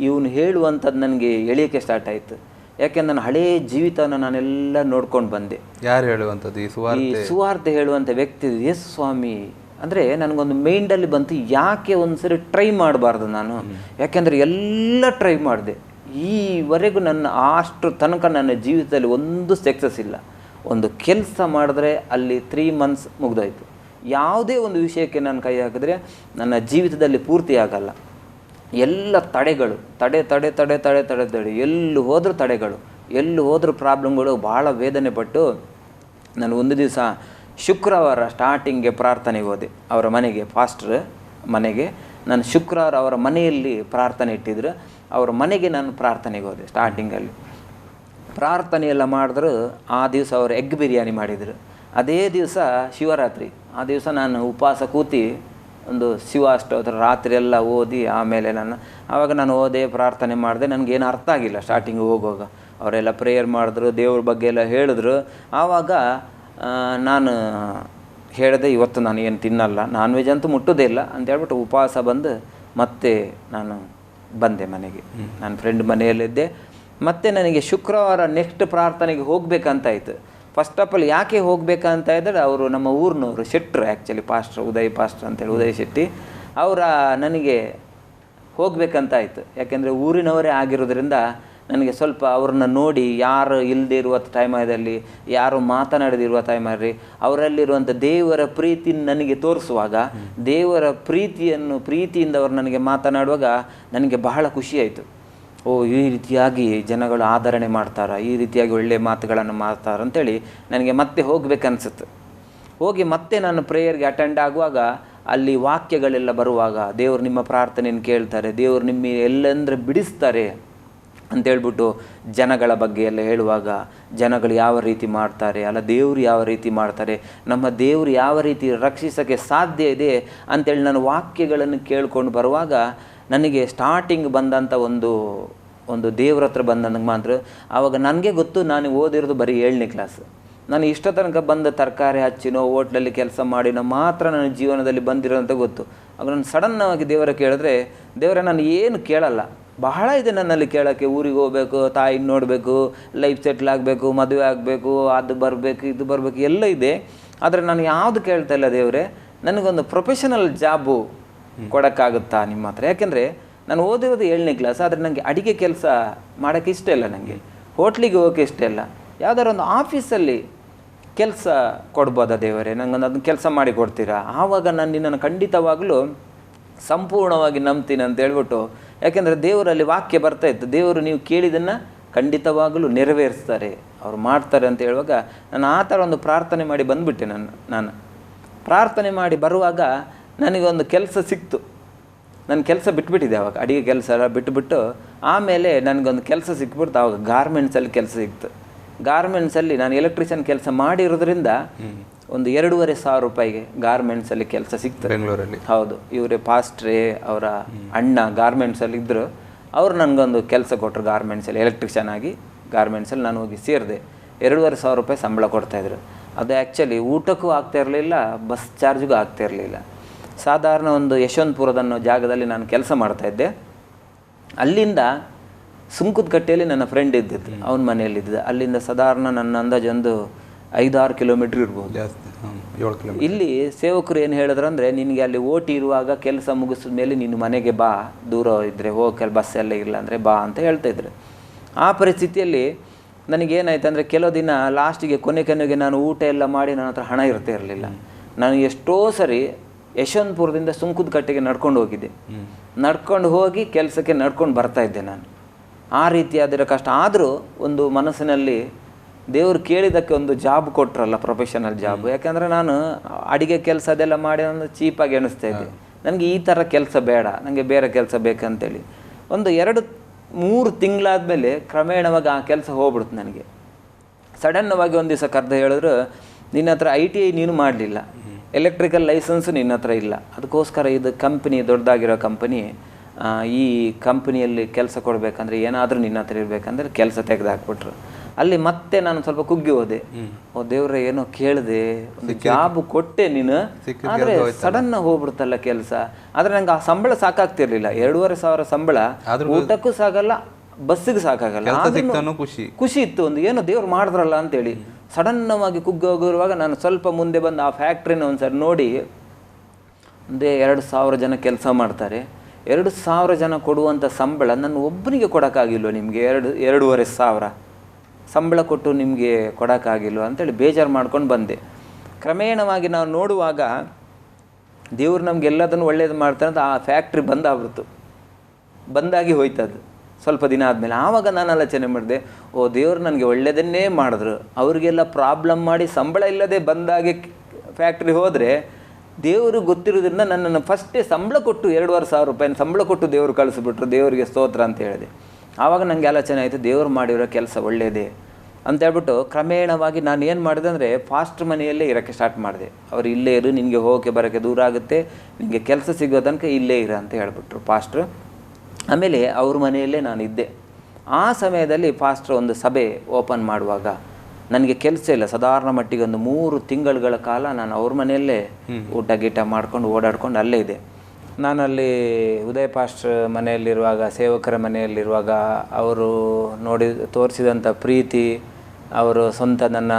ಇವನು ಹೇಳುವಂಥದ್ದು ನನಗೆ ಎಳೆಯೋಕ್ಕೆ ಸ್ಟಾರ್ಟ್ ಆಯಿತು. ಯಾಕೆಂದ್ರೆ ನನ್ನ ಹಳೇ ಜೀವಿತವನ್ನು ನಾನೆಲ್ಲ ನೋಡ್ಕೊಂಡು ಬಂದೆ. ಯಾರು ಹೇಳುವಂಥದ್ದು? ಈ ಸುವಾರ್ತೆ ಹೇಳುವಂಥ ವ್ಯಕ್ತಿ ಎಸ್ ಸ್ವಾಮಿ ಅಂದರೆ ನನಗೊಂದು ಮೈಂಡಲ್ಲಿ ಬಂತು, ಯಾಕೆ ಒಂದ್ಸರಿ ಟ್ರೈ ಮಾಡಬಾರ್ದು ನಾನು? ಯಾಕೆಂದರೆ ಎಲ್ಲ ಟ್ರೈ ಮಾಡಿದೆ, ಈವರೆಗೂ ನನ್ನ ಅಷ್ಟು ತನಕ ನನ್ನ ಜೀವಿತದಲ್ಲಿ ಒಂದು ಸಕ್ಸಸ್ ಇಲ್ಲ. ಒಂದು ಕೆಲಸ ಮಾಡಿದ್ರೆ ಅಲ್ಲಿ 3 months ಮುಗ್ದೋಯ್ತು. ಯಾವುದೇ ಒಂದು ವಿಷಯಕ್ಕೆ ನಾನು ಕೈ ಹಾಕಿದ್ರೆ ನನ್ನ ಜೀವಿತದಲ್ಲಿ ಪೂರ್ತಿ ಆಗಲ್ಲ. ಎಲ್ಲ ತಡೆಗಳು, ತಡೆ ತಡೆ ತಡೆ ತಡೆ ತಡೆ ತಡೆ ಎಲ್ಲಿ ಹೋದರೂ ತಡೆಗಳು, ಎಲ್ಲಿ ಹೋದರೂ ಪ್ರಾಬ್ಲಮ್ಗಳು. ಭಾಳ ವೇದನೆ ಪಟ್ಟು ನಾನು ಒಂದು ದಿವಸ ಶುಕ್ರವಾರ ಸ್ಟಾರ್ಟಿಂಗ್ಗೆ ಪ್ರಾರ್ಥನೆಗೆ ಹೋದೆ ಅವರ ಮನೆಗೆ, ಫಾಸ್ಟ್ರ್ ಮನೆಗೆ. ನಾನು ಶುಕ್ರವಾರ ಅವರ ಮನೆಯಲ್ಲಿ ಪ್ರಾರ್ಥನೆ ಇಟ್ಟಿದ್ರು, ಅವರ ಮನೆಗೆ ನಾನು ಪ್ರಾರ್ಥನೆಗೆ ಹೋದೆ. ಸ್ಟಾರ್ಟಿಂಗಲ್ಲಿ ಪ್ರಾರ್ಥನೆ ಎಲ್ಲ ಮಾಡಿದ್ರು. ಆ ದಿವಸ ಅವರು ಎಗ್ ಬಿರಿಯಾನಿ ಮಾಡಿದರು. ಅದೇ ದಿವಸ ಶಿವರಾತ್ರಿ. ಆ ದಿವಸ ನಾನು ಉಪವಾಸ ಕೂತಿ ಒಂದು ಶಿವಾಷ್ಟೋತ್ರ ರಾತ್ರಿ ಎಲ್ಲ ಓದಿ ಆಮೇಲೆ ಆವಾಗ ನಾನು ಓದೆ, ಪ್ರಾರ್ಥನೆ ಮಾಡಿದೆ. ನನಗೇನು ಅರ್ಥ ಆಗಿಲ್ಲ ಸ್ಟಾರ್ಟಿಂಗ್ ಹೋಗುವಾಗ. ಅವರೆಲ್ಲ ಪ್ರೇಯರ್ ಮಾಡಿದ್ರು, ದೇವ್ರ ಬಗ್ಗೆ ಎಲ್ಲ ಹೇಳಿದ್ರು. ಆವಾಗ ನಾನು ಹೇಳಿದೆ, ಇವತ್ತು ನಾನು ಏನು ತಿನ್ನಲ್ಲ, ನಾನ್ ವೆಜ್ ಅಂತೂ ಮುಟ್ಟೋದೇ ಇಲ್ಲ ಅಂತ ಹೇಳ್ಬಿಟ್ಟು ಉಪವಾಸ ಬಂದು ಮತ್ತೆ ನಾನು ಬಂದೆ ಮನೆಗೆ. ನನ್ನ ಫ್ರೆಂಡ್ ಮನೆಯಲ್ಲಿದ್ದೆ. ಮತ್ತು ನನಗೆ ಶುಕ್ರವಾರ ನೆಕ್ಸ್ಟ್ ಪ್ರಾರ್ಥನೆಗೆ ಹೋಗ್ಬೇಕಂತಾಯಿತು. ಫಸ್ಟ್ ಆಫ್ ಆಲ್ ಯಾಕೆ ಹೋಗ್ಬೇಕಂತ ಇದ್ದರೆ, ಅವರು ನಮ್ಮ ಊರಿನವರು ಶೆಟ್ರು, ಆ್ಯಕ್ಚುಲಿ ಪಾಸ್ಟ್ರು, ಉದಯ್ ಪಾಸ್ಟ್ರ್ ಅಂತೇಳಿ, ಉದಯ್ ಶೆಟ್ಟಿ ಅವರ ನನಗೆ ಹೋಗ್ಬೇಕಂತಾಯಿತು. ಯಾಕೆಂದರೆ ಊರಿನವರೇ ಆಗಿರೋದ್ರಿಂದ ನನಗೆ ಸ್ವಲ್ಪ ಅವ್ರನ್ನ ನೋಡಿ, ಯಾರು ಇಲ್ಲದೆ ಇರುವ ಟೈಮಲ್ಲಿ, ಯಾರು ಮಾತನಾಡದಿರುವ ಟೈಮಲ್ಲಿ ಅವರಲ್ಲಿರುವಂಥ ದೇವರ ಪ್ರೀತಿ ನನಗೆ ತೋರಿಸುವಾಗ, ದೇವರ ಪ್ರೀತಿಯಿಂದ ಅವರು ನನಗೆ ಮಾತನಾಡುವಾಗ ನನಗೆ ಬಹಳ ಖುಷಿಯಾಯಿತು. ಈ ರೀತಿಯಾಗಿ ಜನಗಳು ಆಧರಣೆ ಮಾಡ್ತಾರೆ, ಈ ರೀತಿಯಾಗಿ ಒಳ್ಳೆಯ ಮಾತುಗಳನ್ನು ಮಾಡ್ತಾರೆ ಅಂತೇಳಿ ನನಗೆ ಮತ್ತೆ ಹೋಗ್ಬೇಕನ್ಸುತ್ತೆ. ಹೋಗಿ ಮತ್ತೆ ನಾನು ಪ್ರೇಯರ್ಗೆ ಅಟೆಂಡ್ ಆಗುವಾಗ ಅಲ್ಲಿ ವಾಕ್ಯಗಳೆಲ್ಲ ಬರುವಾಗ, ದೇವರು ನಿಮ್ಮ ಪ್ರಾರ್ಥನೆಯನ್ನು ಕೇಳ್ತಾರೆ, ದೇವರು ನಿಮ್ಮ ಎಲ್ಲಂದ್ರೆ ಬಿಡಿಸ್ತಾರೆ ಅಂತೇಳ್ಬಿಟ್ಟು ಜನಗಳ ಬಗ್ಗೆ ಎಲ್ಲ ಹೇಳುವಾಗ, ಜನಗಳು ಯಾವ ರೀತಿ ಮಾಡ್ತಾರೆ, ಅಲ್ಲ ದೇವರು ಯಾವ ರೀತಿ ಮಾಡ್ತಾರೆ, ನಮ್ಮ ದೇವರು ಯಾವ ರೀತಿ ರಕ್ಷಿಸೋಕ್ಕೆ ಸಾಧ್ಯ ಇದೆ ಅಂತೇಳಿ ನಾನು ವಾಕ್ಯಗಳನ್ನು ಕೇಳ್ಕೊಂಡು ಬರುವಾಗ ನನಗೆ ಸ್ಟಾರ್ಟಿಂಗ್ ಬಂದಂಥ ಒಂದು ದೇವ್ರ ಹತ್ರ ಬಂದಂಗೆ ಮಾತ್ರ. ಆವಾಗ ನನಗೆ ಗೊತ್ತು, ನಾನು ಓದಿರೋದು ಬರೀ 7ನೇ ಕ್ಲಾಸ್. ನಾನು ಇಷ್ಟ ತನಕ ಬಂದ ತರಕಾರಿ ಹಚ್ಚಿನೋ ಹೋಟ್ಲಲ್ಲಿ ಕೆಲಸ ಮಾಡಿನೋ ಮಾತ್ರ ನನ್ನ ಜೀವನದಲ್ಲಿ ಬಂದಿರೋ ಅಂತ ಗೊತ್ತು. ಆಗ ನಾನು ಸಡನ್ನಾಗಿ ದೇವರ ಕೇಳಿದ್ರೆ, ದೇವರೇ ನಾನು ಏನು ಕೇಳಲ್ಲ, ಬಹಳ ಇದೆ ನನ್ನಲ್ಲಿ ಕೇಳೋಕ್ಕೆ. ಊರಿಗೆ ಹೋಗಬೇಕು, ತಾಯಿನ ನೋಡಬೇಕು, ಲೈಫ್ ಸೆಟ್ಲ್ ಆಗಬೇಕು, ಮದುವೆ ಆಗಬೇಕು, ಅದು ಬರಬೇಕು, ಇದು ಬರಬೇಕು, ಎಲ್ಲ ಇದೆ. ಆದರೆ ನಾನು ಯಾವುದು ಕೇಳ್ತಾ ಇಲ್ಲ ದೇವರೇ, ನನಗೊಂದು ಪ್ರೊಫೆಷನಲ್ ಜಾಬು ಕೊಡೋಕ್ಕಾಗುತ್ತಾ ನಿಮ್ಮ ಹತ್ರ? ಯಾಕೆಂದರೆ ನಾನು ಓದಿರೋದು 7ನೇ ಕ್ಲಾಸ್. ಆದರೆ ನನಗೆ ಅಡುಗೆ ಕೆಲಸ ಮಾಡೋಕ್ಕೆ ಇಷ್ಟ ಇಲ್ಲ, ನನಗೆ ಹೋಟ್ಲಿಗೆ ಹೋಗೋಕ್ಕೆ ಇಷ್ಟ ಇಲ್ಲ. ಯಾವುದಾದ್ರು ಒಂದು ಆಫೀಸಲ್ಲಿ ಕೆಲಸ ಕೊಡ್ಬೋದಾ ದೇವರೇ, ನನಗೊಂದು ಅದನ್ನ ಕೆಲಸ ಮಾಡಿ ಕೊಡ್ತೀರಾ? ಆವಾಗ ನಾನು ನಿನ್ನನ್ನು ಖಂಡಿತವಾಗಲೂ ಸಂಪೂರ್ಣವಾಗಿ ನಂಬ್ತೀನಿ ಅಂತ ಹೇಳ್ಬಿಟ್ಟು, ಯಾಕೆಂದರೆ ದೇವರಲ್ಲಿ ವಾಕ್ಯ ಬರ್ತಾಯಿತ್ತು, ದೇವರು ನೀವು ಕೇಳಿದ್ದನ್ನು ಖಂಡಿತವಾಗಲೂ ನೆರವೇರಿಸ್ತಾರೆ, ಅವ್ರು ಮಾಡ್ತಾರೆ ಅಂತ ಹೇಳುವಾಗ ನಾನು ಆ ಥರ ಒಂದು ಪ್ರಾರ್ಥನೆ ಮಾಡಿ ಬಂದುಬಿಟ್ಟೆ. ನಾನು ಪ್ರಾರ್ಥನೆ ಮಾಡಿ ಬರುವಾಗ ನನಗೊಂದು ಕೆಲಸ ಸಿಕ್ತು. ನನ್ನ ಕೆಲಸ ಬಿಟ್ಬಿಟ್ಟಿದ್ದೆ ಆವಾಗ, ಅಡುಗೆ ಕೆಲಸ ಎಲ್ಲ ಬಿಟ್ಟುಬಿಟ್ಟು ಆಮೇಲೆ ನನಗೊಂದು ಕೆಲಸ ಸಿಕ್ಬಿಡ್ತು. ಆವಾಗ ಗಾರ್ಮೆಂಟ್ಸಲ್ಲಿ ಕೆಲಸ ಸಿಕ್ತು. ಗಾರ್ಮೆಂಟ್ಸಲ್ಲಿ ನಾನು ಎಲೆಕ್ಟ್ರಿಷಿಯನ್ ಕೆಲಸ ಮಾಡಿರೋದ್ರಿಂದ ಒಂದು 2,500 ರೂಪಾಯಿಗೆ ಗಾರ್ಮೆಂಟ್ಸಲ್ಲಿ ಕೆಲಸ ಸಿಕ್ತು ಬೆಂಗಳೂರಲ್ಲಿ. ಹೌದು, ಇವರೇ ಪಾಸ್ಟ್ರೇ ಅವರ ಅಣ್ಣ ಗಾರ್ಮೆಂಟ್ಸಲ್ಲಿ ಇದ್ದರು. ಅವರು ನನಗೊಂದು ಕೆಲಸ ಕೊಟ್ಟರು ಗಾರ್ಮೆಂಟ್ಸಲ್ಲಿ, ಎಲೆಕ್ಟ್ರಿಷಿಯನ್ ಆಗಿ ಗಾರ್ಮೆಂಟ್ಸಲ್ಲಿ ನಾನು ಹೋಗಿ ಸೇರಿದೆ. 2,500 ರೂಪಾಯಿ ಸಂಬಳ ಕೊಡ್ತಾಯಿದ್ರು. ಅದು ಆ್ಯಕ್ಚುಲಿ ಊಟಕ್ಕೂ ಆಗ್ತಾಯಿರಲಿಲ್ಲ, ಬಸ್ ಚಾರ್ಜ್ಗೂ ಆಗ್ತಾಯಿರಲಿಲ್ಲ. ಸಾಧಾರಣ ಒಂದು ಯಶವಂತಪುರದನ್ನೋ ಜಾಗದಲ್ಲಿ ನಾನು ಕೆಲಸ ಮಾಡ್ತಾಯಿದ್ದೆ. ಅಲ್ಲಿಂದ ಸುಂಕದಕಟ್ಟೆಯಲ್ಲಿ ನನ್ನ ಫ್ರೆಂಡ್ ಇದ್ದಿದ್ದು, ಅವನ ಮನೆಯಲ್ಲಿದ್ದ. ಅಲ್ಲಿಂದ ಸಾಧಾರಣ ನನ್ನ ಅಂದಾಜು ಒಂದು 5-6 ಕಿಲೋಮೀಟ್ರ್ ಇರ್ಬೋದು. ಜಾಸ್ತಿ 7 ಕಿಲೋಮೀಟರ್. ಇಲ್ಲಿ ಸೇವಕರು ಏನು ಹೇಳಿದ್ರಂದರೆ, ನಿನಗೆ ಅಲ್ಲಿ ಓಟಿ ಇರುವಾಗ ಕೆಲಸ ಮುಗಿಸಿದ ಮೇಲೆ ನೀನು ಮನೆಗೆ ಬಾ, ದೂರ ಇದ್ದರೆ ಹೋಗಕ್ಕೆ ಬಸ್ ಎಲ್ಲ ಇಲ್ಲ ಅಂದರೆ ಬಾ ಅಂತ ಹೇಳ್ತಾಯಿದ್ರು. ಆ ಪರಿಸ್ಥಿತಿಯಲ್ಲಿ ನನಗೇನಾಯ್ತು ಅಂದರೆ, ಕೆಲವು ದಿನ ಲಾಸ್ಟಿಗೆ ಕೊನೆಗೆ ನಾನು ಊಟ ಎಲ್ಲ ಮಾಡಿ ನನ್ನ ಹತ್ರ ಹಣ ಇರ್ತಾ ಇರಲಿಲ್ಲ. ನಾನು ಎಷ್ಟೋ ಸರಿ ಯಶವಂತಪುರದಿಂದ ಸುಂಕದ ಕಟ್ಟೆಗೆ ನಡ್ಕೊಂಡು ಹೋಗಿದ್ದೆ. ನಡ್ಕೊಂಡು ಹೋಗಿ ಕೆಲಸಕ್ಕೆ ನಡ್ಕೊಂಡು ಬರ್ತಾಯಿದ್ದೆ ನಾನು. ಆ ರೀತಿಯಾದಿರೋ ಕಷ್ಟ ಆದರೂ ಒಂದು ಮನಸ್ಸಿನಲ್ಲಿ ದೇವರು ಕೇಳಿದ್ದಕ್ಕೆ ಒಂದು ಜಾಬ್ ಕೊಟ್ಟರಲ್ಲ, ಪ್ರೊಫೆಷನಲ್ ಜಾಬ್. ಯಾಕಂದರೆ ನಾನು ಅಡಿಗೆ ಕೆಲಸ ಅದೆಲ್ಲ ಮಾಡಿ ಒಂದು ಚೀಪಾಗಿ ಎಣಿಸ್ತಾ ಇದ್ದೆ. ನನಗೆ ಈ ಥರ ಕೆಲಸ ಬೇಡ, ನನಗೆ ಬೇರೆ ಕೆಲಸ ಬೇಕಂತೇಳಿ ಒಂದು 2-3 ತಿಂಗಳಾದಮೇಲೆ ಕ್ರಮೇಣವಾಗಿ ಆ ಕೆಲಸ ಹೋಗ್ಬಿಡ್ತು ನನಗೆ. ಸಡನ್ನವಾಗಿ ಒಂದು ದಿವಸ ಕರೆದು ಹೇಳಿದ್ರು, ನಿನ್ನ ಹತ್ರ ITI ನೀನು ಮಾಡಲಿಲ್ಲ, ಎಲೆಕ್ಟ್ರಿಕಲ್ ಲೈಸೆನ್ಸು ನಿನ್ನ ಹತ್ರ ಇಲ್ಲ, ಅದಕ್ಕೋಸ್ಕರ ಇದು ಕಂಪ್ನಿ ದೊಡ್ಡದಾಗಿರೋ ಕಂಪನಿ, ಈ ಕಂಪ್ನಿಯಲ್ಲಿ ಕೆಲಸ ಕೊಡಬೇಕಂದ್ರೆ ಏನಾದರೂ ನಿನ್ನ ಹತ್ರ ಇರಬೇಕಂದ್ರೆ ಕೆಲಸ ತೆಗೆದು ಹಾಕ್ಬಿಟ್ರು. ಅಲ್ಲಿ ಮತ್ತೆ ನಾನು ಸ್ವಲ್ಪ ಕುಗ್ಗಿ ಹೋದೆ. ಓ ದೇವ್ರೆ, ಏನೋ ಕೇಳಿದೆ, ಒಂದು ಜಾಬ್ ಕೊಟ್ಟೆ ನೀನು, ಆದರೆ ಸಡನ್ ಹೋಗ್ಬಿಡ್ತಲ್ಲ ಕೆಲಸ. ಆದರೆ ನಂಗೆ ಆ ಸಂಬಳ ಸಾಕಾಗ್ತಿರ್ಲಿಲ್ಲ. 2,500 ಸಂಬಳ, ಊಟಕ್ಕೂ ಸಾಗಲ್ಲ, ಬಸ್ಸಿಗೆ ಸಾಕಾಗಲ್ಲ. ಖುಷಿ ಇತ್ತು, ಒಂದು ಏನೋ ದೇವ್ರು ಮಾಡಿದ್ರಲ್ಲ ಅಂತೇಳಿ. ಸಡನ್ನವಾಗಿ ಕುಗ್ಗಿ ಹೋಗಿರುವಾಗ ನಾನು ಸ್ವಲ್ಪ ಮುಂದೆ ಬಂದು ಆ ಫ್ಯಾಕ್ಟ್ರಿನ ಒಂದ್ಸರಿ ನೋಡಿ, ಒಂದೇ 2,000 ಜನ ಕೆಲಸ ಮಾಡ್ತಾರೆ, 2,000 ಜನ ಕೊಡುವಂಥ ಸಂಬಳ ನನ್ನ ಒಬ್ಬನಿಗೆ ಕೊಡೋಕ್ಕಾಗಿಲ್ವ ನಿಮಗೆ? 2,500 ಸಂಬಳ ಕೊಟ್ಟು ನಿಮಗೆ ಕೊಡೋಕ್ಕಾಗಿಲ್ವ ಅಂತೇಳಿ ಬೇಜಾರು ಮಾಡ್ಕೊಂಡು ಬಂದೆ. ಕ್ರಮೇಣವಾಗಿ ನಾವು ನೋಡುವಾಗ ದೇವ್ರು ನಮಗೆಲ್ಲದನ್ನು ಒಳ್ಳೇದು ಮಾಡ್ತಾರೆ ಅಂತ ಆ ಫ್ಯಾಕ್ಟ್ರಿ ಬಂದಾಗಿ ಹೋಯ್ತದು ಸ್ವಲ್ಪ ದಿನ ಆದಮೇಲೆ. ಆವಾಗ ನಾನು ಆಲೋಚನೆ ಮಾಡಿದೆ, ಓ ದೇವ್ರು ನನಗೆ ಒಳ್ಳೆಯದನ್ನೇ ಮಾಡಿದ್ರು, ಅವರಿಗೆಲ್ಲ ಪ್ರಾಬ್ಲಮ್ ಮಾಡಿ ಸಂಬಳ ಇಲ್ಲದೆ ಬಂದಾಗೆ ಫ್ಯಾಕ್ಟ್ರಿ ಹೋದರೆ ದೇವರು ಗೊತ್ತಿರೋದ್ರಿಂದ ನನ್ನನ್ನು ಫಸ್ಟೇ ಸಂಬಳ ಕೊಟ್ಟು 2,500 ರೂಪಾಯಿನ ಸಂಬಳ ಕೊಟ್ಟು ದೇವರು ಕಳಿಸ್ಬಿಟ್ರು, ದೇವರಿಗೆ ಸ್ತೋತ್ರ ಅಂತ ಹೇಳಿದೆ. ಆವಾಗ ನನಗೆ ಆಲೋಚನೆ ಆಯಿತು, ದೇವ್ರು ಮಾಡಿರೋ ಕೆಲಸ ಒಳ್ಳೆಯದೇ ಅಂತೇಳ್ಬಿಟ್ಟು ಕ್ರಮೇಣವಾಗಿ ನಾನು ಏನು ಮಾಡಿದೆ ಅಂದರೆ ಫಾಸ್ಟ್ ಮನೆಯಲ್ಲೇ ಇರೋಕ್ಕೆ ಸ್ಟಾರ್ಟ್ ಮಾಡಿದೆ. ಅವರು ಇಲ್ಲೇ ಇರು, ನಿನಗೆ ಹೋಗೋಕ್ಕೆ ಬರೋಕ್ಕೆ ದೂರ ಆಗುತ್ತೆ, ನಿನಗೆ ಕೆಲಸ ಸಿಗೋ ತನಕ ಇಲ್ಲೇ ಇರು ಅಂತ ಹೇಳ್ಬಿಟ್ರು ಫಾಸ್ಟ್ರು. ಆಮೇಲೆ ಅವ್ರ ಮನೆಯಲ್ಲೇ ನಾನು ಇದ್ದೆ. ಆ ಸಮಯದಲ್ಲಿ ಫಾಸ್ಟ್ರು ಒಂದು ಸಭೆ ಓಪನ್ ಮಾಡುವಾಗ ನನಗೆ ಕೆಲಸ ಇಲ್ಲ. ಸಾಧಾರಣ ಮಟ್ಟಿಗೆ ಒಂದು 3 ತಿಂಗಳುಗಳ ಕಾಲ ನಾನು ಅವ್ರ ಮನೆಯಲ್ಲೇ ಊಟ ಗೀಟ ಮಾಡ್ಕೊಂಡು ಓಡಾಡ್ಕೊಂಡು ಅಲ್ಲೇ ಇದೆ. ನಾನಲ್ಲಿ ಉದಯ್ ಪಾಸ್ಟ್ರ್ ಮನೆಯಲ್ಲಿರುವಾಗ, ಸೇವಕರ ಮನೆಯಲ್ಲಿರುವಾಗ ಅವರು ತೋರಿಸಿದಂಥ ಪ್ರೀತಿ, ಅವರು ಸ್ವಂತ ನನ್ನ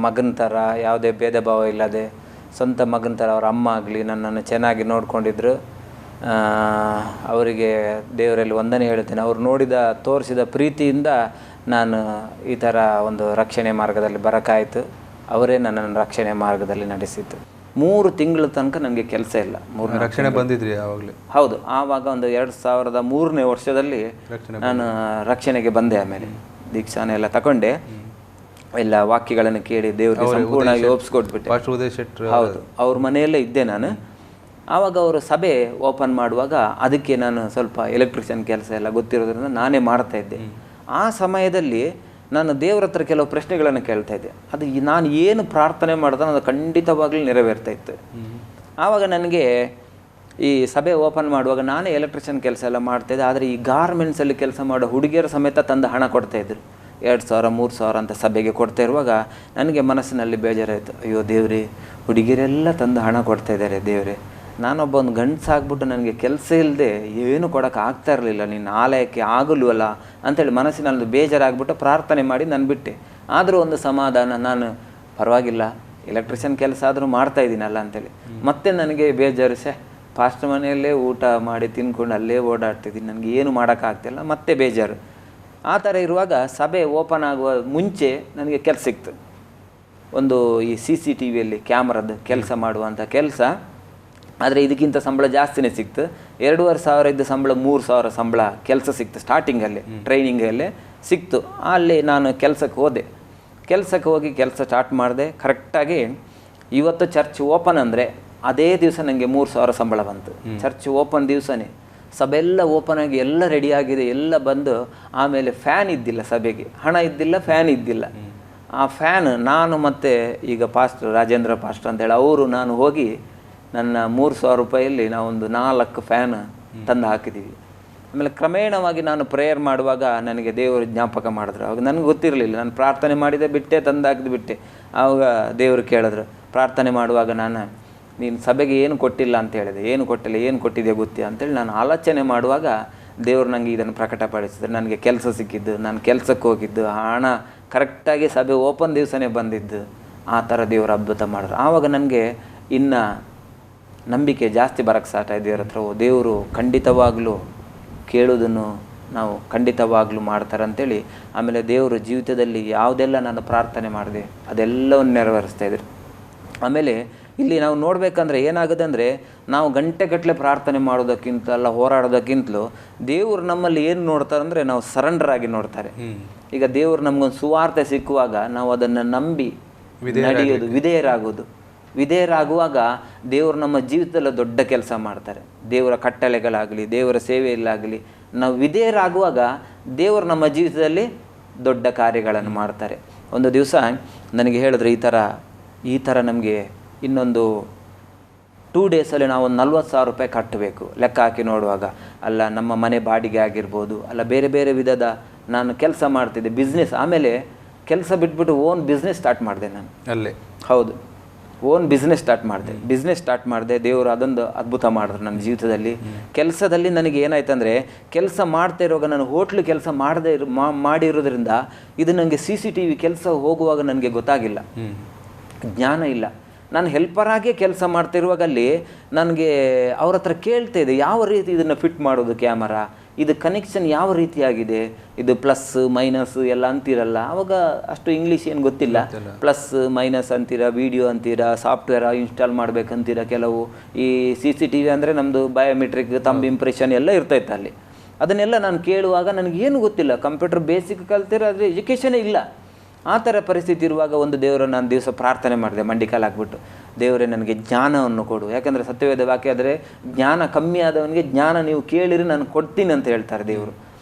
ಮಗನ ಥರ ಯಾವುದೇ ಭೇದ ಭಾವ ಇಲ್ಲದೆ ಸ್ವಂತ ಮಗನ ಥರ ಅವ್ರ ಅಮ್ಮ ಆಗಲಿ ನನ್ನನ್ನು ಚೆನ್ನಾಗಿ ನೋಡ್ಕೊಂಡಿದ್ರು. ಅವರಿಗೆ ದೇವರಲ್ಲಿ ವಂದನೆ ಹೇಳ್ತೇನೆ. ಅವರು ತೋರಿಸಿದ ಪ್ರೀತಿಯಿಂದ ನಾನು ಈ ಥರ ಒಂದು ರಕ್ಷಣೆ ಮಾರ್ಗದಲ್ಲಿ ಬರೋಕ್ಕಾಯಿತು. ಅವರೇ ನನ್ನನ್ನು ರಕ್ಷಣೆ ಮಾರ್ಗದಲ್ಲಿ ನಡೆಸಿತ್ತು. 3 ತಿಂಗಳ ತನಕ ನನಗೆ ಕೆಲಸ ಇಲ್ಲ. ರಕ್ಷಣೆ ಬಂದಿದ್ರಿ ಯಾವಾಗಲೇ? ಹೌದು, ಆವಾಗ ಒಂದು 2003ನೇ ವರ್ಷದಲ್ಲಿ ನಾನು ರಕ್ಷಣೆಗೆ ಬಂದೆ. ಆಮೇಲೆ ದೀಕ್ಷಾನೆ ಎಲ್ಲ ತಗೊಂಡೆ, ಎಲ್ಲ ವಾಕ್ಯಗಳನ್ನು ಕೇಳಿ ದೇವರಿಗೆ ಸಂಪೂರ್ಣವಾಗಿ ಒಪ್ಪಿಸ್ಕೊಟ್ಬಿಟ್ಟೆ. ಹೌದು, ಅವ್ರ ಮನೆಯಲ್ಲೇ ಇದ್ದೆ ನಾನು. ಆವಾಗ ಅವರು ಸಭೆ ಓಪನ್ ಮಾಡುವಾಗ ಅದಕ್ಕೆ ನಾನು ಸ್ವಲ್ಪ ಎಲೆಕ್ಟ್ರಿಷಿಯನ್ ಕೆಲಸ ಎಲ್ಲ ಗೊತ್ತಿರೋದ್ರಿಂದ ನಾನೇ ಮಾಡ್ತಾಯಿದ್ದೆ. ಆ ಸಮಯದಲ್ಲಿ ನಾನು ದೇವ್ರ ಹತ್ರ ಕೆಲವು ಪ್ರಶ್ನೆಗಳನ್ನು ಕೇಳ್ತಾ ಇದ್ದೆ. ಅದು ನಾನು ಏನು ಪ್ರಾರ್ಥನೆ ಮಾಡಿದ್ರೆ ಅದು ಖಂಡಿತವಾಗ್ಲೂ ನೆರವೇರ್ತಾ ಇತ್ತು. ಆವಾಗ ನನಗೆ ಈ ಸಭೆ ಓಪನ್ ಮಾಡುವಾಗ ನಾನೇ ಎಲೆಕ್ಟ್ರಿಷಿಯನ್ ಕೆಲಸ ಎಲ್ಲ ಮಾಡ್ತಾಯಿದ್ದೆ. ಆದರೆ ಈ ಗಾರ್ಮೆಂಟ್ಸಲ್ಲಿ ಕೆಲಸ ಮಾಡೋ ಹುಡುಗಿಯರ ಸಮೇತ ತಂದು ಹಣ ಕೊಡ್ತಾಯಿದ್ರು. 2,000-3,000 ಅಂತ ಸಭೆಗೆ ಕೊಡ್ತಾ ಇರುವಾಗ ನನಗೆ ಮನಸ್ಸಿನಲ್ಲಿ ಬೇಜಾರಾಯಿತು. ಅಯ್ಯೋ ದೇವ್ರಿ, ಹುಡುಗಿಯರೆಲ್ಲ ತಂದು ಹಣ ಕೊಡ್ತಾಯಿದ್ದಾರೆ ದೇವ್ರೆ, ನಾನೊಬ್ಬ ಒಂದು ಗಂಡಸಾಗ್ಬಿಟ್ಟು ನನಗೆ ಕೆಲಸ ಇಲ್ಲದೆ ಏನು ಕೊಡೋಕೆ ಆಗ್ತಾ ಇರಲಿಲ್ಲ, ನಿನ್ನ ಆಲಯಕ್ಕೆ ಆಗಲ್ವಲ್ಲ ಅಂಥೇಳಿ ಮನಸ್ಸಿನಲ್ಲಿ ಬೇಜಾರಾಗ್ಬಿಟ್ಟು ಪ್ರಾರ್ಥನೆ ಮಾಡಿ ನಾನು ಬಿಟ್ಟೆ. ಆದರೂ ಒಂದು ಸಮಾಧಾನ, ನಾನು ಪರವಾಗಿಲ್ಲ ಎಲೆಕ್ಟ್ರಿಷಿಯನ್ ಕೆಲಸ ಆದರೂ ಮಾಡ್ತಾಯಿದ್ದೀನಲ್ಲ ಅಂಥೇಳಿ. ಮತ್ತೆ ನನಗೆ ಬೇಜಾರು, ಫಾಸ್ಟ್ ಮನೆಯಲ್ಲೇ ಊಟ ಮಾಡಿ ತಿನ್ಕೊಂಡು ಅಲ್ಲೇ ಓಡಾಡ್ತಿದ್ದೀನಿ, ನನಗೆ ಏನು ಮಾಡೋಕ್ಕಾಗ್ತಿಲ್ಲ, ಮತ್ತೆ ಬೇಜಾರು. ಆ ಥರ ಇರುವಾಗ ಸಭೆ ಓಪನ್ ಆಗುವ ಮುಂಚೆ ನನಗೆ ಕೆಲಸ ಸಿಕ್ತು. ಒಂದು ಈ CCTVಯಲ್ಲಿ ಕ್ಯಾಮ್ರದ್ದು ಕೆಲಸ ಮಾಡುವಂಥ ಕೆಲಸ. ಆದರೆ ಇದಕ್ಕಿಂತ ಸಂಬಳ ಜಾಸ್ತಿನೇ ಸಿಕ್ತು. 2,500 ಇದ್ದ ಸಂಬಳ 3,000 ಸಂಬಳ ಕೆಲಸ ಸಿಕ್ತು. ಸ್ಟಾರ್ಟಿಂಗಲ್ಲೇ ಟ್ರೈನಿಂಗಲ್ಲೇ ಸಿಕ್ತು. ಅಲ್ಲಿ ನಾನು ಕೆಲಸಕ್ಕೆ ಹೋದೆ. ಕೆಲಸಕ್ಕೆ ಹೋಗಿ ಕೆಲಸ ಸ್ಟಾರ್ಟ್ ಮಾಡಿದೆ. ಕರೆಕ್ಟಾಗಿ ಇವತ್ತು ಚರ್ಚ್ ಓಪನ್ ಅಂದರೆ ಅದೇ ದಿವಸ ನನಗೆ 3,000 ಸಂಬಳ ಬಂತು. ಚರ್ಚ್ ಓಪನ್ ದಿವಸನೇ ಸಭೆಲ್ಲ ಓಪನ್ ಆಗಿ ಎಲ್ಲ ರೆಡಿಯಾಗಿದೆ, ಎಲ್ಲ ಬಂದು ಆಮೇಲೆ ಫ್ಯಾನ್ ಇದ್ದಿಲ್ಲ ಸಭೆಗೆ, ಹಣ ಇದ್ದಿಲ್ಲ, ಫ್ಯಾನ್ ಇದ್ದಿಲ್ಲ. ಆ ಫ್ಯಾನ್ ನಾನು ಮತ್ತು ಈಗ ಪಾಸ್ಟರ್ ರಾಜೇಂದ್ರ ಪಾಸ್ಟರ್ ಅಂತೇಳಿ ಅವರು ನಾನು ಹೋಗಿ ನನ್ನ 3,000 ರೂಪಾಯಲ್ಲಿ ನಾವೊಂದು 4 ಫ್ಯಾನ್ ತಂದು ಹಾಕಿದ್ದೀವಿ. ಆಮೇಲೆ ಕ್ರಮೇಣವಾಗಿ ನಾನು ಪ್ರೇಯರ್ ಮಾಡುವಾಗ ನನಗೆ ದೇವರು ಜ್ಞಾಪಕ ಮಾಡಿದ್ರು. ಆವಾಗ ನನಗೆ ಗೊತ್ತಿರಲಿಲ್ಲ, ನಾನು ಪ್ರಾರ್ಥನೆ ಮಾಡಿದೆ, ಬಿಟ್ಟೆ, ತಂದು ಹಾಕಿದ್ದು ಬಿಟ್ಟೆ. ಆವಾಗ ದೇವರು ಕೇಳಿದ್ರು, ಪ್ರಾರ್ಥನೆ ಮಾಡುವಾಗ ನಾನು ನೀನು ಸಭೆಗೆ ಏನು ಕೊಟ್ಟಿಲ್ಲ ಅಂತ ಹೇಳಿದೆ. ಏನು ಕೊಟ್ಟಿಲ್ಲ, ಏನು ಕೊಟ್ಟಿದೆ ಗೊತ್ತಿ ಅಂತೇಳಿ ನಾನು ಆಲೋಚನೆ ಮಾಡುವಾಗ ದೇವರು ನನಗೆ ಇದನ್ನು ಪ್ರಕಟಪಡಿಸಿದ್ರು. ನನಗೆ ಕೆಲಸ ಸಿಕ್ಕಿದ್ದು, ನಾನು ಕೆಲಸಕ್ಕೆ ಹೋಗಿದ್ದು, ಹಣ ಕರೆಕ್ಟಾಗಿ ಸಭೆ ಓಪನ್ ದಿವಸನೇ ಬಂದಿದ್ದು. ಆ ಥರ ದೇವರು ಅದ್ಭುತ ಮಾಡಿದ್ರು. ಆವಾಗ ನನಗೆ ಇನ್ನು ನಂಬಿಕೆ ಜಾಸ್ತಿ ಬರೋಕ್ಕೆ ಸ್ಟಾರ್ಟ್ ಆಯ್ತು ದೇವ್ರ ಹತ್ರ. ದೇವರು ಖಂಡಿತವಾಗ್ಲೂ ಕೇಳೋದನ್ನು ನಾವು ಖಂಡಿತವಾಗ್ಲೂ ಮಾಡ್ತಾರೆ ಅಂತೇಳಿ. ಆಮೇಲೆ ದೇವರು ಜೀವಿತದಲ್ಲಿ ಯಾವುದೆಲ್ಲ ನಾನು ಪ್ರಾರ್ಥನೆ ಮಾಡಿದೆ ಅದೆಲ್ಲವನ್ನು ನೆರವೇರಿಸ್ತಾಯಿದ್ರು. ಆಮೇಲೆ ಇಲ್ಲಿ ನಾವು ನೋಡಬೇಕಂದ್ರೆ ಏನಾಗುತ್ತೆ ಅಂದರೆ ನಾವು ಗಂಟೆಗಟ್ಟಲೆ ಪ್ರಾರ್ಥನೆ ಮಾಡೋದಕ್ಕಿಂತ ಅಲ್ಲ ಹೋರಾಡೋದಕ್ಕಿಂತಲೂ ದೇವರು ನಮ್ಮಲ್ಲಿ ಏನು ನೋಡ್ತಾರೆ ಅಂದರೆ ನಾವು ಸರೆಂಡರ್ ಆಗಿ ನೋಡ್ತಾರೆ. ಈಗ ದೇವರು ನಮಗೊಂದು ಸುವಾರ್ತೆ ಸಿಕ್ಕುವಾಗ ನಾವು ಅದನ್ನು ನಂಬಿ ನಡೆಯೋದು, ವಿಧೇಯರಾಗುವಾಗ ದೇವರು ನಮ್ಮ ಜೀವಿತದಲ್ಲಿ ದೊಡ್ಡ ಕೆಲಸ ಮಾಡ್ತಾರೆ. ದೇವರ ಕಟ್ಟಳೆಗಳಾಗಲಿ ದೇವರ ಸೇವೆಯಲ್ಲಾಗಲಿ ನಾವು ವಿಧೇಯರಾಗುವಾಗ ದೇವರು ನಮ್ಮ ಜೀವಿತದಲ್ಲಿ ದೊಡ್ಡ ಕಾರ್ಯಗಳನ್ನು ಮಾಡ್ತಾರೆ. ಒಂದು ದಿವಸ ನನಗೆ ಹೇಳಿದ್ರು ಈ ಥರ ನಮಗೆ ಇನ್ನೊಂದು 2 ಡೇಸಲ್ಲಿ ನಾವು ಒಂದು 40,000 ರೂಪಾಯಿ ಕಟ್ಟಬೇಕು ಲೆಕ್ಕ ಹಾಕಿ ನೋಡುವಾಗ. ಅಲ್ಲ ನಮ್ಮ ಮನೆ ಬಾಡಿಗೆ ಆಗಿರ್ಬೋದು, ಅಲ್ಲ ಬೇರೆ ಬೇರೆ ವಿಧದ ನಾನು ಕೆಲಸ ಮಾಡ್ತಿದ್ದೆ ಬಿಸ್ನೆಸ್. ಆಮೇಲೆ ಕೆಲಸ ಬಿಟ್ಬಿಟ್ಟು ಓನ್ ಬಿಸ್ನೆಸ್ ಸ್ಟಾರ್ಟ್ ಮಾಡಿದೆ ನಾನು ಅಲ್ಲೇ. ಹೌದು, ಓನ್ ಬಿಸ್ನೆಸ್ ಸ್ಟಾರ್ಟ್ ಮಾಡಿದೆ. ದೇವರು ಅದೊಂದು ಅದ್ಭುತ ಮಾಡಿದ್ರು ನನ್ನ ಜೀವಿತದಲ್ಲಿ. ಕೆಲಸದಲ್ಲಿ ನನಗೆ ಏನಾಯ್ತಂದರೆ, ಕೆಲಸ ಮಾಡ್ತಾ ಇರುವಾಗ ನಾನು ಹೋಟ್ಲು ಕೆಲಸ ಮಾಡಿರೋದ್ರಿಂದ ಇದು ನನಗೆ CCTV ಕೆಲಸ ಹೋಗುವಾಗ ನನಗೆ ಗೊತ್ತಾಗಿಲ್ಲ, ಜ್ಞಾನ ಇಲ್ಲ. ನಾನು ಹೆಲ್ಪರಾಗೇ ಕೆಲಸ ಮಾಡ್ತಿರುವಾಗ ಅಲ್ಲಿ ನನಗೆ ಅವ್ರ ಹತ್ರ ಕೇಳ್ತಾ ಇದೆ, ಯಾವ ರೀತಿ ಇದನ್ನು ಫಿಟ್ ಮಾಡೋದು, ಕ್ಯಾಮರಾ ಇದು ಕನೆಕ್ಷನ್ ಯಾವ ರೀತಿಯಾಗಿದೆ, ಇದು ಪ್ಲಸ್ ಮೈನಸ್ ಎಲ್ಲ ಅಂತೀರಲ್ಲ. ಆವಾಗ ಅಷ್ಟು ಇಂಗ್ಲೀಷ್ ಏನು ಗೊತ್ತಿಲ್ಲ. ಪ್ಲಸ್ ಮೈನಸ್ ಅಂತೀರಾ, ವಿಡಿಯೋ ಅಂತೀರಾ, ಸಾಫ್ಟ್ವೇರ್ ಇನ್ಸ್ಟಾಲ್ ಮಾಡ್ಬೇಕಂತೀರಾ. ಕೆಲವು ಈ CCTV ಅಂದರೆ ನಮ್ಮದು ಬಯೋಮೆಟ್ರಿಕ್, ತಂಬ್ ಇಂಪ್ರೆಷನ್ ಎಲ್ಲ ಇರ್ತೈತೆ ಅಲ್ಲಿ. ಅದನ್ನೆಲ್ಲ ನಾನು ಕೇಳುವಾಗ ನನಗೇನು ಗೊತ್ತಿಲ್ಲ, ಕಂಪ್ಯೂಟರ್ ಬೇಸಿಕ್ ಕಲ್ತಿರೋ ಎಜುಕೇಷನೇ ಇಲ್ಲ. ಆ ಥರ ಪರಿಸ್ಥಿತಿ ಇರುವಾಗ ಒಂದು ದೇವರು ನಾನು ದಿವಸ ಪ್ರಾರ್ಥನೆ ಮಾಡಿದೆ, ಮಂಡಿಕಾಲು ಹಾಕ್ಬಿಟ್ಟು, ದೇವರೇ ನನಗೆ ಜ್ಞಾನವನ್ನು ಕೊಡು. ಯಾಕಂದರೆ ಸತ್ಯವೇದ ವಾಕ್ಯ ಆದರೆ ಜ್ಞಾನ ಕಮ್ಮಿ ಆದವನಿಗೆ ಜ್ಞಾನ ನೀವು ಕೇಳಿರಿ ನಾನು ಕೊಡ್ತೀನಿ ಅಂತ ಹೇಳ್ತಾರೆ ದೇವರು.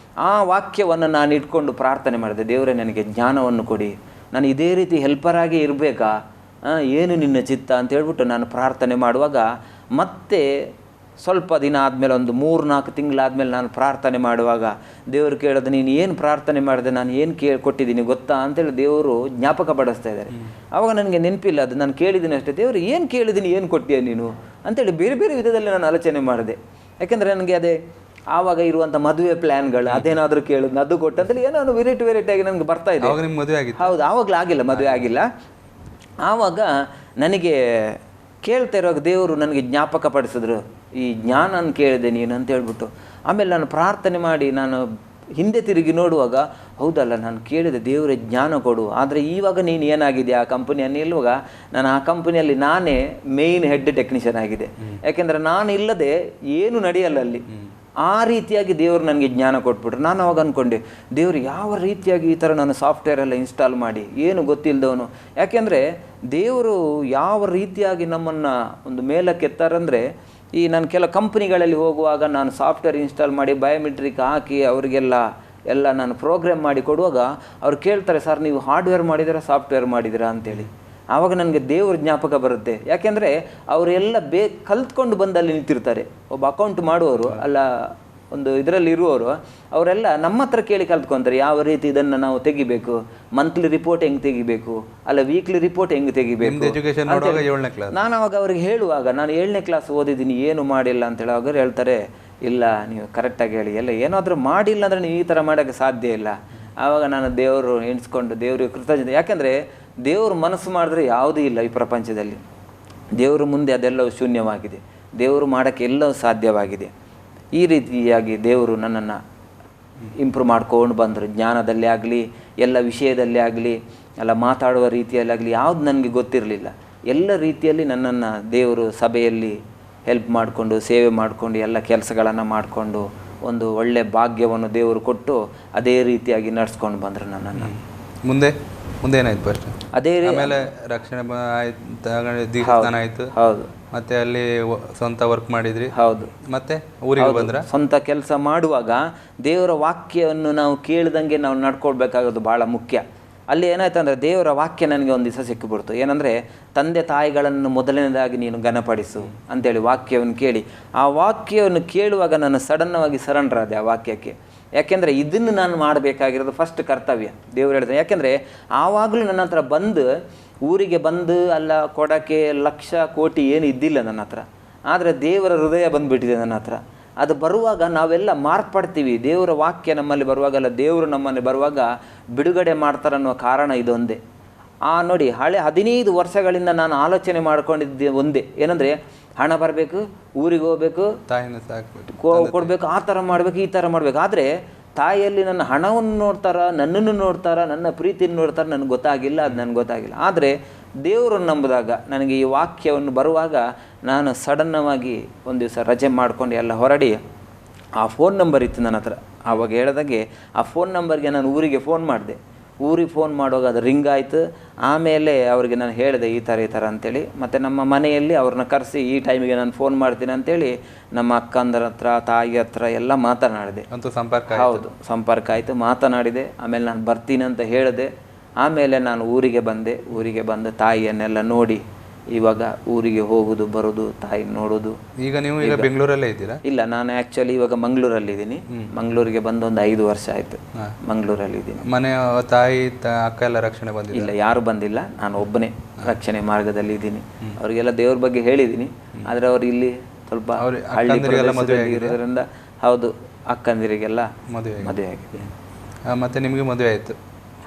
ಆ ವಾಕ್ಯವನ್ನು ನಾನು ಇಟ್ಕೊಂಡು ಪ್ರಾರ್ಥನೆ ಮಾಡಿದೆ, ದೇವರೇ ನನಗೆ ಜ್ಞಾನವನ್ನು ಕೊಡಿ, ನಾನು ಇದೇ ರೀತಿ ಹೆಲ್ಪರಾಗಿ ಇರಬೇಕಾ, ಏನು ನಿನ್ನ ಚಿತ್ತ ಅಂತ ಹೇಳ್ಬಿಟ್ಟು ನಾನು ಪ್ರಾರ್ಥನೆ ಮಾಡುವಾಗ ಮತ್ತೆ ಸ್ವಲ್ಪ ದಿನ ಆದಮೇಲೆ ಒಂದು 3-4 ತಿಂಗಳಾದಮೇಲೆ ನಾನು ಪ್ರಾರ್ಥನೆ ಮಾಡುವಾಗ ದೇವರು ಕೇಳೋದು, ನೀನು ಏನು ಪ್ರಾರ್ಥನೆ ಮಾಡಿದೆ, ನಾನು ಏನು ಕೊಟ್ಟಿದ್ದೀನಿ ಗೊತ್ತಾ ಅಂತೇಳಿ ದೇವರು ಜ್ಞಾಪಕ ಪಡಿಸ್ತಾ ಇದ್ದಾರೆ. ಆವಾಗ ನನಗೆ ನೆನಪಿಲ್ಲ, ಅದು ನಾನು ಕೇಳಿದ್ದೀನಿ ಅಷ್ಟೇ. ದೇವರು ಏನು ಕೇಳಿದ್ದೀನಿ, ಏನು ಕೊಟ್ಟಿಯ ನೀನು ಅಂತೇಳಿ ಬೇರೆ ಬೇರೆ ವಿಧದಲ್ಲಿ ನಾನು ಆಲೋಚನೆ ಮಾಡಿದೆ. ಯಾಕೆಂದರೆ ನನಗೆ ಅದೇ ಆವಾಗ ಇರುವಂಥ ಮದುವೆ ಪ್ಲ್ಯಾನ್ಗಳು, ಅದೇನಾದರೂ ಕೇಳಿದ್ನು ಅದು ಕೊಟ್ಟು ಅಂತೇಳಿ ಏನೋ ವೆರೈಟಿಯಾಗಿ ನನಗೆ ಬರ್ತಾ ಇದೆ. ಹೌದು, ಆವಾಗಲೂ ಆಗಿಲ್ಲ, ಮದುವೆ ಆಗಿಲ್ಲ. ಆವಾಗ ನನಗೆ ಕೇಳ್ತಾ ಇರುವಾಗ ದೇವರು ನನಗೆ ಜ್ಞಾಪಕ ಪಡಿಸಿದ್ರು, ಈ ಜ್ಞಾನ ಕೇಳಿದೆ ನೀನು ಅಂತ ಹೇಳ್ಬಿಟ್ಟು. ಆಮೇಲೆ ನಾನು ಪ್ರಾರ್ಥನೆ ಮಾಡಿ ನಾನು ಹಿಂದೆ ತಿರುಗಿ ನೋಡುವಾಗ, ಹೌದಲ್ಲ ನಾನು ಕೇಳಿದೆ ದೇವರೇ ಜ್ಞಾನ ಕೊಡು. ಆದರೆ ಇವಾಗ ನೀನು ಏನಾಗಿದೆ ಆ ಕಂಪನಿಯನ್ನು ಇಲ್ಲುವಾಗ ನಾನು ಆ ಕಂಪನಿಯಲ್ಲಿ ನಾನೇ ಮೇಯ್ನ್ ಹೆಡ್ ಟೆಕ್ನಿಷಿಯನ್ ಆಗಿದೆ. ಯಾಕೆಂದರೆ ನಾನು ಇಲ್ಲದೆ ಏನು ನಡೆಯಲ್ಲ ಅಲ್ಲಿ. ಆ ರೀತಿಯಾಗಿ ದೇವರು ನನಗೆ ಜ್ಞಾನ ಕೊಟ್ಬಿಟ್ರು. ನಾನು ಅವಾಗ ಅಂದ್ಕೊಂಡೆ, ದೇವರು ಯಾವ ರೀತಿಯಾಗಿ ಈ ಥರ ನಾನು ಸಾಫ್ಟ್ವೇರ್ ಎಲ್ಲ ಇನ್ಸ್ಟಾಲ್ ಮಾಡಿ ಏನು ಗೊತ್ತಿಲ್ಲದವನು. ಯಾಕೆಂದರೆ ದೇವರು ಯಾವ ರೀತಿಯಾಗಿ ನಮ್ಮನ್ನು ಒಂದು ಮೇಲಕ್ಕೆ ಎತ್ತಾರಂದರೆ, ಈ ನಾನು ಕೆಲವು ಕಂಪ್ನಿಗಳಲ್ಲಿ ಹೋಗುವಾಗ ನಾನು ಸಾಫ್ಟ್ವೇರ್ ಇನ್ಸ್ಟಾಲ್ ಮಾಡಿ ಬಯೋಮೆಟ್ರಿಕ್ ಹಾಕಿ ಅವರಿಗೆಲ್ಲ ನಾನು ಪ್ರೋಗ್ರಾಮ್ ಮಾಡಿ ಕೊಡುವಾಗ ಅವ್ರು ಕೇಳ್ತಾರೆ, ಸರ್ ನೀವು ಹಾರ್ಡ್ವೇರ್ ಮಾಡಿದ್ದೀರಾ ಸಾಫ್ಟ್ವೇರ್ ಮಾಡಿದ್ದೀರಾ ಅಂತೇಳಿ. ಆವಾಗ ನನಗೆ ದೇವ್ರ ಜ್ಞಾಪಕ ಬರುತ್ತೆ. ಯಾಕೆಂದರೆ ಅವರೆಲ್ಲ ಕಲ್ತ್ಕೊಂಡು ಬಂದಲ್ಲಿ ನಿಂತಿರ್ತಾರೆ. ಒಬ್ಬ ಅಕೌಂಟ್ ಮಾಡುವವರು ಅಲ್ಲ, ಒಂದು ಇದರಲ್ಲಿ ಇರುವವರು ಅವರೆಲ್ಲ ನಮ್ಮ ಹತ್ರ ಕೇಳಿ ಕಲ್ತ್ಕೊತಾರೆ, ಯಾವ ರೀತಿ ಇದನ್ನು ನಾವು ತೆಗಿಬೇಕು, ಮಂತ್ಲಿ ರಿಪೋರ್ಟ್ ಹೆಂಗೆ ತೆಗಿಬೇಕು, ಅಲ್ಲ ವೀಕ್ಲಿ ರಿಪೋರ್ಟ್ ಹೆಂಗೆ ತೆಗಿಬೇಕು. ನಾನು ಅವಾಗ ಅವ್ರಿಗೆ ಹೇಳುವಾಗ, ನಾನು 7ನೇ ಕ್ಲಾಸ್ ಓದಿದ್ದೀನಿ, ಏನು ಮಾಡಿಲ್ಲ ಅಂತ ಹೇಳುವಾಗ ಹೇಳ್ತಾರೆ, ಇಲ್ಲ ನೀವು ಕರೆಕ್ಟಾಗಿ ಹೇಳಿ, ಎಲ್ಲ ಏನಾದರೂ ಮಾಡಿಲ್ಲ ಅಂದರೆ ನೀವು ಈ ಥರ ಮಾಡೋಕ್ಕೆ ಸಾಧ್ಯ ಇಲ್ಲ. ಆವಾಗ ನಾನು ದೇವರು ಎಣಿಸ್ಕೊಂಡು ದೇವ್ರಿಗೆ ಕೃತಜ್ಞತೆ. ಯಾಕೆಂದರೆ ದೇವರು ಮನಸ್ಸು ಮಾಡಿದ್ರೆ ಯಾವುದೂ ಇಲ್ಲ ಈ ಪ್ರಪಂಚದಲ್ಲಿ. ದೇವರು ಮುಂದೆ ಅದೆಲ್ಲವೂ ಶೂನ್ಯವಾಗಿದೆ, ದೇವರು ಮಾಡೋಕ್ಕೆ ಎಲ್ಲವೂ ಸಾಧ್ಯವಾಗಿದೆ. ಈ ರೀತಿಯಾಗಿ ದೇವರು ನನ್ನನ್ನು ಇಂಪ್ರೂವ್ ಮಾಡ್ಕೊಂಡು ಬಂದರು. ಜ್ಞಾನದಲ್ಲಿ ಆಗಲಿ, ಎಲ್ಲ ವಿಷಯದಲ್ಲಿ ಆಗಲಿ, ಅಲ್ಲ ಮಾತಾಡುವ ರೀತಿಯಲ್ಲಿ ಆಗಲಿ, ಯಾವುದು ನನಗೆ ಗೊತ್ತಿರಲಿಲ್ಲ. ಎಲ್ಲ ರೀತಿಯಲ್ಲಿ ನನ್ನನ್ನು ದೇವರು ಸಭೆಯಲ್ಲಿ ಹೆಲ್ಪ್ ಮಾಡಿಕೊಂಡು, ಸೇವೆ ಮಾಡಿಕೊಂಡು, ಎಲ್ಲ ಕೆಲಸಗಳನ್ನು ಮಾಡಿಕೊಂಡು ಒಂದು ಒಳ್ಳೆಯ ಭಾಗ್ಯವನ್ನು ದೇವರು ಕೊಟ್ಟು ಅದೇ ರೀತಿಯಾಗಿ ನಡ್ಸ್ಕೊಂಡು ಬಂದರು ನನ್ನನ್ನು. ಮುಂದೆ ಏನಾಯ್ತು ಫಸ್ಟ್? ಅದೇ ಆಮೇಲೆ ರಕ್ಷಣೆ ದೀಕ್ಷಾಸ್ನಾನ ಆಯಿತು. ಹೌದು. ಮತ್ತೆ ಅಲ್ಲಿ ಸ್ವಂತ ವರ್ಕ್ ಮಾಡಿದ್ರಿ. ಹೌದು. ಮತ್ತೆ ಊರಿಗೆ ಬಂದ್ರ? ಸ್ವಂತ ಕೆಲಸ ಮಾಡುವಾಗ ದೇವರ ವಾಕ್ಯವನ್ನು ನಾವು ಕೇಳಿದಂಗೆ ನಾವು ನಡ್ಕೊಳ್ಬೇಕಾಗೋದು ಭಾಳ ಮುಖ್ಯ. ಅಲ್ಲಿ ಏನಾಯ್ತು ಅಂದರೆ ದೇವರ ವಾಕ್ಯ ನನಗೆ ಒಂದು ದಿವಸ ಸಿಕ್ಕಿಬಿಡ್ತು. ಏನಂದರೆ, ತಂದೆ ತಾಯಿಗಳನ್ನು ಮೊದಲನೇದಾಗಿ ನೀನು ಘನಪಡಿಸು ಅಂತೇಳಿ ವಾಕ್ಯವನ್ನು ಕೇಳಿ, ಆ ವಾಕ್ಯವನ್ನು ಕೇಳುವಾಗ ನಾನು ಸಡನ್ನಾಗಿ ಸರೆಂಡರ್ ಆದೆ ಆ ವಾಕ್ಯಕ್ಕೆ. ಯಾಕೆಂದರೆ ಇದನ್ನು ನಾನು ಮಾಡಬೇಕಾಗಿರೋದು ಫಸ್ಟ್ ಕರ್ತವ್ಯ ದೇವರು ಹೇಳ್ತಾನೆ. ಯಾಕೆಂದರೆ ಆವಾಗಲೂ ನನ್ನ ಹತ್ರ ಊರಿಗೆ ಬಂದು ಅಲ್ಲ ಕೊಡೋಕ್ಕೆ ಲಕ್ಷ ಕೋಟಿ ಏನು ಇದ್ದಿಲ್ಲ ನನ್ನ ಹತ್ರ. ಆದರೆ ದೇವರ ಹೃದಯ ಬಂದುಬಿಟ್ಟಿದೆ ನನ್ನ ಹತ್ರ. ಅದು ಬರುವಾಗ ನಾವೆಲ್ಲ ಮಾರ್ಪಡ್ತೀವಿ. ದೇವರ ವಾಕ್ಯ ನಮ್ಮಲ್ಲಿ ಬರುವಾಗಲ್ಲ, ದೇವರು ನಮ್ಮಲ್ಲಿ ಬರುವಾಗ ಬಿಡುಗಡೆ ಮಾಡ್ತಾರನ್ನೋ ಕಾರಣ ಇದೊಂದೇ. ನೋಡಿ, 15 ವರ್ಷಗಳಿಂದ ನಾನು ಆಲೋಚನೆ ಮಾಡ್ಕೊಂಡಿದ್ದೆ ಒಂದೇ, ಏನಂದರೆ ಹಣ ಬರಬೇಕು, ಊರಿಗೆ ಹೋಗ್ಬೇಕು, ತಾಯಿನ ಸಾಕಬೇಕು, ಕೊಡಬೇಕು, ಆ ಥರ ಮಾಡಬೇಕು, ಈ ಥರ ಮಾಡಬೇಕು. ಆದರೆ ತಾಯಿಯಲ್ಲಿ ನನ್ನ ಹಣವನ್ನು ನೋಡ್ತಾರ, ನನ್ನನ್ನು ನೋಡ್ತಾರ, ನನ್ನ ಪ್ರೀತಿಯನ್ನು ನೋಡ್ತಾರೆ, ನನಗೆ ಗೊತ್ತಾಗಿಲ್ಲ, ಅದು ನನಗೆ ಗೊತ್ತಾಗಿಲ್ಲ. ಆದರೆ ದೇವರನ್ನು ನಂಬಿದಾಗ ನನಗೆ ಈ ವಾಕ್ಯವನ್ನು ಬರುವಾಗ ನಾನು ಸಡನ್ನವಾಗಿ ಒಂದು ದಿವಸ ರಜೆ ಮಾಡ್ಕೊಂಡು ಎಲ್ಲ ಹೊರಡಿ, ಆ ಫೋನ್ ನಂಬರ್ ಇತ್ತು ನನ್ನ ಹತ್ರ. ಆವಾಗ ಹೇಳಿದಾಗೆ ಆ ಫೋನ್ ನಂಬರ್ಗೆ ನಾನು ಊರಿಗೆ ಫೋನ್ ಮಾಡಿದೆ. ಊರಿಗೆ ಫೋನ್ ಮಾಡುವಾಗ ಅದು ರಿಂಗ್ ಆಯಿತು. ಆಮೇಲೆ ಅವ್ರಿಗೆ ನಾನು ಹೇಳಿದೆ ಈ ಥರ ಅಂತೇಳಿ. ಮತ್ತು ನಮ್ಮ ಮನೆಯಲ್ಲಿ ಅವ್ರನ್ನ ಕರೆಸಿ ಈ ಟೈಮಿಗೆ ನಾನು ಫೋನ್ ಮಾಡ್ತೀನಿ ಅಂತೇಳಿ ನಮ್ಮ ಅಕ್ಕಂದರ ಹತ್ರ, ತಾಯಿ ಹತ್ರ ಎಲ್ಲ ಮಾತನಾಡಿದೆ. ಅಂತೂ ಸಂಪರ್ಕ ಹೌದು, ಸಂಪರ್ಕ ಆಯಿತು, ಮಾತನಾಡಿದೆ. ಆಮೇಲೆ ನಾನು ಬರ್ತೀನಿ ಅಂತ ಹೇಳಿದೆ. ಆಮೇಲೆ ನಾನು ಊರಿಗೆ ಬಂದೆ. ಊರಿಗೆ ಬಂದು ತಾಯಿಯನ್ನೆಲ್ಲ ನೋಡಿ ಇವಾಗ ಊರಿಗೆ ಹೋಗೋದು ಬರೋದು, ತಾಯಿ ನೋಡೋದು. ಈಗ ನೀವು ಈಗ ಬೆಂಗಳೂರಲ್ಲೇ ಇದ್ದೀರಾ? ಇಲ್ಲ, ನಾನು ಆ್ಯಕ್ಚುಲಿ ಇವಾಗ ಮಂಗಳೂರಲ್ಲಿದ್ದೀನಿ. ಮಂಗಳೂರಿಗೆ ಬಂದು ಒಂದು 5 ವರ್ಷ ಆಯಿತು. ಮಂಗಳೂರಲ್ಲಿದ್ದೀನಿ. ಮನೆ ತಾಯಿ ಅಕ್ಕ ಎಲ್ಲ ರಕ್ಷಣೆ ಬಂದಿಲ್ಲ? ಇಲ್ಲ, ಯಾರು ಬಂದಿಲ್ಲ, ನಾನು ಒಬ್ಬನೇ ರಕ್ಷಣೆ ಮಾರ್ಗದಲ್ಲಿ ಇದ್ದೀನಿ. ಅವರಿಗೆಲ್ಲ ದೇವ್ರ ಬಗ್ಗೆ ಹೇಳಿದ್ದೀನಿ. ಆದರೆ ಅವರು ಇಲ್ಲಿ ಸ್ವಲ್ಪ ಹಳ್ಳಿ ಪ್ರದೇಶದಲ್ಲಿ ಇರೋದ್ರಿಂದ, ಹೌದು, ಅಕ್ಕಂದಿರಿಗೆಲ್ಲ ಮದುವೆ ಆಗಿದೆ. ಮತ್ತೆ ನಿಮಗೆ ಮದುವೆ ಆಯಿತು?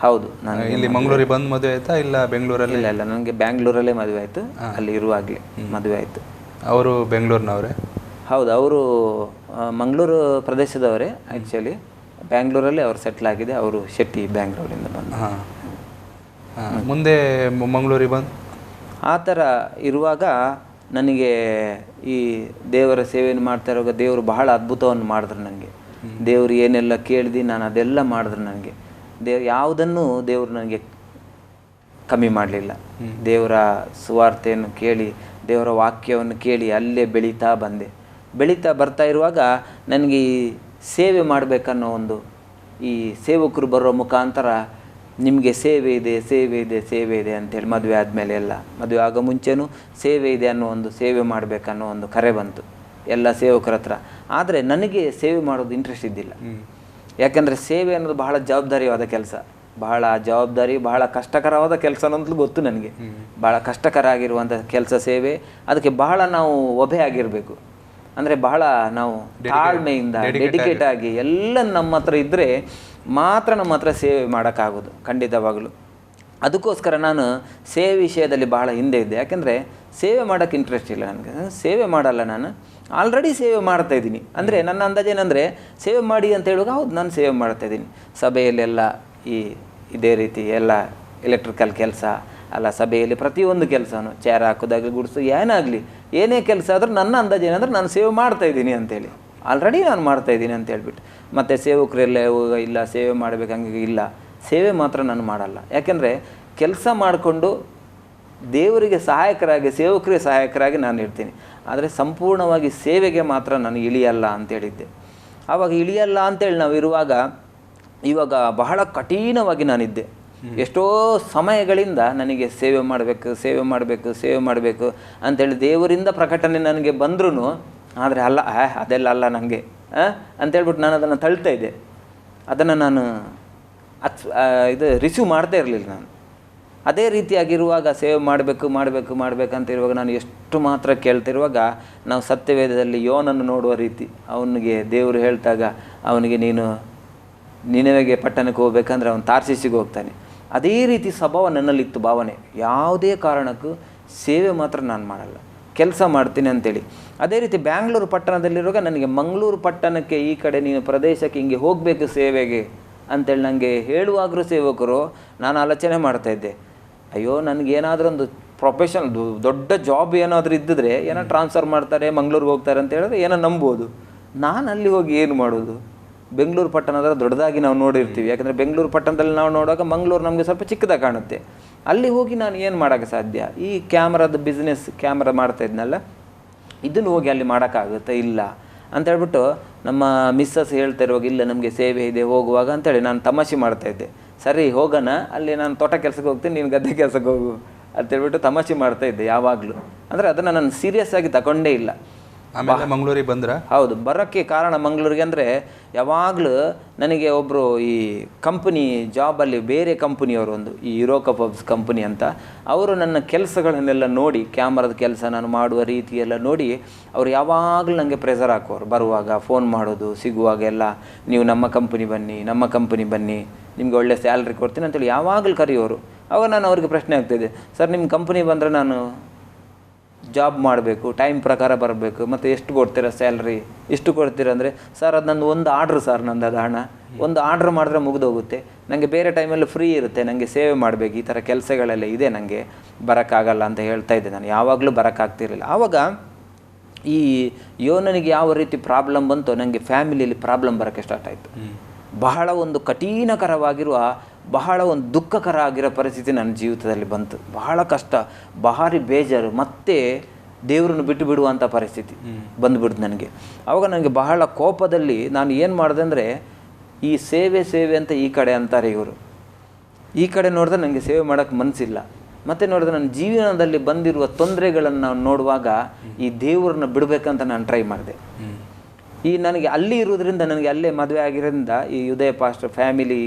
ಹೌದು, ನಾನು ಇಲ್ಲಿ ಮಂಗಳೂರಿಗೆ ಬಂದು ಮದುವೆ ಆಯ್ತಾ ಇಲ್ಲ ಬೆಂಗಳೂರಲ್ಲಿ? ಇಲ್ಲ, ನನಗೆ ಬ್ಯಾಂಗ್ಳೂರಲ್ಲೇ ಮದುವೆ ಆಯಿತು. ಅಲ್ಲಿ ಇರುವಾಗಲೇ ಮದುವೆ ಆಯಿತು. ಅವರು ಬೆಂಗಳೂರಿನವರೇ? ಹೌದು, ಅವರು ಮಂಗಳೂರು ಪ್ರದೇಶದವರೇ. ಆ್ಯಕ್ಚುಲಿ ಬ್ಯಾಂಗ್ಳೂರಲ್ಲೇ ಅವರು ಸೆಟ್ಲ್ ಆಗಿದೆ. ಅವರು ಶೆಟ್ಟಿ ಬ್ಯಾಂಗ್ಳೂರಿಂದ ಬಂದು. ಮುಂದೆ ಮಂಗಳೂರಿಗೆ ಬಂದು ಆ ಥರ ಇರುವಾಗ ನನಗೆ ಈ ದೇವರ ಸೇವೆಯನ್ನು ಮಾಡ್ತಾ ಇರುವಾಗ ದೇವರು ಬಹಳ ಅದ್ಭುತವನ್ನು ಮಾಡಿದ್ರು ನನಗೆ. ದೇವರು ಏನೆಲ್ಲ ಕೇಳಿದೆ ನಾನು ಅದೆಲ್ಲ ಮಾಡಿದ್ರು ನನಗೆ. ಯಾವುದನ್ನು ದೇವರು ನನಗೆ ಕಮ್ಮಿ ಮಾಡಲಿಲ್ಲ. ದೇವರ ಸುವಾರ್ತೆಯನ್ನು ಕೇಳಿ, ದೇವರ ವಾಕ್ಯವನ್ನು ಕೇಳಿ ಅಲ್ಲೇ ಬೆಳೀತಾ ಬರ್ತಾ ಇರುವಾಗ ನನಗೆ ಈ ಸೇವೆ ಮಾಡಬೇಕನ್ನೋ ಒಂದು, ಈ ಸೇವಕರು ಬರೋ ಮುಖಾಂತರ ನಿಮಗೆ ಸೇವೆ ಇದೆ ಅಂತೇಳಿ ಮದುವೆ ಆದಮೇಲೆ ಎಲ್ಲ, ಮದುವೆ ಆಗೋ ಮುಂಚೆನೂ ಸೇವೆ ಇದೆ ಅನ್ನೋ ಒಂದು, ಸೇವೆ ಮಾಡಬೇಕನ್ನೋ ಒಂದು ಕರೆ ಬಂತು ಎಲ್ಲ ಸೇವಕರ ಹತ್ರ. ಆದರೆ ನನಗೆ ಸೇವೆ ಮಾಡೋದು ಇಂಟ್ರೆಸ್ಟ್ ಇದ್ದಿಲ್ಲ. ಯಾಕಂದರೆ ಸೇವೆ ಅನ್ನೋದು ಬಹಳ ಜವಾಬ್ದಾರಿಯಾದ ಕೆಲಸ, ಬಹಳ ಕಷ್ಟಕರವಾದ ಕೆಲಸ ಅನ್ನೋದು ಗೊತ್ತು ನನಗೆ. ಬಹಳ ಕಷ್ಟಕರ ಆಗಿರುವಂಥ ಕೆಲಸ ಸೇವೆ. ಅದಕ್ಕೆ ಬಹಳ ನಾವು ಒಬೆ ಆಗಿರಬೇಕು. ಅಂದರೆ ಬಹಳ ನಾವು ತಾಳ್ಮೆಯಿಂದ ಡೆಡಿಕೇಟ್ ಆಗಿ ಎಲ್ಲ ನಮ್ಮ ಹತ್ರ ಇದ್ದರೆ ಮಾತ್ರ ನಮ್ಮ ಹತ್ರ ಸೇವೆ ಮಾಡೋಕ್ಕಾಗೋದು, ಖಂಡಿತವಾಗಲು. ಅದಕ್ಕೋಸ್ಕರ ನಾನು ಸೇವೆ ವಿಷಯದಲ್ಲಿ ಬಹಳ ಹಿಂದೆ ಇದ್ದೆ. ಯಾಕೆಂದರೆ ಸೇವೆ ಮಾಡೋಕ್ಕೆ ಇಂಟ್ರೆಸ್ಟ್ ಇಲ್ಲ ನನಗೆ. ಸೇವೆ ಮಾಡಲ್ಲ, ನಾನು ಆಲ್ರೆಡಿ ಸೇವೆ ಮಾಡ್ತಾಯಿದ್ದೀನಿ. ಅಂದರೆ ನನ್ನ ಅಂದಾಜೇನೆಂದರೆ ಸೇವೆ ಮಾಡಿ ಅಂತ ಹೇಳುವಾಗ ಹೌದು ನಾನು ಸೇವೆ ಮಾಡ್ತಾಯಿದ್ದೀನಿ. ಸಭೆಯಲ್ಲೆಲ್ಲ ಇದೇ ರೀತಿ ಎಲ್ಲ ಎಲೆಕ್ಟ್ರಿಕಲ್ ಕೆಲಸ ಅಲ್ಲ, ಸಭೆಯಲ್ಲಿ ಪ್ರತಿಯೊಂದು ಕೆಲಸನೂ ಚೇರ್ ಹಾಕೋದಾಗಲಿ, ಗುಡಿಸು, ಏನೇ ಕೆಲಸ ಆದರೂ ನನ್ನ ಅಂದಾಜೇನೆಂದರೆ ನಾನು ಸೇವೆ ಮಾಡ್ತಾಯಿದ್ದೀನಿ ಅಂತೇಳಿ, ಆಲ್ರೆಡಿ ನಾನು ಮಾಡ್ತಾಯಿದ್ದೀನಿ ಅಂತ ಹೇಳ್ಬಿಟ್ಟು. ಮತ್ತು ಸೇವಕರೆಲ್ಲ ಇಲ್ಲ ಸೇವೆ ಮಾಡಬೇಕಂಗೆ ಇಲ್ಲ, ಸೇವೆ ಮಾತ್ರ ನಾನು ಮಾಡಲ್ಲ. ಯಾಕೆಂದರೆ ಕೆಲಸ ಮಾಡಿಕೊಂಡು ದೇವರಿಗೆ ಸಹಾಯಕರಾಗಿ, ಸೇವಕರಿಗೆ ಸಹಾಯಕರಾಗಿ ನಾನು ಇರ್ತೀನಿ. ಆದರೆ ಸಂಪೂರ್ಣವಾಗಿ ಸೇವೆಗೆ ಮಾತ್ರ ನಾನು ಇಳಿಯಲ್ಲ ಅಂತೇಳಿದ್ದೆ. ಆವಾಗ ಇಳಿಯಲ್ಲ ಅಂತೇಳಿ ನಾವು ಇವಾಗ ಬಹಳ ಕಠಿಣವಾಗಿ ನಾನಿದ್ದೆ. ಎಷ್ಟೋ ಸಮಯಗಳಿಂದ ನನಗೆ ಸೇವೆ ಮಾಡಬೇಕು ಅಂತೇಳಿ ದೇವರಿಂದ ಪ್ರಕಟಣೆ ನನಗೆ ಬಂದ್ರೂ, ಆದರೆ ಅಲ್ಲ, ಅದೆಲ್ಲ ಅಲ್ಲ ನನಗೆ ಅಂತೇಳ್ಬಿಟ್ಟು ನಾನು ಅದನ್ನು ತಳ್ತಾ ಇದ್ದೆ. ಅದನ್ನು ನಾನು ರಿಸೀವ್ ಮಾಡ್ತಾ ಇರಲಿಲ್ಲ ನಾನು. ಅದೇ ರೀತಿಯಾಗಿರುವಾಗ ಸೇವೆ ಮಾಡಬೇಕಂತ ಇರುವಾಗ ನಾನು ಎಷ್ಟು ಮಾತ್ರ ಕೇಳ್ತಿರುವಾಗ, ನಾವು ಸತ್ಯವೇದದಲ್ಲಿ ಯೋನನ್ನು ನೋಡುವ ರೀತಿ, ಅವನಿಗೆ ದೇವರು ಹೇಳ್ತಾಗ ಅವನಿಗೆ ನೀನು ನಿನವೆಗೆ ಪಟ್ಟಣಕ್ಕೆ ಹೋಗ್ಬೇಕಂದ್ರೆ ಅವನು ತಾರ್ಸಿಸಿಗೆ ಹೋಗ್ತಾನೆ. ಅದೇ ರೀತಿ ಸ್ವಭಾವ ನನ್ನಲ್ಲಿತ್ತು, ಭಾವನೆ. ಯಾವುದೇ ಕಾರಣಕ್ಕೂ ಸೇವೆ ಮಾತ್ರ ನಾನು ಮಾಡಲ್ಲ, ಕೆಲಸ ಮಾಡ್ತೀನಿ ಅಂತೇಳಿ. ಅದೇ ರೀತಿ ಬ್ಯಾಂಗ್ಳೂರು ಪಟ್ಟಣದಲ್ಲಿರುವಾಗ ನನಗೆ ಮಂಗಳೂರು ಪಟ್ಟಣಕ್ಕೆ, ಈ ಕಡೆ ನೀನು ಪ್ರದೇಶಕ್ಕೆ ಹಿಂಗೆ ಹೋಗಬೇಕು ಸೇವೆಗೆ ಅಂತೇಳಿ ನನಗೆ ಹೇಳುವಾಗಲೂ ಸೇವಕರು ನಾನು ಆಲೋಚನೆ ಮಾಡ್ತಾಯಿದ್ದೆ, ಅಯ್ಯೋ ನನಗೇನಾದರೂ ಒಂದು ಪ್ರೊಫೆಷನ್ ದೊಡ್ಡ ಜಾಬ್ ಏನಾದರೂ ಇದ್ದಿದ್ರೆ ಏನೋ ಟ್ರಾನ್ಸ್ಫರ್ ಮಾಡ್ತಾರೆ, ಮಂಗಳೂರಿಗೆ ಹೋಗ್ತಾರೆ ಅಂತ ಹೇಳಿದ್ರೆ ಏನೋ ನಂಬೋದು. ನಾನು ಅಲ್ಲಿ ಹೋಗಿ ಏನು ಮಾಡೋದು? ಬೆಂಗಳೂರು ಪಟ್ಟಣದ ದೊಡ್ಡದಾಗಿ ನಾವು ನೋಡಿರ್ತೀವಿ. ಯಾಕಂದರೆ ಬೆಂಗಳೂರು ಪಟ್ಟಣದಲ್ಲಿ ನಾವು ನೋಡುವಾಗ ಮಂಗಳೂರು ನಮಗೆ ಸ್ವಲ್ಪ ಚಿಕ್ಕದಾಗಿ ಕಾಣುತ್ತೆ. ಅಲ್ಲಿ ಹೋಗಿ ನಾನು ಏನು ಮಾಡೋಕ್ಕೆ ಸಾಧ್ಯ? ಈ ಕ್ಯಾಮ್ರಾದ ಬಿಸ್ನೆಸ್, ಕ್ಯಾಮ್ರಾ ಮಾಡ್ತಾಯಿದ್ನಲ್ಲ, ಇದನ್ನು ಹೋಗಿ ಅಲ್ಲಿ ಮಾಡೋಕ್ಕಾಗುತ್ತೆ? ಇಲ್ಲ ಅಂತ ಹೇಳ್ಬಿಟ್ಟು ನಮ್ಮ ಮಿಸ್ಸಸ್ ಹೇಳ್ತಾ ಇರುವಾಗ, ಇಲ್ಲ ನಮಗೆ ಸೇವೆ ಇದೆ ಹೋಗುವಾಗ ಅಂತೇಳಿ ನಾನು ತಮಾಷೆ ಮಾಡ್ತಾಯಿದ್ದೆ. ಸರಿ ಹೋಗೋಣ, ಅಲ್ಲಿ ನಾನು ತೋಟ ಕೆಲಸಕ್ಕೆ ಹೋಗ್ತೀನಿ, ನೀನು ಗದ್ದೆ ಕೆಲಸಕ್ಕೆ ಹೋಗು ಅಂತೇಳ್ಬಿಟ್ಟು ತಮಾಷೆ ಮಾಡ್ತಾಯಿದ್ದೆ ಯಾವಾಗಲೂ. ಅಂದರೆ ಅದನ್ನು ನಾನು ಸೀರಿಯಸ್ ಆಗಿ ತಗೊಂಡೇ ಇಲ್ಲ. ಆಮೇಲೆ ಮಂಗಳೂರಿಗೆ ಬಂದ್ರೆ? ಹೌದು, ಬರೋಕ್ಕೆ ಕಾರಣ ಮಂಗಳೂರಿಗೆ ಅಂದರೆ, ಯಾವಾಗಲೂ ನನಗೆ ಒಬ್ಬರು ಈ ಕಂಪನಿ ಜಾಬಲ್ಲಿ, ಬೇರೆ ಕಂಪನಿಯವರು, ಒಂದು ಈ ಯುರೋಕಪಬ್ಸ್ ಕಂಪನಿ ಅಂತ, ಅವರು ನನ್ನ ಕೆಲಸಗಳನ್ನೆಲ್ಲ ನೋಡಿ, ಕ್ಯಾಮ್ರಾದ ಕೆಲಸ ನಾನು ಮಾಡುವ ರೀತಿಯೆಲ್ಲ ನೋಡಿ, ಅವರು ಯಾವಾಗಲೂ ನನಗೆ ಪ್ರೆಸರ್ ಹಾಕೋರು. ಬರುವಾಗ ಫೋನ್ ಮಾಡೋದು, ಸಿಗುವಾಗ ಎಲ್ಲ, ನೀವು ನಮ್ಮ ಕಂಪನಿ ಬನ್ನಿ, ನಿಮಗೆ ಒಳ್ಳೆ ಸ್ಯಾಲ್ರಿ ಕೊಡ್ತೀನಿ ಅಂತೇಳಿ ಯಾವಾಗಲೂ ಕರೆಯೋರು. ಅವಾಗ ನಾನು ಅವ್ರಿಗೆ ಪ್ರಶ್ನೆ ಆಗ್ತಾಯಿದ್ದೆ, ಸರ್ ನಿಮ್ಮ ಕಂಪನಿ ಬಂದರೆ ನಾನು ಜಾಬ್ ಮಾಡಬೇಕು, ಟೈಮ್ ಪ್ರಕಾರ ಬರಬೇಕು, ಮತ್ತು ಎಷ್ಟು ಕೊಡ್ತೀರಾ ಸ್ಯಾಲ್ರಿ, ಎಷ್ಟು ಕೊಡ್ತೀರಾ ಅಂದರೆ ಸರ್ ಅದು ನಂದು ಒಂದು ಆರ್ಡ್ರ್ ಸರ್, ನಂದು ಅದು ಹಣ ಒಂದು ಆರ್ಡ್ರ್ ಮಾಡಿದ್ರೆ ಮುಗಿದೋಗುತ್ತೆ, ನನಗೆ ಬೇರೆ ಟೈಮಲ್ಲಿ ಫ್ರೀ ಇರುತ್ತೆ, ನನಗೆ ಸೇವೆ ಮಾಡಬೇಕು, ಈ ಥರ ಕೆಲಸಗಳೆಲ್ಲ ಇದೆ, ನನಗೆ ಬರೋಕ್ಕಾಗಲ್ಲ ಅಂತ ಹೇಳ್ತಾ ಇದ್ದೆ. ನಾನು ಯಾವಾಗಲೂ ಬರೋಕ್ಕಾಗ್ತಿರಲಿಲ್ಲ. ಆವಾಗ ಈ ಯೋನನಿಗೆ ಯಾವ ರೀತಿ ಪ್ರಾಬ್ಲಮ್ ಬಂತೋ ನನಗೆ ಫ್ಯಾಮಿಲಿಯಲ್ಲಿ ಪ್ರಾಬ್ಲಮ್ ಬರೋಕ್ಕೆ ಸ್ಟಾರ್ಟ್ ಆಯಿತು. ಬಹಳ ಒಂದು ಕಠಿಣಕರವಾಗಿರುವ, ಬಹಳ ಒಂದು ದುಃಖಕರ ಆಗಿರೋ ಪರಿಸ್ಥಿತಿ ನನ್ನ ಜೀವಿತದಲ್ಲಿ ಬಂತು. ಬಹಳ ಕಷ್ಟ, ಭಾರಿ ಬೇಜಾರು, ಮತ್ತೆ ದೇವರನ್ನು ಬಿಟ್ಟು ಬಿಡುವಂಥ ಪರಿಸ್ಥಿತಿ ಬಂದುಬಿಡ್ತು ನನಗೆ. ಆವಾಗ ನನಗೆ ಬಹಳ ಕೋಪದಲ್ಲಿ ನಾನು ಏನು ಮಾಡಿದೆ ಅಂದರೆ, ಈ ಸೇವೆ ಅಂತ ಈ ಕಡೆ ಅಂತಾರೆ ಇವರು, ಈ ಕಡೆ ನೋಡಿದ್ರೆ ನನಗೆ ಸೇವೆ ಮಾಡೋಕ್ಕೆ ಮನಸ್ಸಿಲ್ಲ. ಮತ್ತು ನೋಡಿದ್ರೆ ನನ್ನ ಜೀವನದಲ್ಲಿ ಬಂದಿರುವ ತೊಂದರೆಗಳನ್ನು ನೋಡುವಾಗ ಈ ದೇವ್ರನ್ನ ಬಿಡಬೇಕಂತ ನಾನು ಟ್ರೈ ಮಾಡಿದೆ. ಈ ನನಗೆ ಅಲ್ಲಿ ಇರೋದ್ರಿಂದ, ನನಗೆ ಅಲ್ಲೇ ಮದುವೆ ಆಗಿರೋದ್ರಿಂದ, ಈ ಉದಯ ಪಾಸ್ಟರ್ ಫ್ಯಾಮಿಲಿ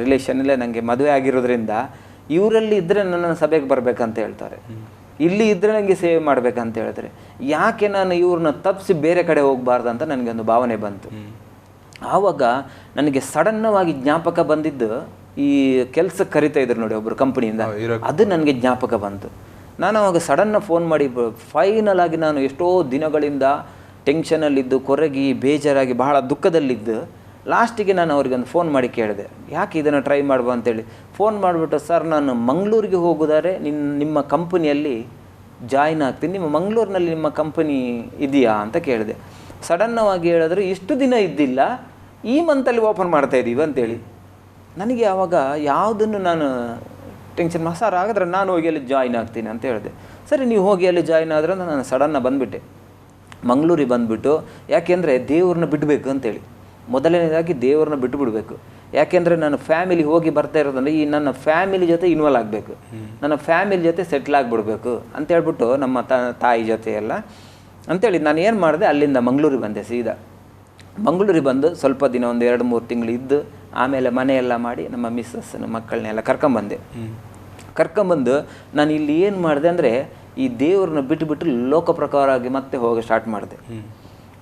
ರಿಲೇಷನಲ್ಲೇ ನನಗೆ ಮದುವೆ ಆಗಿರೋದ್ರಿಂದ, ಇವರಲ್ಲಿ ಇದ್ದರೆ ನನ್ನನ್ನು ಸಭೆಗೆ ಬರಬೇಕಂತ ಹೇಳ್ತಾರೆ, ಇಲ್ಲಿ ಇದ್ದರೆ ನನಗೆ ಸೇವೆ ಮಾಡಬೇಕಂತ ಹೇಳಿದ್ರೆ, ಯಾಕೆ ನಾನು ಇವ್ರನ್ನ ತಪ್ಪಿಸಿ ಬೇರೆ ಕಡೆ ಹೋಗಬಾರ್ದು ಅಂತ ನನಗೆ ಒಂದು ಭಾವನೆ ಬಂತು. ಆವಾಗ ನನಗೆ ಸಡನ್ನವಾಗಿ ಜ್ಞಾಪಕ ಬಂದಿದ್ದು, ಈ ಕೆಲಸಕ್ಕೆ ಕರಿತಾ ಇದ್ರು ನೋಡಿ ಒಬ್ಬರು ಕಂಪ್ನಿಯಿಂದ, ಅದು ನನಗೆ ಜ್ಞಾಪಕ ಬಂತು. ನಾನು ಅವಾಗ ಸಡನ್ನ ಫೋನ್ ಮಾಡಿ, ಫೈನಲ್ ಆಗಿ ನಾನು ಎಷ್ಟೋ ದಿನಗಳಿಂದ ಟೆನ್ಷನಲ್ಲಿದ್ದು, ಕೊರಗಿ, ಬೇಜಾರಾಗಿ, ಬಹಳ ದುಃಖದಲ್ಲಿದ್ದು, ಲಾಸ್ಟಿಗೆ ನಾನು ಅವ್ರಿಗೊಂದು ಫೋನ್ ಮಾಡಿ ಕೇಳಿದೆ, ಯಾಕೆ ಇದನ್ನು ಟ್ರೈ ಮಾಡುವ ಅಂತೇಳಿ. ಫೋನ್ ಮಾಡಿಬಿಟ್ಟು, ಸರ್ ನಾನು ಮಂಗಳೂರಿಗೆ ಹೋಗೋದಾದ್ರೆ ನಿಮ್ಮ ಕಂಪನಿಯಲ್ಲಿ ಜಾಯ್ನ್ ಆಗ್ತೀನಿ, ನಿಮ್ಮ ಮಂಗಳೂರಿನಲ್ಲಿ ನಿಮ್ಮ ಕಂಪನಿ ಇದೆಯಾ ಅಂತ ಕೇಳಿದೆ. ಸಡನ್ನವಾಗಿ ಹೇಳಿದ್ರು, ಇಷ್ಟು ದಿನ ಇದ್ದಿಲ್ಲ, ಈ ಮಂತಲ್ಲಿ ಓಪನ್ ಮಾಡ್ತಾ ಇದ್ದೀವಿ ಅಂತೇಳಿ. ನನಗೆ ಆವಾಗ ಯಾವುದನ್ನು ನಾನು ಟೆನ್ಷನ್ ಸರ್ ಹಾಗಾದ್ರೆ ನಾನು ಹೋಗಿ ಅಲ್ಲಿ ಜಾಯ್ನ್ ಆಗ್ತೀನಿ ಅಂತ ಹೇಳಿದೆ. ಸರಿ ನೀವು ಹೋಗಿ ಅಲ್ಲಿ ಜಾಯ್ನ್ ಆದ್ರೆ ನಾನು ಸಡನ್ನ ಬಂದುಬಿಟ್ಟೆ ಮಂಗಳೂರಿಗೆ. ಬಂದುಬಿಟ್ಟು ಯಾಕೆಂದರೆ ದೇವ್ರನ್ನ ಬಿಡಬೇಕು ಅಂತೇಳಿ, ಮೊದಲನೇದಾಗಿ ದೇವ್ರನ್ನ ಬಿಟ್ಟು ಬಿಡಬೇಕು. ಯಾಕೆಂದರೆ ನಾನು ಫ್ಯಾಮಿಲಿ ಹೋಗಿ ಬರ್ತಾ ಇರೋದಂದರೆ ಈ ನನ್ನ ಫ್ಯಾಮಿಲಿ ಜೊತೆ ಇನ್ವಾಲ್ವ್ ಆಗಬೇಕು, ನನ್ನ ಫ್ಯಾಮಿಲಿ ಜೊತೆ ಸೆಟ್ಲ್ ಆಗಿಬಿಡ್ಬೇಕು ಅಂತೇಳ್ಬಿಟ್ಟು ನಮ್ಮ ತಾಯಿ ಜೊತೆ ಎಲ್ಲ ಅಂಥೇಳಿ ನಾನು ಏನು ಮಾಡಿದೆ, ಅಲ್ಲಿಂದ ಮಂಗಳೂರಿಗೆ ಬಂದೆ. ಸೀದಾ ಮಂಗಳೂರಿಗೆ ಬಂದು ಸ್ವಲ್ಪ ದಿನ ಒಂದು 2-3 ತಿಂಗಳು ಇದ್ದು, ಆಮೇಲೆ ಮನೆಯೆಲ್ಲ ಮಾಡಿ ನಮ್ಮ ಮಿಸ್ಸಸ್ನ ಮಕ್ಕಳನ್ನೆಲ್ಲ ಕರ್ಕೊಂಬಂದೆ. ಕರ್ಕೊಂಬಂದು ನಾನು ಇಲ್ಲಿ ಏನು ಮಾಡಿದೆ ಅಂದರೆ, ಈ ದೇವ್ರನ್ನ ಬಿಟ್ಟುಬಿಟ್ಟು ಲೋಕ ಪ್ರಕಾರವಾಗಿ ಮತ್ತೆ ಹೋಗಿ ಸ್ಟಾರ್ಟ್ ಮಾಡಿದೆ.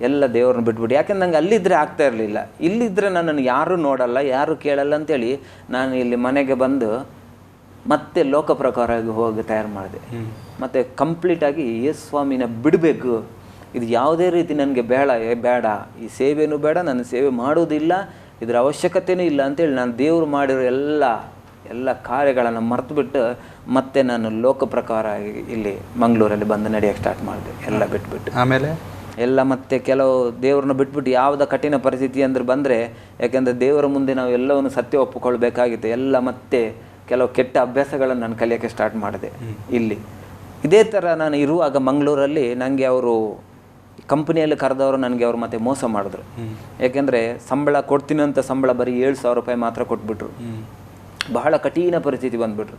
ಎಲ್ಲ ದೇವ್ರನ್ನ ಬಿಟ್ಬಿಟ್ಟು, ಯಾಕೆಂದ್ರೆ ನಂಗೆ ಅಲ್ಲಿದ್ದರೆ ಆಗ್ತಾ ಇರಲಿಲ್ಲ, ಇಲ್ಲಿದ್ದರೆ ನನ್ನನ್ನು ಯಾರೂ ನೋಡಲ್ಲ, ಯಾರೂ ಕೇಳಲ್ಲ ಅಂತೇಳಿ ನಾನು ಇಲ್ಲಿ ಮನೆಗೆ ಬಂದು ಮತ್ತೆ ಲೋಕ ಪ್ರಕಾರವಾಗಿ ಹೋಗಿ ತಯಾರು ಮಾಡಿದೆ. ಮತ್ತು ಕಂಪ್ಲೀಟಾಗಿ ಯೇಸು ಸ್ವಾಮಿನ ಬಿಡಬೇಕು, ಇದು ಯಾವುದೇ ರೀತಿ ನನಗೆ ಬೇಡ, ಈ ಸೇವೆನೂ ಬೇಡ, ನನ್ನ ಸೇವೆ ಮಾಡೋದಿಲ್ಲ, ಇದರ ಅವಶ್ಯಕತೆಯೂ ಇಲ್ಲ ಅಂತೇಳಿ ನಾನು ದೇವರು ಮಾಡಿರೋ ಎಲ್ಲ ಕಾರ್ಯಗಳನ್ನು ಮರೆತುಬಿಟ್ಟು ಮತ್ತೆ ನಾನು ಲೋಕ ಪ್ರಕಾರ ಇಲ್ಲಿ ಮಂಗಳೂರಲ್ಲಿ ಬಂದು ನಡೆಯೋಕ್ಕೆ ಸ್ಟಾರ್ಟ್ ಮಾಡಿದೆ. ಎಲ್ಲ ಬಿಟ್ಬಿಟ್ಟು ಆಮೇಲೆ ಎಲ್ಲ ಮತ್ತೆ ಕೆಲವು ದೇವ್ರನ್ನ ಬಿಟ್ಬಿಟ್ಟು ಯಾವುದೇ ಕಠಿಣ ಪರಿಸ್ಥಿತಿ ಅಂದ್ರೆ ಬಂದರೆ, ಯಾಕೆಂದರೆ ದೇವರ ಮುಂದೆ ನಾವು ಎಲ್ಲವನ್ನು ಸತ್ಯ ಒಪ್ಪಿಕೊಳ್ಬೇಕಾಗಿತ್ತು. ಎಲ್ಲ ಮತ್ತೆ ಕೆಲವು ಕೆಟ್ಟ ಅಭ್ಯಾಸಗಳನ್ನು ನಾನು ಕಲಿಯೋಕ್ಕೆ ಸ್ಟಾರ್ಟ್ ಮಾಡಿದೆ ಇಲ್ಲಿ. ಇದೇ ಥರ ನಾನು ಇರುವಾಗ ಮಂಗಳೂರಲ್ಲಿ ನನಗೆ ಅವರು ಕಂಪ್ನಿಯಲ್ಲಿ ಕರೆದವರು ನನಗೆ ಅವರು ಮತ್ತೆ ಮೋಸ ಮಾಡಿದ್ರು. ಯಾಕೆಂದರೆ ಸಂಬಳ ಕೊಡ್ತೀನಿ ಅಂತ ಸಂಬಳ ಬರೀ 7,000 ರೂಪಾಯಿ ಮಾತ್ರ ಕೊಟ್ಬಿಟ್ರು. ಬಹಳ ಕಠಿಣ ಪರಿಸ್ಥಿತಿ ಬಂದುಬಿಟ್ರು.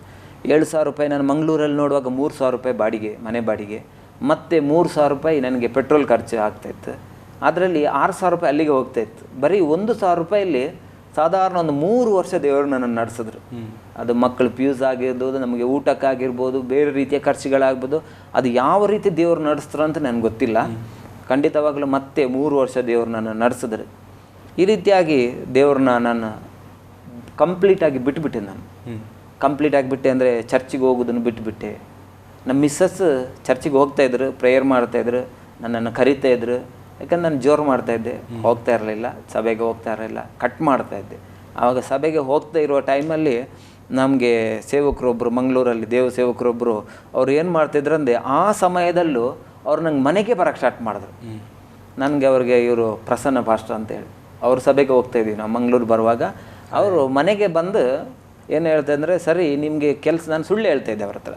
7,000 ರೂಪಾಯಿ ನಾನು ಮಂಗಳೂರಲ್ಲಿ ನೋಡುವಾಗ 3,000 ರೂಪಾಯಿ ಬಾಡಿಗೆ, ಮನೆ ಬಾಡಿಗೆ, ಮತ್ತು 3,000 ರೂಪಾಯಿ ನನಗೆ ಪೆಟ್ರೋಲ್ ಖರ್ಚು ಆಗ್ತಾಯಿತ್ತು. ಅದರಲ್ಲಿ 6,000 ರೂಪಾಯಿ ಅಲ್ಲಿಗೆ ಹೋಗ್ತಾಯಿತ್ತು. ಬರೀ 1,000 ರೂಪಾಯಲ್ಲಿ ಸಾಧಾರಣ ಒಂದು 3 ವರ್ಷ ದೇವರು ನನ್ನನ್ನು ನಡೆಸಿದ್ರು. ಅದು ಮಕ್ಕಳು ಫ್ಯೂಸ್ ಆಗಿರ್ಬೋದು, ನಮಗೆ ಊಟಕ್ಕಾಗಿರ್ಬೋದು, ಬೇರೆ ರೀತಿಯ ಖರ್ಚುಗಳಾಗ್ಬೋದು, ಅದು ಯಾವ ರೀತಿ ದೇವರು ನಡೆಸಿದ್ರು ಅಂತ ನನಗೆ ಗೊತ್ತಿಲ್ಲ. ಖಂಡಿತವಾಗಲೂ ಮತ್ತೆ 3 ವರ್ಷ ದೇವರು ನನ್ನ ನಡೆಸಿದ್ರು. ಈ ರೀತಿಯಾಗಿ ದೇವ್ರನ್ನ ನಾನು ಕಂಪ್ಲೀಟಾಗಿ ಬಿಟ್ಟುಬಿಟ್ಟೆ. ನಾನು ಕಂಪ್ಲೀಟಾಗಿ ಬಿಟ್ಟೆ ಅಂದರೆ ಚರ್ಚಿಗೆ ಹೋಗೋದನ್ನು ಬಿಟ್ಟುಬಿಟ್ಟೆ. ನಮ್ಮ ಮಿಸ್ಸಸ್ ಚರ್ಚಿಗೆ ಹೋಗ್ತಾಯಿದ್ರು, ಪ್ರೇಯರ್ ಮಾಡ್ತಾಯಿದ್ರು, ನನ್ನನ್ನು ಕರಿತಾಯಿದ್ರು. ಯಾಕಂದ್ರೆ ನಾನು ಜೋರು ಮಾಡ್ತಾಯಿದ್ದೆ, ಹೋಗ್ತಾ ಇರಲಿಲ್ಲ, ಸಭೆಗೆ ಹೋಗ್ತಾ ಇರಲಿಲ್ಲ, ಕಟ್ ಮಾಡ್ತಾಯಿದ್ದೆ. ಆವಾಗ ಸಭೆಗೆ ಹೋಗ್ತಾ ಇರುವ ಟೈಮಲ್ಲಿ ನಮಗೆ ಸೇವಕರೊಬ್ಬರು, ಮಂಗಳೂರಲ್ಲಿ ದೇವ ಸೇವಕರೊಬ್ಬರು, ಅವ್ರು ಏನು ಮಾಡ್ತಾಯಿದ್ರು ಅಂದರೆ, ಆ ಸಮಯದಲ್ಲೂ ಅವ್ರು ನಂಗೆ ಮನೆಗೆ ಬರೋಕ್ಕೆ ಸ್ಟಾರ್ಟ್ ಮಾಡಿದ್ರು. ನನಗೆ ಅವ್ರಿಗೆ ಇವರು ಪ್ರಸನ್ನ ಪಾಸ್ಟರ್ ಅಂತೇಳಿ ಅವ್ರ ಸಭೆಗೆ ಹೋಗ್ತಾಯಿದ್ದೀವಿ ನಾವು ಮಂಗಳೂರು ಬರುವಾಗ. ಅವರು ಮನೆಗೆ ಬಂದು ಏನು ಹೇಳ್ತಾ ಅಂದರೆ, ಸರಿ ನಿಮಗೆ ಕೆಲಸ, ನಾನು ಸುಳ್ಳು ಹೇಳ್ತಾಯಿದ್ದೆ ಅವ್ರ ಹತ್ರ,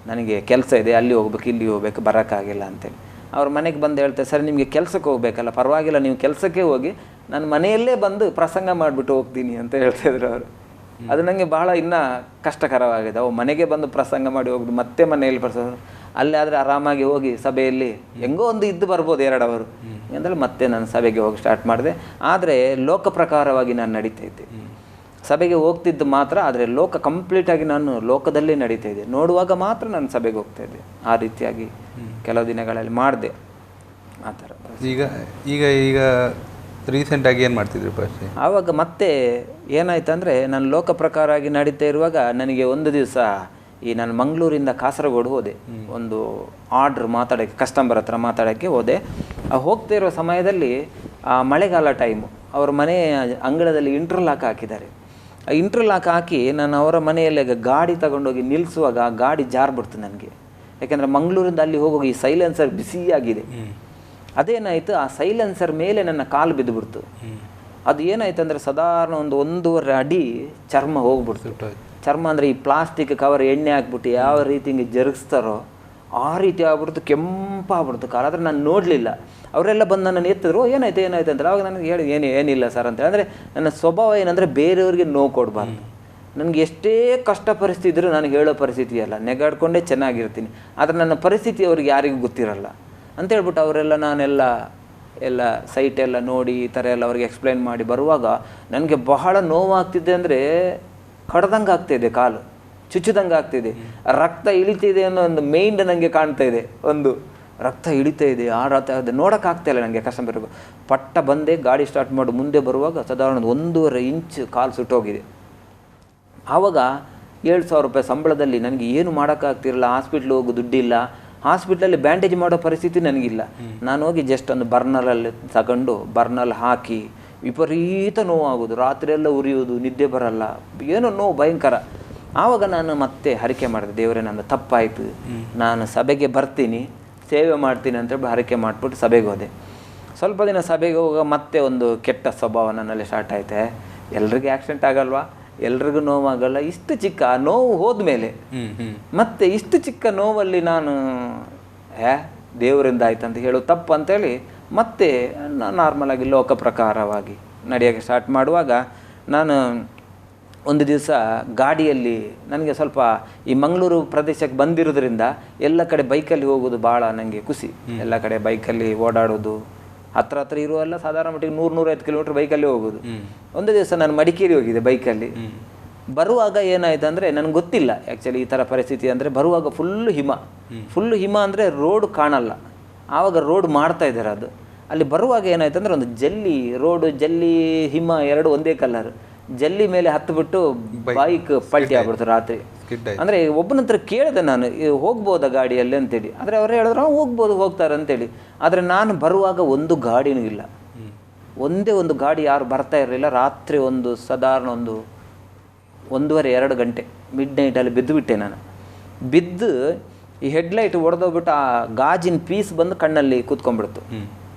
ನನಗೆ ಕೆಲಸ ಇದೆ, ಅಲ್ಲಿ ಹೋಗ್ಬೇಕು, ಇಲ್ಲಿ ಹೋಗ್ಬೇಕು, ಬರೋಕ್ಕಾಗಿಲ್ಲ ಅಂತೇಳಿ. ಅವ್ರ ಮನೆಗೆ ಬಂದು ಹೇಳ್ತಾರೆ, ಸರಿ ನಿಮಗೆ ಕೆಲಸಕ್ಕೆ ಹೋಗ್ಬೇಕಲ್ಲ, ಪರವಾಗಿಲ್ಲ, ನೀವು ಕೆಲಸಕ್ಕೆ ಹೋಗಿ, ನಾನು ಮನೆಯಲ್ಲೇ ಬಂದು ಪ್ರಸಂಗ ಮಾಡಿಬಿಟ್ಟು ಹೋಗ್ತೀನಿ ಅಂತ ಹೇಳ್ತಾಯಿದ್ರು ಅವರು. ಅದು ನನಗೆ ಬಹಳ ಇನ್ನೂ ಕಷ್ಟಕರವಾಗಿದೆ. ಅವು ಮನೆಗೆ ಬಂದು ಪ್ರಸಂಗ ಮಾಡಿ ಹೋಗೋದು, ಮತ್ತೆ ಮನೆಯಲ್ಲಿ ಪ್ರಸಂಗ, ಅಲ್ಲೇ ಆದರೆ ಆರಾಮಾಗಿ ಹೋಗಿ ಸಭೆಯಲ್ಲಿ ಹೆಂಗೋ ಒಂದು ಇದ್ದು ಬರ್ಬೋದು 2 ಅವರು ಅಂದರೆ ಮತ್ತೆ ನಾನು ಸಭೆಗೆ ಹೋಗಿ ಸ್ಟಾರ್ಟ್ ಮಾಡಿದೆ. ಆದರೆ ಲೋಕ ಪ್ರಕಾರವಾಗಿ ನಾನು ನಡೀತಾ ಇದ್ದೆ. ಸಭೆಗೆ ಹೋಗ್ತಿದ್ದು ಮಾತ್ರ, ಆದರೆ ಲೋಕ ಕಂಪ್ಲೀಟಾಗಿ ನಾನು ಲೋಕದಲ್ಲೇ ನಡೀತಾ ಇದ್ದೆ. ನೋಡುವಾಗ ಮಾತ್ರ ನಾನು ಸಭೆಗೆ ಹೋಗ್ತಾಯಿದ್ದೆ. ಆ ರೀತಿಯಾಗಿ ಕೆಲವು ದಿನಗಳಲ್ಲಿ ಮಾಡಿದೆ ಆ ಥರ. ಈಗ ರೀಸೆಂಟಾಗಿ ಏನು ಮಾಡ್ತಿದ್ರು ಪಾಸ್ಟರ್? ಆವಾಗ ಮತ್ತೆ ಏನಾಯ್ತು ಅಂದರೆ, ನಾನು ಲೋಕ ಪ್ರಕಾರವಾಗಿ ನಡೀತಾ ಇರುವಾಗ ನನಗೆ ಒಂದು ದಿವಸ ಈ ನಾನು ಮಂಗಳೂರಿಂದ ಕಾಸರಗೋಡು ಹೋದೆ, ಒಂದು ಆರ್ಡ್ರ್ ಮಾತಾಡೋಕ್ಕೆ, ಕಸ್ಟಮರ್ ಹತ್ರ ಮಾತಾಡೋಕ್ಕೆ ಹೋದೆ. ಹೋಗ್ತಾ ಇರೋ ಸಮಯದಲ್ಲಿ ಮಳೆಗಾಲ ಟೈಮು, ಅವ್ರ ಮನೆ ಅಂಗಳದಲ್ಲಿ ಇಂಟರ್ಲಾಕ್ ಹಾಕಿದ್ದಾರೆ. ಆ ಇಂಟರ್ಲಾಕ್ ಹಾಕಿ ನಾನು ಅವರ ಮನೆಯಲ್ಲಿ ಗಾಡಿ ತಗೊಂಡೋಗಿ ನಿಲ್ಲಿಸುವಾಗ ಗಾಡಿ ಜಾರ್ಬಿಡ್ತು ನನಗೆ. ಯಾಕೆಂದರೆ ಮಂಗಳೂರಿಂದ ಅಲ್ಲಿ ಹೋಗುವಾಗ ಈ ಸೈಲೆನ್ಸರ್ ಬಿಸಿಯಾಗಿದೆ. ಅದೇನಾಯಿತು, ಆ ಸೈಲೆನ್ಸರ್ ಮೇಲೆ ನನ್ನ ಕಾಲು ಬಿದ್ದುಬಿಡ್ತು. ಅದು ಏನಾಯ್ತು ಅಂದರೆ ಸಾಧಾರಣ ಒಂದು 1.5 ಅಡಿ ಚರ್ಮ ಹೋಗ್ಬಿಡ್ತು. ಚರ್ಮ ಅಂದರೆ ಈ ಪ್ಲಾಸ್ಟಿಕ್ ಕವರ್ ಎಣ್ಣೆ ಹಾಕ್ಬಿಟ್ಟು ಯಾವ ರೀತಿ ಹಿಂಗೆ ಜರುಗಿಸ್ತಾರೋ ಆ ರೀತಿ ಆಗ್ಬಿಡ್ತು, ಕೆಂಪಾಗ್ಬಿಡ್ತು ಕಾಲು. ಆದರೆ ನಾನು ನೋಡಲಿಲ್ಲ. ಅವರೆಲ್ಲ ಬಂದು ನನ್ನನ್ನು ಎತ್ತಿದ್ರು, ಏನಾಯ್ತು ಏನಾಯ್ತು ಅಂತ. ಅವಾಗ ನನಗೆ ಹೇಳಿ ಏನಿಲ್ಲ ಸರ್ ಅಂತೇಳಿ. ಅಂದರೆ ನನ್ನ ಸ್ವಭಾವ ಏನಂದರೆ ಬೇರೆಯವ್ರಿಗೆ ನೋವು ಕೊಡಬಾರ್ದು. ನನಗೆ ಎಷ್ಟೇ ಕಷ್ಟ ಪರಿಸ್ಥಿತಿ ಇದ್ದರೂ ನನಗೆ ಹೇಳೋ ಪರಿಸ್ಥಿತಿ ಅಲ್ಲ, ನೆಗಾಡ್ಕೊಂಡೇ ಚೆನ್ನಾಗಿರ್ತೀನಿ. ಆದರೆ ನನ್ನ ಪರಿಸ್ಥಿತಿ ಅವ್ರಿಗೆ ಯಾರಿಗೂ ಗೊತ್ತಿರಲ್ಲ ಅಂತ ಹೇಳ್ಬಿಟ್ಟು ಅವರೆಲ್ಲ ಎಲ್ಲ ಸೈಟೆಲ್ಲ ನೋಡಿ ಈ ಥರ ಎಲ್ಲ ಅವ್ರಿಗೆ ಎಕ್ಸ್ಪ್ಲೈನ್ ಮಾಡಿ ಬರುವಾಗ ನನಗೆ ಬಹಳ ನೋವಾಗ್ತಿದೆ. ಅಂದರೆ ಕಡ್ದಂಗೆ ಆಗ್ತಾಯಿದೆ, ಕಾಲು ಚುಚ್ಚಿದಂಗೆ ಆಗ್ತಿದೆ, ರಕ್ತ ಇಳಿತಿದೆ ಅನ್ನೋ ಒಂದು ಮೈಂಡ್ ನನಗೆ ಕಾಣ್ತಾ ಇದೆ. ಒಂದು ರಕ್ತ ಇಳಿತಾ ಇದೆ, ಆ ರಕ್ತ ನೋಡೋಕ್ಕಾಗ್ತಾಯಿಲ್ಲ ನನಗೆ. ಕಸ್ಟಮರ್ ಪಟ್ಟ ಬಂದೆ, ಗಾಡಿ ಸ್ಟಾರ್ಟ್ ಮಾಡಿ ಮುಂದೆ ಬರುವಾಗ ಸಾಧಾರಣ 1.5 ಇಂಚ್ ಕಾಲು ಸುಟ್ಟೋಗಿದೆ. ಆವಾಗ 7,000 ರೂಪಾಯಿ ಸಂಬಳದಲ್ಲಿ ನನಗೆ ಏನು ಮಾಡೋಕ್ಕಾಗ್ತಿರಲ್ಲ. ಹಾಸ್ಪಿಟ್ಲ್ ಹೋಗೋ ದುಡ್ಡಿಲ್ಲ, ಹಾಸ್ಪಿಟ್ಲಲ್ಲಿ ಬ್ಯಾಂಡೇಜ್ ಮಾಡೋ ಪರಿಸ್ಥಿತಿ ನನಗಿಲ್ಲ. ನಾನು ಹೋಗಿ ಜಸ್ಟ್ ಒಂದು ಬರ್ನರಲ್ಲಿ ತಗೊಂಡು ಬರ್ನಲ್ಲಿ ಹಾಕಿ ವಿಪರೀತ ನೋವಾಗೋದು, ರಾತ್ರಿ ಎಲ್ಲ ಉರಿಯೋದು, ನಿದ್ದೆ ಬರಲ್ಲ, ಏನೋ ನೋವು ಭಯಂಕರ. ಆವಾಗ ನಾನು ಮತ್ತೆ ಹರಕೆ ಮಾಡಿದೆ, ದೇವರೇ ನನ್ನ ತಪ್ಪಾಯಿತು, ನಾನು ಸಭೆಗೆ ಬರ್ತೀನಿ, ಸೇವೆ ಮಾಡ್ತೀನಿ ಅಂತೇಳಿ ಹರಕೆ ಮಾಡಿಬಿಟ್ಟು ಸಭೆಗೆ ಹೋದೆ. ಸ್ವಲ್ಪ ದಿನ ಸಭೆಗೆ ಹೋಗುವಾಗ ಮತ್ತೆ ಒಂದು ಕೆಟ್ಟ ಸ್ವಭಾವ ನನ್ನಲ್ಲಿ ಸ್ಟಾರ್ಟ್ ಆಯ್ತೆ. ಎಲ್ರಿಗೂ ಆಕ್ಸಿಡೆಂಟ್ ಆಗಲ್ವಾ, ಎಲ್ರಿಗೂ ನೋವಾಗಲ್ಲ. ಇಷ್ಟು ಚಿಕ್ಕ ನೋವು ಹೋದ್ಮೇಲೆ ಮತ್ತೆ ಇಷ್ಟು ಚಿಕ್ಕ ನೋವಲ್ಲಿ ನಾನು ದೇವರಿಂದ ಆಯ್ತು ಅಂತ ಹೇಳೋದು ತಪ್ಪು ಅಂತೇಳಿ ಮತ್ತೆ ನಾರ್ಮಲಾಗಿ ಲೋಕ ಪ್ರಕಾರವಾಗಿ ನಡೆಯೋಕ್ಕೆ ಸ್ಟಾರ್ಟ್ ಮಾಡುವಾಗ ನಾನು ಒಂದು ದಿವಸ ಗಾಡಿಯಲ್ಲಿ, ನನಗೆ ಸ್ವಲ್ಪ ಈ ಮಂಗಳೂರು ಪ್ರದೇಶಕ್ಕೆ ಬಂದಿರೋದ್ರಿಂದ ಎಲ್ಲ ಕಡೆ ಬೈಕಲ್ಲಿ ಹೋಗೋದು ಭಾಳ ನನಗೆ ಖುಷಿ. ಎಲ್ಲ ಕಡೆ ಬೈಕಲ್ಲಿ ಓಡಾಡೋದು, ಹತ್ರ ಇರುವಲ್ಲ ಸಾಧಾರಣ ಮಟ್ಟಿಗೆ 100-150 ಕಿಲೋಮೀಟರ್ ಬೈಕಲ್ಲಿ ಹೋಗೋದು. ಒಂದು ದಿವಸ ನಾನು ಮಡಿಕೇರಿ ಹೋಗಿದ್ದೆ ಬೈಕಲ್ಲಿ. ಬರುವಾಗ ಏನಾಯ್ತು ಅಂದರೆ ನನಗೆ ಗೊತ್ತಿಲ್ಲ ಆ್ಯಕ್ಚುಲಿ ಈ ಥರ ಪರಿಸ್ಥಿತಿ. ಅಂದರೆ ಬರುವಾಗ ಫುಲ್ಲು ಹಿಮ ಅಂದರೆ ರೋಡ್ ಕಾಣಲ್ಲ. ಆವಾಗ ರೋಡ್ ಮಾಡ್ತಾ ಇದ್ದಾರೆ. ಅದು ಅಲ್ಲಿ ಬರುವಾಗ ಏನಾಯ್ತು ಅಂದರೆ ಒಂದು ಜಲ್ಲಿ ಹಿಮ ಎರಡು ಒಂದೇ ಕಲರ್, ಜಲ್ಲಿ ಮೇಲೆ ಹತ್ತುಬಿಟ್ಟು ಬೈಕ್ ಪಲ್ಟಿ ಆಗ್ಬಿಡ್ತು ರಾತ್ರಿ. ಅಂದರೆ ಒಬ್ಬನ ಹತ್ರ ಕೇಳಿದೆ ನಾನು, ಹೋಗ್ಬೋದಾ ಗಾಡಿಯಲ್ಲಿ ಅಂತೇಳಿ. ಆದರೆ ಅವರೇ ಹೇಳಿದ್ರು ಹೋಗ್ತಾರೆ ಅಂತೇಳಿ. ಆದರೆ ನಾನು ಬರುವಾಗ ಒಂದು ಗಾಡಿನೂ ಇಲ್ಲ, ಒಂದೇ ಒಂದು ಗಾಡಿ ಯಾರು ಬರ್ತಾ ಇರಲಿಲ್ಲ. ರಾತ್ರಿ ಒಂದು ಸಾಧಾರಣ 1:30-2 ಗಂಟೆ ಮಿಡ್ ನೈಟಲ್ಲಿ ಬಿದ್ದುಬಿಟ್ಟೆ ನಾನು. ಬಿದ್ದು ಈ ಹೆಡ್ಲೈಟ್ ಒಡೆದೋಗ್ಬಿಟ್ಟು ಆ ಗಾಜಿನ ಪೀಸ್ ಬಂದು ಕಣ್ಣಲ್ಲಿ ಕೂತ್ಕೊಂಡ್ಬಿಡ್ತು.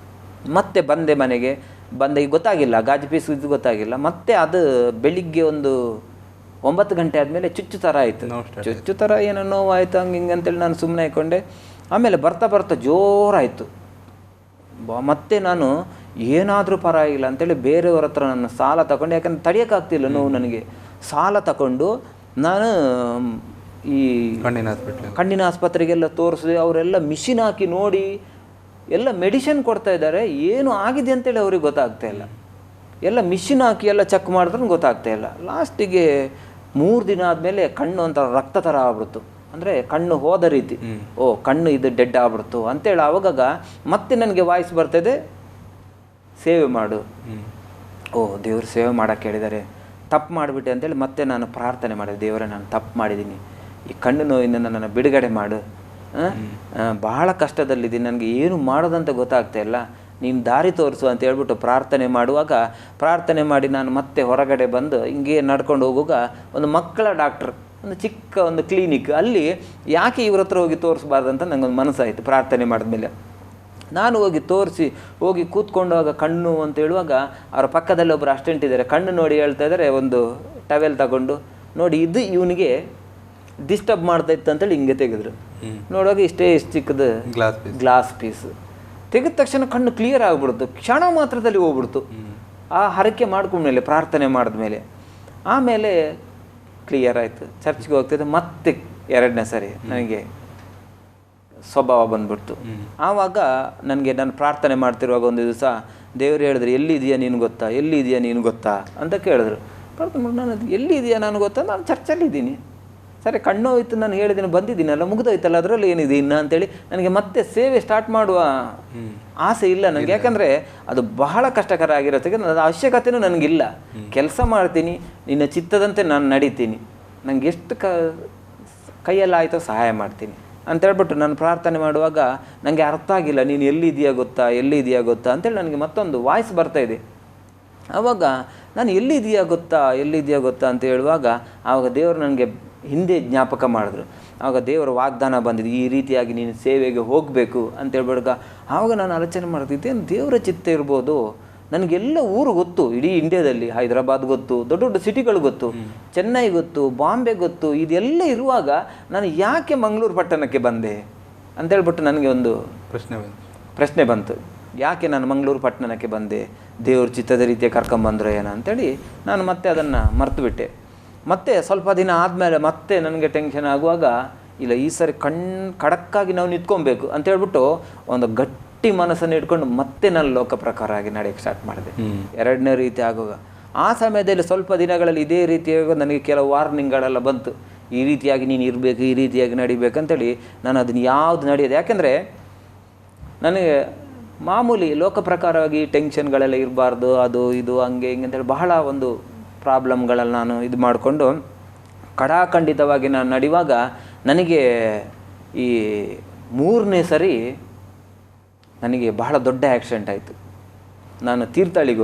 ಮತ್ತೆ ಬಂದೆ ಮನೆಗೆ, ಈಗ ಗೊತ್ತಾಗಿಲ್ಲ, ಗಾಜು ಪೀಸ್ ಇದು ಗೊತ್ತಾಗಿಲ್ಲ. ಮತ್ತೆ ಅದು ಬೆಳಿಗ್ಗೆ ಒಂದು 9 ಗಂಟೆ ಆದಮೇಲೆ ಚುಚ್ಚು ಥರ ಆಯಿತು. ಚುಚ್ಚು ಥರ ಏನೋ ನೋವಾಯಿತು, ಹಿಂಗೆ ಅಂತೇಳಿ ನಾನು ಸುಮ್ಮನೆ ಹಾಕ್ಕೊಂಡೆ. ಆಮೇಲೆ ಬರ್ತಾ ಜೋರಾಯಿತು. ಮತ್ತೆ ನಾನು ಏನಾದರೂ ಪರವಾಗಿಲ್ಲ ಅಂತೇಳಿ ಬೇರೆಯವ್ರ ಹತ್ರ ನಾನು ಸಾಲ ತಗೊಂಡು, ಯಾಕಂದ್ರೆ ತಡೆಯೋಕ್ಕಾಗ್ತಿಲ್ಲ ನೋವು ನನಗೆ. ಸಾಲ ತಗೊಂಡು ನಾನು ಈ ಕಣ್ಣಿನ ಆಸ್ಪತ್ರೆಗೆಲ್ಲ ತೋರಿಸಿದೆ. ಅವರೆಲ್ಲ ಮಿಷಿನ್ ಹಾಕಿ ನೋಡಿ ಎಲ್ಲ ಮೆಡಿಸಿನ್ ಕೊಡ್ತಾ ಇದ್ದಾರೆ. ಏನು ಆಗಿದೆ ಅಂತೇಳಿ ಅವ್ರಿಗೆ ಗೊತ್ತಾಗ್ತಾ ಇಲ್ಲ. ಎಲ್ಲ ಮಿಷಿನ್ ಹಾಕಿ ಎಲ್ಲ ಚೆಕ್ ಮಾಡಿದ್ರೂ ಗೊತ್ತಾಗ್ತಾ ಇಲ್ಲ. ಲಾಸ್ಟಿಗೆ 3 ದಿನ ಆದಮೇಲೆ ಕಣ್ಣು ಒಂಥರ ರಕ್ತ ಥರ ಆಗ್ಬಿಡ್ತು. ಅಂದರೆ ಕಣ್ಣು ಹೋದ ರೀತಿ, ಕಣ್ಣು ಇದು ಡೆಡ್ ಆಗ್ಬಿಡ್ತು ಅಂತೇಳಿ. ಆವಾಗ ಮತ್ತೆ ನನಗೆ ವಾಯ್ಸ್ ಬರ್ತಾಯಿದೆ, ಸೇವೆ ಮಾಡು. ದೇವ್ರು ಸೇವೆ ಮಾಡೋಕ್ಕೆ ಹೇಳಿದ್ದಾರೆ, ತಪ್ಪು ಮಾಡಿಬಿಟ್ಟೆ ಅಂತೇಳಿ ಮತ್ತೆ ನಾನು ಪ್ರಾರ್ಥನೆ ಮಾಡಿದೆ. ದೇವರೇ, ನಾನು ತಪ್ಪು ಮಾಡಿದ್ದೀನಿ, ಈ ಕಣ್ಣು ನೋವಿಂದ ನನ್ನನ್ನು ಬಿಡುಗಡೆ ಮಾಡು, ಬಹಳ ಕಷ್ಟದಲ್ಲಿದ್ದೀನಿ, ನನಗೆ ಏನು ಮಾಡೋದಂತ ಗೊತ್ತಾಗ್ತಾ ಇಲ್ಲ, ನೀನು ದಾರಿ ತೋರಿಸು ಅಂತ ಹೇಳ್ಬಿಟ್ಟು ಪ್ರಾರ್ಥನೆ ಮಾಡುವಾಗ, ಪ್ರಾರ್ಥನೆ ಮಾಡಿ ನಾನು ಮತ್ತೆ ಹೊರಗಡೆ ಬಂದು ಹಿಂಗೆ ನಡ್ಕೊಂಡು ಹೋಗುವಾಗ ಒಂದು ಮಕ್ಕಳ ಡಾಕ್ಟ್ರ್, ಒಂದು ಚಿಕ್ಕ ಒಂದು ಕ್ಲಿನಿಕ್, ಅಲ್ಲಿ ಯಾಕೆ ಇವ್ರ ಹತ್ರ ಹೋಗಿ ತೋರಿಸ್ಬಾರ್ದಂತ ನನಗೊಂದು ಮನಸ್ಸಾಯಿತು. ಪ್ರಾರ್ಥನೆ ಮಾಡಿದ್ಮೇಲೆ ನಾನು ಹೋಗಿ ಕೂತ್ಕೊಂಡಾಗ ಕಣ್ಣು ಅಂತ ಹೇಳುವಾಗ ಅವರ ಪಕ್ಕದಲ್ಲಿ ಒಬ್ಬರು ಅಸ್ಟೆಂಟ್ ಇದ್ದಾರೆ. ಕಣ್ಣು ನೋಡಿ ಹೇಳ್ತಾ ಇದ್ದಾರೆ, ಒಂದು ಟವೆಲ್ ತಗೊಂಡು ನೋಡಿ, ಇದು ಇವನಿಗೆ ಡಿಸ್ಟರ್ಬ್ ಮಾಡ್ತಾ ಇತ್ತು ಅಂತೇಳಿ ಹಿಂಗೆ ತೆಗೆದ್ರು. ನೋಡುವಾಗ ಇಷ್ಟು ಚಿಕ್ಕದು ಗ್ಲಾಸ್ ಪೀಸ್ ತೆಗೆದ ತಕ್ಷಣ ಕಣ್ಣು ಕ್ಲಿಯರ್ ಆಗಿಬಿಡ್ತು. ಕ್ಷಣ ಮಾತ್ರದಲ್ಲಿ ಹೋಗ್ಬಿಡ್ತು. ಆ ಹರಕೆ ಮಾಡ್ಕೊಂಡ್ಮೇಲೆ, ಪ್ರಾರ್ಥನೆ ಮಾಡಿದ್ಮೇಲೆ ಆಮೇಲೆ ಕ್ಲಿಯರ್ ಆಯಿತು. ಚರ್ಚ್ಗೆ ಹೋಗ್ತಿದ್ದೆ. ಮತ್ತೆ 2ನೇ ಸರಿ ನನಗೆ ಸ್ವಭಾವ ಬಂದ್ಬಿಡ್ತು. ಆವಾಗ ನನಗೆ ನಾನು ಪ್ರಾರ್ಥನೆ ಮಾಡ್ತಿರುವಾಗ ಒಂದು ದಿವಸ ದೇವರು ಹೇಳಿದ್ರು, ಎಲ್ಲಿದೆಯಾ ನೀನು ಗೊತ್ತಾ ಅಂತ ಕೇಳಿದ್ರು. ನಾನು ಎಲ್ಲಿದೆಯಾ ನಾನು ಗೊತ್ತಾ, ನಾನು ಚರ್ಚಲ್ಲಿದ್ದೀನಿ. ಸರಿ, ಕಣ್ಣು ಹೋಯ್ತು, ನಾನು ಹೇಳಿದ್ದೀನಿ, ಬಂದಿದ್ದೀನಲ್ಲ, ಮುಗಿದೋಯ್ತಲ್ಲ, ಅದರಲ್ಲಿ ಏನಿದೆ ಇನ್ನು ಅಂತೇಳಿ ನನಗೆ ಮತ್ತೆ ಸೇವೆ ಸ್ಟಾರ್ಟ್ ಮಾಡುವ ಆಸೆ ಇಲ್ಲ ನನಗೆ. ಯಾಕಂದರೆ ಅದು ಬಹಳ ಕಷ್ಟಕರ ಆಗಿರುತ್ತೆ. ಅದು ಅವಶ್ಯಕತೆಯೂ ನನಗಿಲ್ಲ. ಕೆಲಸ ಮಾಡ್ತೀನಿ, ನಿನ್ನ ಚಿತ್ತದಂತೆ ನಾನು ನಡೀತೀನಿ. ನನಗೆ ಎಷ್ಟು ಕೈಯಲ್ಲಾಯಿತೋ ಸಹಾಯ ಮಾಡ್ತೀನಿ ಅಂತೇಳ್ಬಿಟ್ಟು ನಾನು ಪ್ರಾರ್ಥನೆ ಮಾಡುವಾಗ ನನಗೆ ಅರ್ಥ ಆಗಿಲ್ಲ, ನೀನು ಎಲ್ಲಿದೆಯಾ ಗೊತ್ತಾ ಅಂತೇಳಿ ನನಗೆ ಮತ್ತೊಂದು ವಾಯ್ಸ್ ಬರ್ತಾಯಿದೆ. ಆವಾಗ ನಾನು ಎಲ್ಲಿದೆಯಾ ಗೊತ್ತಾ ಅಂತ ಹೇಳುವಾಗ ಆವಾಗ ದೇವರು ನನಗೆ ಹಿಂದೆ ಜ್ಞಾಪಕ ಮಾಡಿದ್ರು. ಆವಾಗ ದೇವರ ವಾಗ್ದಾನ ಬಂದಿದ್ದು, ಈ ರೀತಿಯಾಗಿ ನೀನು ಸೇವೆಗೆ ಹೋಗಬೇಕು ಅಂತೇಳ್ಬಿಡುವಾಗ ಆವಾಗ ನಾನು ಆಲೋಚನೆ ಮಾಡ್ತಿದ್ದೆ, ದೇವರ ಚಿತ್ತ ಇರ್ಬೋದು. ನನಗೆಲ್ಲ ಊರು ಗೊತ್ತು, ಇಡೀ ಇಂಡಿಯಾದಲ್ಲಿ ಹೈದರಾಬಾದ್ ಗೊತ್ತು, ದೊಡ್ಡ ದೊಡ್ಡ ಸಿಟಿಗಳು ಗೊತ್ತು, ಚೆನ್ನೈ ಗೊತ್ತು, ಬಾಂಬೆ ಗೊತ್ತು. ಇದೆಲ್ಲ ಇರುವಾಗ ನಾನು ಯಾಕೆ ಮಂಗಳೂರು ಪಟ್ಟಣಕ್ಕೆ ಬಂದೆ ಅಂತೇಳ್ಬಿಟ್ಟು ನನಗೆ ಒಂದು ಪ್ರಶ್ನೆ ಬಂತು. ಯಾಕೆ ನಾನು ಮಂಗಳೂರು ಪಟ್ಟಣಕ್ಕೆ ಬಂದೆ, ದೇವ್ರ ಚಿತ್ತದ ರೀತಿಯ ಕರ್ಕೊಂಬಂದ್ರು ಏನೋ ಅಂತೇಳಿ ನಾನು ಮತ್ತೆ ಅದನ್ನು ಮರ್ತುಬಿಟ್ಟೆ. ಮತ್ತೆ ಸ್ವಲ್ಪ ದಿನ ಆದಮೇಲೆ ಮತ್ತೆ ನನಗೆ ಟೆನ್ಷನ್ ಆಗುವಾಗ, ಇಲ್ಲ ಈ ಸರಿ ಖಡಕ್ಕಾಗಿ ನಾವು ನಿಂತ್ಕೊಬೇಕು ಅಂತೇಳ್ಬಿಟ್ಟು ಒಂದು ಗಟ್ಟಿ ಮನಸ್ಸನ್ನು ಇಟ್ಕೊಂಡು ಮತ್ತೆ ನಾನು ಲೋಕ ಪ್ರಕಾರ ಆಗಿ ನಡೆಯೋಕ್ಕೆ ಸ್ಟಾರ್ಟ್ ಮಾಡಿದೆ. ಎರಡನೇ ರೀತಿ ಆಗುವಾಗ ಆ ಸಮಯದಲ್ಲಿ ಸ್ವಲ್ಪ ದಿನಗಳಲ್ಲಿ ಇದೇ ರೀತಿಯಾಗಿ ನನಗೆ ಕೆಲವು ವಾರ್ನಿಂಗ್ಗಳೆಲ್ಲ ಬಂತು. ಈ ರೀತಿಯಾಗಿ ನೀನು ಇರಬೇಕು, ಈ ರೀತಿಯಾಗಿ ನಡಿಬೇಕಂತೇಳಿ ನಾನು ಅದನ್ನು ಯಾವುದು ನಡೆಯೋದು. ಯಾಕೆಂದರೆ ನನಗೆ ಮಾಮೂಲಿ ಲೋಕ ಪ್ರಕಾರವಾಗಿ ಟೆನ್ಷನ್ಗಳೆಲ್ಲ ಇರಬಾರ್ದು, ಅದು ಇದು ಹಂಗೆ ಹಿಂಗೆ ಅಂತೇಳಿ ಬಹಳ ಒಂದು ಪ್ರಾಬ್ಲಮ್ಗಳಲ್ಲಿ ನಾನು ಇದು ಮಾಡಿಕೊಂಡು ಖಡಾಖಂಡಿತವಾಗಿ ನಾನು ನಡೆಯುವಾಗ ನನಗೆ ಈ 3ನೇ ಸರಿ ನನಗೆ ಬಹಳ ದೊಡ್ಡ ಆ್ಯಕ್ಸಿಡೆಂಟ್ ಆಯಿತು. ನಾನು ತೀರ್ಥಹಳ್ಳಿಗೆ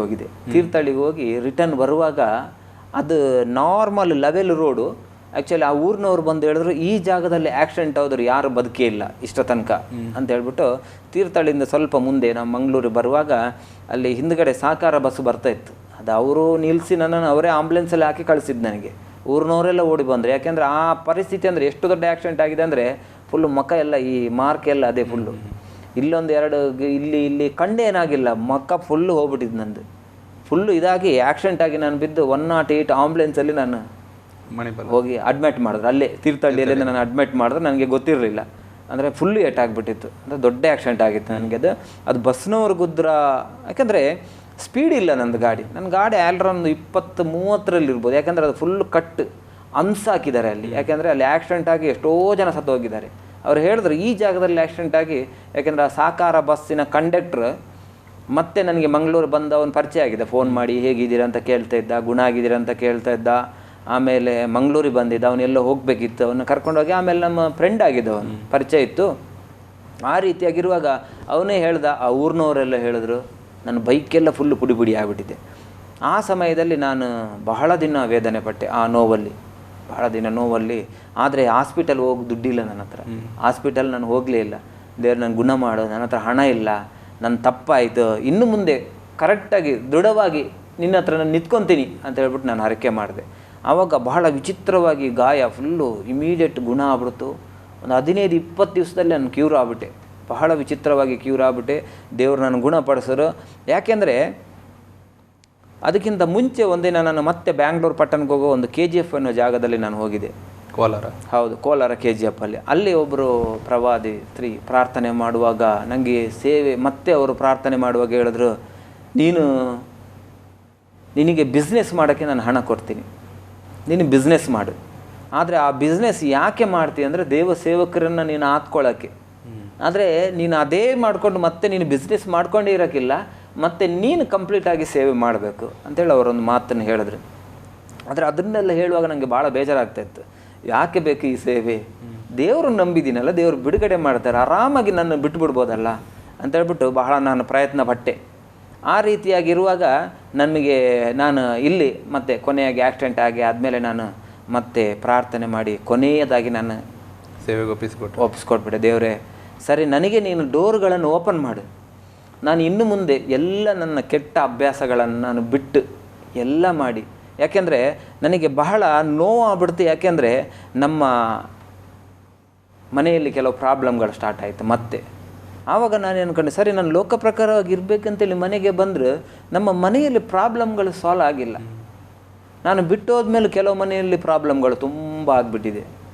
ಹೋಗಿ ರಿಟರ್ನ್ ಬರುವಾಗ ಅದು ನಾರ್ಮಲ್ ಲೆವೆಲ್ ರೋಡು. ಆ್ಯಕ್ಚುಲಿ ಆ ಊರಿನವ್ರು ಬಂದು ಹೇಳಿದ್ರು, ಈ ಜಾಗದಲ್ಲಿ ಆ್ಯಕ್ಸಿಡೆಂಟ್ ಆದರೂ ಯಾರು ಬದುಕೇ ಇಲ್ಲ ಇಷ್ಟ ತನಕ ಅಂತ ಹೇಳ್ಬಿಟ್ಟು. ತೀರ್ಥಹಳ್ಳಿಯಿಂದ ಸ್ವಲ್ಪ ಮುಂದೆ ನಾವು ಮಂಗಳೂರಿಗೆ ಬರುವಾಗ ಅಲ್ಲಿ ಹಿಂದ್ಗಡೆ ಸಹಕಾರ ಬಸ್ ಬರ್ತಾಯಿತ್ತು. ಅದು ಅವರು ನಿಲ್ಲಿಸಿ ನನ್ನನ್ನು ಅವರೇ ಆಂಬುಲೆನ್ಸಲ್ಲಿ ಹಾಕಿ ಕಳಿಸಿದ್ದು ನನಗೆ. ಊರಿನವರೆಲ್ಲ ಓಡಿ ಬಂದರು. ಯಾಕೆಂದರೆ ಆ ಪರಿಸ್ಥಿತಿ ಅಂದರೆ ಎಷ್ಟು ದೊಡ್ಡ ಆ್ಯಕ್ಸಿಡೆಂಟ್ ಆಗಿದೆ ಅಂದರೆ ಫುಲ್ಲು ಮುಖ ಎಲ್ಲ ಈ ಮಾರ್ಕ್ ಎಲ್ಲ ಅದೇ ಫುಲ್ಲು. ಇಲ್ಲೊಂದು ಎರಡು ಇಲ್ಲಿ ಕಂಡೇನಾಗಿಲ್ಲ, ಮುಖ ಫುಲ್ಲು ಹೋಗ್ಬಿಟ್ಟಿದ್ದು ನಂದು. ಫುಲ್ಲು ಇದಾಗಿ ಆ್ಯಕ್ಸಿಡೆಂಟ್ ಆಗಿ ನಾನು ಬಿದ್ದು 108 ಆಂಬುಲೆನ್ಸಲ್ಲಿ ನಾನು ಹೋಗಿ ಅಡ್ಮಿಟ್ ಮಾಡಿದ್ರು. ಅಲ್ಲೇ ತೀರ್ಥಹಳ್ಳಿಯಲ್ಲಿ ನಾನು ಅಡ್ಮಿಟ್ ಮಾಡಿದ್ರೆ ನನಗೆ ಗೊತ್ತಿರಲಿಲ್ಲ. ಅಂದರೆ ಫುಲ್ಲು ಏಟಾಗಿಬಿಟ್ಟಿತ್ತು. ಅಂದರೆ ದೊಡ್ಡ ಆ್ಯಕ್ಸಿಡೆಂಟ್ ಆಗಿತ್ತು ನನಗೆ. ಅದು ಬಸ್ನವ್ರು ಗುದ್ರ. ಯಾಕೆಂದರೆ ಸ್ಪೀಡ್ ಇಲ್ಲ ನನ್ನ ಗಾಡಿ ಅರೌಂಡ್ 20-30 ಇರ್ಬೋದು. ಯಾಕೆಂದರೆ ಅದು ಫುಲ್ಲು ಕಟ್ ಹಂಸ ಹಾಕಿದ್ದಾರೆ ಅಲ್ಲಿ. ಯಾಕೆಂದರೆ ಅಲ್ಲಿ ಆ್ಯಕ್ಸಿಡೆಂಟ್ ಆಗಿ ಎಷ್ಟೋ ಜನ ಸತ್ತು ಹೋಗಿದ್ದಾರೆ. ಅವ್ರು ಹೇಳಿದ್ರು ಈ ಜಾಗದಲ್ಲಿ ಆ್ಯಕ್ಸಿಡೆಂಟ್ ಆಗಿ, ಯಾಕೆಂದರೆ ಆ ಸಹಕಾರ ಬಸ್ಸಿನ ಕಂಡಕ್ಟ್ರ್ ಮತ್ತೆ ನನಗೆ ಮಂಗಳೂರು ಬಂದ ಒಂದು ಪರಿಚಯ ಆಗಿದೆ. ಫೋನ್ ಮಾಡಿ ಹೇಗಿದ್ದೀರಾ ಅಂತ ಕೇಳ್ತಾ ಇದ್ದ, ಗುಣ ಆಗಿದ್ದೀರಾ ಅಂತ ಕೇಳ್ತಾ ಇದ್ದ. ಆಮೇಲೆ ಮಂಗಳೂರಿಗೆ ಬಂದಿದ್ದ, ಅವನೆಲ್ಲ ಹೋಗಬೇಕಿತ್ತು, ಅವನ್ನ ಕರ್ಕೊಂಡೋಗಿ ಆಮೇಲೆ ನಮ್ಮ ಫ್ರೆಂಡ್ ಆಗಿದ್ದ, ಅವನು ಪರಿಚಯ ಇತ್ತು. ಆ ರೀತಿಯಾಗಿರುವಾಗ ಅವನೇ ಹೇಳ್ದ, ಆ ಊರಿನವರೆಲ್ಲ ಹೇಳಿದ್ರು, ನನ್ನ ಬೈಕೆಲ್ಲ ಫುಲ್ಲು ಪುಡಿ ಆಗಿಬಿಟ್ಟಿದೆ. ಆ ಸಮಯದಲ್ಲಿ ನಾನು ಬಹಳ ದಿನ ವೇದನೆ ಪಟ್ಟೆ, ಆ ನೋವಲ್ಲಿ ಬಹಳ ದಿನ ನೋವಲ್ಲಿ. ಆದರೆ ಹಾಸ್ಪಿಟಲ್ ಹೋಗಿ ದುಡ್ಡಿಲ್ಲ ನನ್ನ ಹತ್ರ. ಹಾಸ್ಪಿಟಲ್ ನಾನು ಹೋಗಲೇ ಇಲ್ಲ. ದೇವ್ರು ನನ್ನ ಗುಣ ಮಾಡು, ನನ್ನ ಹತ್ರ ಹಣ ಇಲ್ಲ, ನನ್ನ ತಪ್ಪಾಯಿತು, ಇನ್ನು ಮುಂದೆ ಕರೆಕ್ಟಾಗಿ ದೃಢವಾಗಿ ನಿನ್ನ ಹತ್ರ ನಾನು ನಿಂತ್ಕೊತೀನಿ ಅಂತ ಹೇಳ್ಬಿಟ್ಟು ನಾನು ಹರಕೆ ಮಾಡಿದೆ. ಆವಾಗ ಬಹಳ ವಿಚಿತ್ರವಾಗಿ ಗಾಯ ಫುಲ್ಲು ಇಮಿಡಿಯೇಟ್ ಗುಣ ಆಗ್ಬಿಡ್ತು. ಒಂದು 15-20 ದಿವಸದಲ್ಲಿ ನಾನು ಕ್ಯೂರ್ ಆಗ್ಬಿಟ್ಟೆ. ಬಹಳ ವಿಚಿತ್ರವಾಗಿ ಕ್ಯೂರ್ ಆಗ್ಬಿಟ್ಟೆ. ದೇವ್ರು ನಾನು ಗುಣಪಡಿಸೋರು. ಯಾಕೆಂದರೆ ಅದಕ್ಕಿಂತ ಮುಂಚೆ ಒಂದಿನ ನಾನು ಮತ್ತೆ ಬ್ಯಾಂಗ್ಳೂರು ಪಟ್ಟಣಕ್ಕೆ ಹೋಗೋ ಒಂದು KGF ಅನ್ನೋ ಜಾಗದಲ್ಲಿ ನಾನು ಹೋಗಿದ್ದೆ. ಕೋಲಾರ KGF ಅಲ್ಲಿ ಒಬ್ಬರು ಪ್ರವಾದಿ ಸ್ತ್ರೀ ಪ್ರಾರ್ಥನೆ ಮಾಡುವಾಗ ನನಗೆ ಸೇವೆ ಮತ್ತೆ ಅವರು ಪ್ರಾರ್ಥನೆ ಮಾಡುವಾಗ ಹೇಳಿದ್ರು, ನಿನಗೆ ಬಿಸ್ನೆಸ್ ಮಾಡೋಕ್ಕೆ ನಾನು ಹಣ ಕೊಡ್ತೀನಿ, ನೀನು ಬಿಸ್ನೆಸ್ ಮಾಡು. ಆದರೆ ಆ ಬಿಸ್ನೆಸ್ ಯಾಕೆ ಮಾಡ್ತೀಯ ಅಂದರೆ ದೇವ ಸೇವಕರನ್ನು ನೀನು ಹಾತ್ಕೊಳ್ಳೋಕ್ಕೆ. ಆದರೆ ನೀನು ಅದೇ ಮಾಡಿಕೊಂಡು ಮತ್ತೆ ನೀನು ಬಿಸ್ನೆಸ್ ಮಾಡ್ಕೊಂಡೇ ಇರೋಕ್ಕಿಲ್ಲ, ಮತ್ತು ನೀನು ಕಂಪ್ಲೀಟಾಗಿ ಸೇವೆ ಮಾಡಬೇಕು ಅಂತೇಳಿ ಅವರೊಂದು ಮಾತನ್ನು ಹೇಳಿದ್ರು. ಆದರೆ ಅದನ್ನೆಲ್ಲ ಹೇಳುವಾಗ ನನಗೆ ಭಾಳ ಬೇಜಾರಾಗ್ತಾಯಿತ್ತು. ಯಾಕೆ ಬೇಕು ಈ ಸೇವೆ? ದೇವರು ನಂಬಿದ್ದೀನಲ್ಲ, ದೇವರು ಬಿಡುಗಡೆ ಮಾಡ್ತಾರೆ, ಆರಾಮಾಗಿ ನನ್ನ ಬಿಟ್ಬಿಡ್ಬೋದಲ್ಲ ಅಂತೇಳ್ಬಿಟ್ಟು ಬಹಳ ನಾನು ಪ್ರಯತ್ನ ಪಟ್ಟೆ. ಆ ರೀತಿಯಾಗಿರುವಾಗ ನಾನು ಇಲ್ಲಿ ಮತ್ತೆ ಕೊನೆಯಾಗಿ ಆಕ್ಸಿಡೆಂಟ್ ಆಗಿ ಆದಮೇಲೆ ನಾನು ಮತ್ತೆ ಪ್ರಾರ್ಥನೆ ಮಾಡಿ ಕೊನೆಯದಾಗಿ ನಾನು ಸೇವೆಗೆ ಒಪ್ಪಿಸ್ಕೊಟ್ಬಿಟ್ಟೆ. ದೇವರೇ ಸರಿ, ನನಗೆ ನೀನು ಡೋರ್ಗಳನ್ನು ಓಪನ್ ಮಾಡು, ನಾನು ಇನ್ನು ಮುಂದೆ ಎಲ್ಲ ನನ್ನ ಕೆಟ್ಟ ಅಭ್ಯಾಸಗಳನ್ನು ನಾನು ಬಿಟ್ಟು ಎಲ್ಲ ಮಾಡಿ. ಯಾಕೆಂದರೆ ನನಗೆ ಬಹಳ ನೋವಾಗ್ಬಿಡ್ತು. ಯಾಕೆಂದರೆ ನಮ್ಮ ಮನೆಯಲ್ಲಿ ಕೆಲವು ಪ್ರಾಬ್ಲಮ್ಗಳು ಸ್ಟಾರ್ಟ್ ಆಯಿತು ಮತ್ತೆ. ಆವಾಗ ನಾನು ಅಂದ್ಕೊಂಡೆ, ಸರಿ ನಾನು ಲೋಕ ಪ್ರಕಾರವಾಗಿ ಇರಬೇಕಂತೇಳಿ ಮನೆಗೆ ಬಂದರೆ ನಮ್ಮ ಮನೆಯಲ್ಲಿ ಪ್ರಾಬ್ಲಮ್ಗಳು ಸಾಲ್ವ್ ಆಗಿಲ್ಲ. ನಾನು ಬಿಟ್ಟೋದ್ಮೇಲೆ ಕೆಲವು ಮನೆಯಲ್ಲಿ ಪ್ರಾಬ್ಲಮ್ಗಳು ತುಂಬ ಆಗಿಬಿಟ್ಟಿದೆ.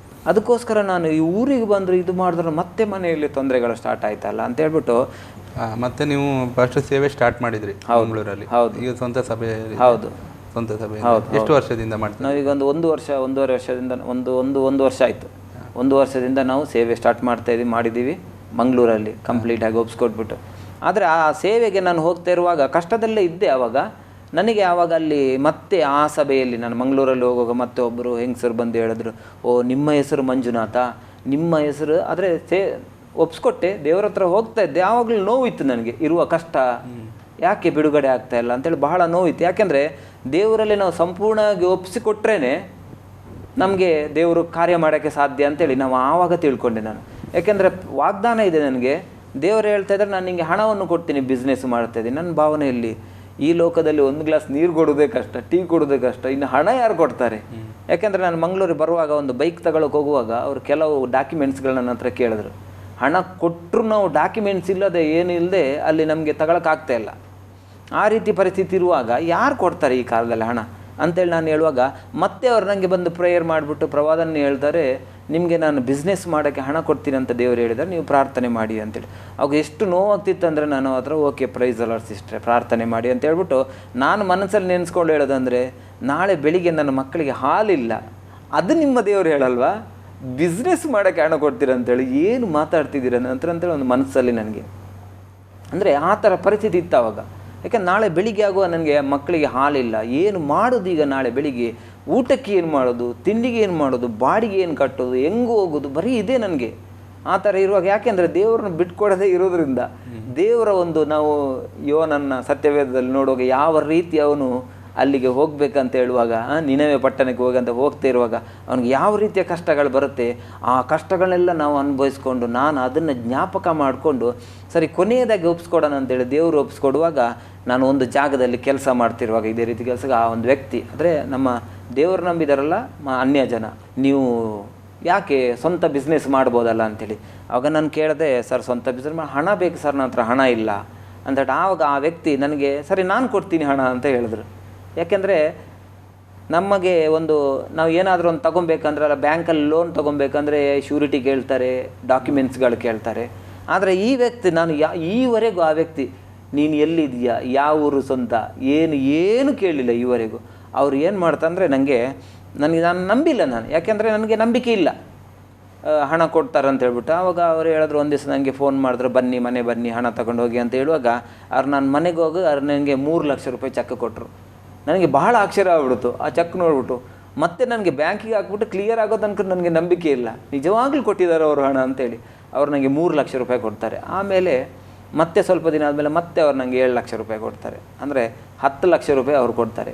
ಅದಕ್ಕೋಸ್ಕರ ನಾನು ಈ ಊರಿಗೆ ಬಂದರೆ ಇದು ಮಾಡಿದ್ರೆ ಮತ್ತೆ ಮನೆಯಲ್ಲಿ ತೊಂದರೆಗಳು ಸ್ಟಾರ್ಟ್ ಆಯ್ತಲ್ಲ ಅಂತ ಹೇಳ್ಬಿಟ್ಟು ಮತ್ತೆ ನೀವು ಫಸ್ಟ್ ಸೇವೆ ಸ್ಟಾರ್ಟ್ ಮಾಡಿದ್ರಿ ಮಂಗಳೂರಲ್ಲಿ. ಹೌದು. ಈಗ ಸ್ವಂತ ಸಭೆ. ಹೌದು, ಸ್ವಂತ ಸಭೆ. ಎಷ್ಟು ವರ್ಷದಿಂದ ಮಾಡ್ತೀವಿ? ನಾವೀಗ ಒಂದೂವರೆ ವರ್ಷದಿಂದ ಒಂದು ವರ್ಷ ಆಯಿತು. 1 ವರ್ಷದಿಂದ ನಾವು ಸೇವೆ ಸ್ಟಾರ್ಟ್ ಮಾಡಿದ್ದೀವಿ ಮಂಗಳೂರಲ್ಲಿ ಕಂಪ್ಲೀಟಾಗಿ ಒಪ್ಪಿಸ್ಕೊಟ್ಬಿಟ್ಟು. ಆದರೆ ಆ ಸೇವೆಗೆ ನಾನು ಹೋಗ್ತಾ ಇರುವಾಗ ಕಷ್ಟದಲ್ಲೇ ಇದ್ದೆ. ಆವಾಗ ನನಗೆ ಆವಾಗ ಅಲ್ಲಿ ಮತ್ತೆ ಆ ಸಭೆಯಲ್ಲಿ ನಾನು ಮಂಗಳೂರಲ್ಲಿ ಹೋಗುವಾಗ ಮತ್ತೆ ಒಬ್ಬರು ಹೆಂಗಸರು ಬಂದು ಹೇಳಿದ್ರು, ಓ ನಿಮ್ಮ ಹೆಸರು ಮಂಜುನಾಥ, ನಿಮ್ಮ ಹೆಸರು. ಆದರೆ ಒಪ್ಸ್ಕೊಟ್ಟೆ, ದೇವ್ರ ಹತ್ರ ಹೋಗ್ತಾ ಇದ್ದೆ. ಆವಾಗಲೂ ನೋವಿತ್ತು ನನಗೆ, ಇರುವ ಕಷ್ಟ ಯಾಕೆ ಬಿಡುಗಡೆ ಆಗ್ತಾ ಇಲ್ಲ ಅಂತೇಳಿ ಬಹಳ ನೋವಿತ್ತು. ಯಾಕೆಂದರೆ ದೇವರಲ್ಲಿ ನಾವು ಸಂಪೂರ್ಣವಾಗಿ ಒಪ್ಪಿಸಿಕೊಟ್ರೇ ನಮಗೆ ದೇವರು ಕಾರ್ಯ ಮಾಡೋಕ್ಕೆ ಸಾಧ್ಯ ಅಂತೇಳಿ ನಾವು ಆವಾಗ ತಿಳ್ಕೊಂಡೆ ನಾನು. ಯಾಕೆಂದರೆ ವಾಗ್ದಾನ ಇದೆ ನನಗೆ, ದೇವರು ಹೇಳ್ತಾ ಇದ್ದಾರೆ ನಾನು ನಿಮಗೆ ಹಣವನ್ನು ಕೊಡ್ತೀನಿ, ಬಿಸ್ನೆಸ್ ಮಾಡ್ತಾ ಇದ್ದೀನಿ. ನನ್ನ ಭಾವನೆಯಲ್ಲಿ ಈ ಲೋಕದಲ್ಲಿ ಒಂದು ಗ್ಲಾಸ್ ನೀರು ಕೊಡೋದೇ ಕಷ್ಟ, ಟೀ ಕೊಡೋದೇ ಕಷ್ಟ, ಇನ್ನು ಹಣ ಯಾರು ಕೊಡ್ತಾರೆ? ಯಾಕೆಂದರೆ ನಾನು ಮಂಗಳೂರಿಗೆ ಬರುವಾಗ ಒಂದು ಬೈಕ್ ತಗೊಳ್ಳೋಕೆ ಹೋಗುವಾಗ ಅವರು ಕೆಲವು ಡಾಕ್ಯುಮೆಂಟ್ಸ್ಗಳು ನನ್ನ ಹತ್ರ ಕೇಳಿದ್ರು. ಹಣ ಕೊಟ್ಟರು ನಾವು ಡಾಕ್ಯುಮೆಂಟ್ಸ್ ಇಲ್ಲದೆ ಏನು ಇಲ್ಲದೆ ಅಲ್ಲಿ ನಮಗೆ ತಗೊಳಕ್ಕಾಗ್ತಾ ಇಲ್ಲ. ಆ ರೀತಿ ಪರಿಸ್ಥಿತಿ ಇರುವಾಗ ಯಾರು ಕೊಡ್ತಾರೆ ಈ ಕಾಲದಲ್ಲಿ ಹಣ ಅಂತೇಳಿ ನಾನು ಹೇಳುವಾಗ ಮತ್ತೆ ಅವ್ರು ನನಗೆ ಬಂದು ಪ್ರೇಯರ್ ಮಾಡಿಬಿಟ್ಟು ಪ್ರವಾದನೆ ಹೇಳ್ತಾರೆ, ನಿಮಗೆ ನಾನು ಬಿಸ್ನೆಸ್ ಮಾಡೋಕ್ಕೆ ಹಣ ಕೊಡ್ತೀನಿ ಅಂತ ದೇವರು ಹೇಳಿದ್ದಾರೆ, ನೀವು ಪ್ರಾರ್ಥನೆ ಮಾಡಿ ಅಂತೇಳಿ. ಅವಾಗ ಎಷ್ಟು ನೋವಾಗ್ತಿತ್ತು ಅಂದರೆ ನಾನು ಹತ್ರ ಓಕೆ ಪ್ರೈಸ್ ಅಲಾರ್ಡ್ ಸಿಸ್ಟ್ರೆ ಪ್ರಾರ್ಥನೆ ಮಾಡಿ ಅಂತ ಹೇಳ್ಬಿಟ್ಟು ನಾನು ಮನಸ್ಸಲ್ಲಿ ನೆನೆಸ್ಕೊಂಡು ಹೇಳೋದಂದರೆ, ನಾಳೆ ಬೆಳಿಗ್ಗೆ ನನ್ನ ಮಕ್ಕಳಿಗೆ ಹಾಲಿಲ್ಲ, ಅದು ನಿಮ್ಮ ದೇವರು ಹೇಳಲ್ವಾ? ಬಿಸ್ನೆಸ್ ಮಾಡೋಕ್ಕೆ ಹಣ ಕೊಡ್ತೀರ ಅಂತೇಳಿ ಏನು ಮಾತಾಡ್ತಿದ್ದೀರ ಅಂತೇಳಿ ಒಂದು ಮನಸ್ಸಲ್ಲಿ ನನಗೆ ಅಂದರೆ ಆ ಥರ ಪರಿಸ್ಥಿತಿ ಇತ್ತು ಆವಾಗ. ಯಾಕೆಂದ್ರೆ ನಾಳೆ ಬೆಳಿಗ್ಗೆ ಆಗುವ ನನಗೆ ಮಕ್ಕಳಿಗೆ ಹಾಲಿಲ್ಲ, ಏನು ಮಾಡೋದು ಈಗ? ನಾಳೆ ಬೆಳಿಗ್ಗೆ ಊಟಕ್ಕೆ ಏನು ಮಾಡೋದು, ತಿಂಡಿಗೆ ಏನು ಮಾಡೋದು, ಬಾಡಿಗೆ ಏನು ಕಟ್ಟೋದು, ಹೆಂಗೆ ಹೋಗೋದು, ಬರೀ ಇದೆ ನನಗೆ. ಆ ಥರ ಇರುವಾಗ ಯಾಕೆಂದರೆ ದೇವ್ರನ್ನ ಬಿಟ್ಕೊಡೋದೇ ಇರೋದ್ರಿಂದ ದೇವರ ಒಂದು ನಾವು ಯೋನನ್ನ ಸತ್ಯವೇದದಲ್ಲಿ ನೋಡುವಾಗ ಯಾವ ರೀತಿ ಅವನು ಅಲ್ಲಿಗೆ ಹೋಗ್ಬೇಕಂತ ಹೇಳುವಾಗ, ನಿನವೆ ಪಟ್ಟಣಕ್ಕೆ ಹೋಗಂತ ಹೋಗ್ತಾ ಇರುವಾಗ ಅವ್ನಿಗೆ ಯಾವ ರೀತಿಯ ಕಷ್ಟಗಳು ಬರುತ್ತೆ, ಆ ಕಷ್ಟಗಳನ್ನೆಲ್ಲ ನಾವು ಅನುಭವಿಸ್ಕೊಂಡು ನಾನು ಅದನ್ನು ಜ್ಞಾಪಕ ಮಾಡಿಕೊಂಡು ಸರಿ ಕೊನೆಯದಾಗಿ ಒಪ್ಪಿಸ್ಕೊಡೋಣ ಅಂತೇಳಿ ದೇವರು ಒಪ್ಪಿಸ್ಕೊಡುವಾಗ ನಾನು ಒಂದು ಜಾಗದಲ್ಲಿ ಕೆಲಸ ಮಾಡ್ತಿರುವಾಗ ಇದೇ ರೀತಿ ಕೆಲಸಕ್ಕೆ ಆ ಒಂದು ವ್ಯಕ್ತಿ ಅಂದರೆ ನಮ್ಮ ದೇವರು ನಂಬಿದಾರಲ್ಲ ಅನ್ಯ ಜನ, ನೀವು ಯಾಕೆ ಸ್ವಂತ ಬಿಸ್ನೆಸ್ ಮಾಡ್ಬೋದಲ್ಲ ಅಂಥೇಳಿ. ಆವಾಗ ನಾನು ಕೇಳಿದೆ, ಸರ್ ಸ್ವಂತ ಬಿಸ್ನೆಸ್ ಹಣ ಬೇಕು ಸರ್, ನನ್ನ ಹತ್ರ ಹಣ ಇಲ್ಲ ಅಂತೇಳಿ. ಆವಾಗ ಆ ವ್ಯಕ್ತಿ ನನಗೆ ಸರಿ ನಾನು ಕೊಡ್ತೀನಿ ಹಣ ಅಂತ ಹೇಳಿದ್ರು. ಯಾಕೆಂದರೆ ನಮಗೆ ಒಂದು ನಾವು ಏನಾದರೂ ಒಂದು ತೊಗೊಬೇಕಂದ್ರೆ ಅಲ್ಲ ಬ್ಯಾಂಕಲ್ಲಿ ಲೋನ್ ತೊಗೊಬೇಕಂದ್ರೆ ಶ್ಯೂರಿಟಿ ಕೇಳ್ತಾರೆ, ಡಾಕ್ಯುಮೆಂಟ್ಸ್ಗಳು ಕೇಳ್ತಾರೆ. ಆದರೆ ಈ ವ್ಯಕ್ತಿ ನಾನು ಈವರೆಗೂ ಆ ವ್ಯಕ್ತಿ ನೀನು ಎಲ್ಲಿದೆಯಾ, ಯಾವ ಊರು ಸ್ವಂತ, ಏನು ಕೇಳಲಿಲ್ಲ ಈವರೆಗೂ. ಅವ್ರು ಏನು ಮಾಡ್ತಂದರೆ ನಾನು ನಂಬಿಲ್ಲ ನಾನು, ಯಾಕೆಂದರೆ ನನಗೆ ನಂಬಿಕೆ ಇಲ್ಲ ಹಣ ಕೊಡ್ತಾರೆ ಅಂತ ಹೇಳ್ಬಿಟ್ಟು. ಆವಾಗ ಅವ್ರು ಹೇಳಿದ್ರು, ಒಂದು ದಿವಸ ನನಗೆ ಫೋನ್ ಮಾಡಿದ್ರು, ಬನ್ನಿ ಮನೆ ಬನ್ನಿ ಹಣ ತಗೊಂಡು ಹೋಗಿ ಅಂತ ಹೇಳುವಾಗ ಅವ್ರು ನಾನು ಮನೆಗೆ ಹೋಗಿ ಅವ್ರು ನನಗೆ 3 ಲಕ್ಷ ರೂಪಾಯಿ ಚೆಕ್ ಕೊಟ್ಟರು. ನನಗೆ ಬಹಳ ಆಶ್ಚರ್ಯ ಆಗ್ಬಿಡ್ತು ಆ ಚೆಕ್ ನೋಡ್ಬಿಟ್ಟು. ಮತ್ತೆ ನನಗೆ ಬ್ಯಾಂಕಿಗೆ ಹಾಕ್ಬಿಟ್ಟು ಕ್ಲಿಯರ್ ಆಗೋ ತನಕ ನನಗೆ ನಂಬಿಕೆ ಇಲ್ಲ, ನಿಜವಾಗ್ಲೂ ಕೊಟ್ಟಿದ್ದಾರೆ ಅವರು ಹಣ ಅಂತೇಳಿ. ಅವ್ರು ನನಗೆ 3 ಲಕ್ಷ ರೂಪಾಯಿ ಕೊಡ್ತಾರೆ. ಆಮೇಲೆ ಮತ್ತೆ ಸ್ವಲ್ಪ ದಿನ ಆದಮೇಲೆ ಮತ್ತೆ ಅವ್ರು ನನಗೆ 7 ಲಕ್ಷ ರೂಪಾಯಿ ಕೊಡ್ತಾರೆ. ಅಂದರೆ 10 ಲಕ್ಷ ರೂಪಾಯಿ ಅವ್ರು ಕೊಡ್ತಾರೆ.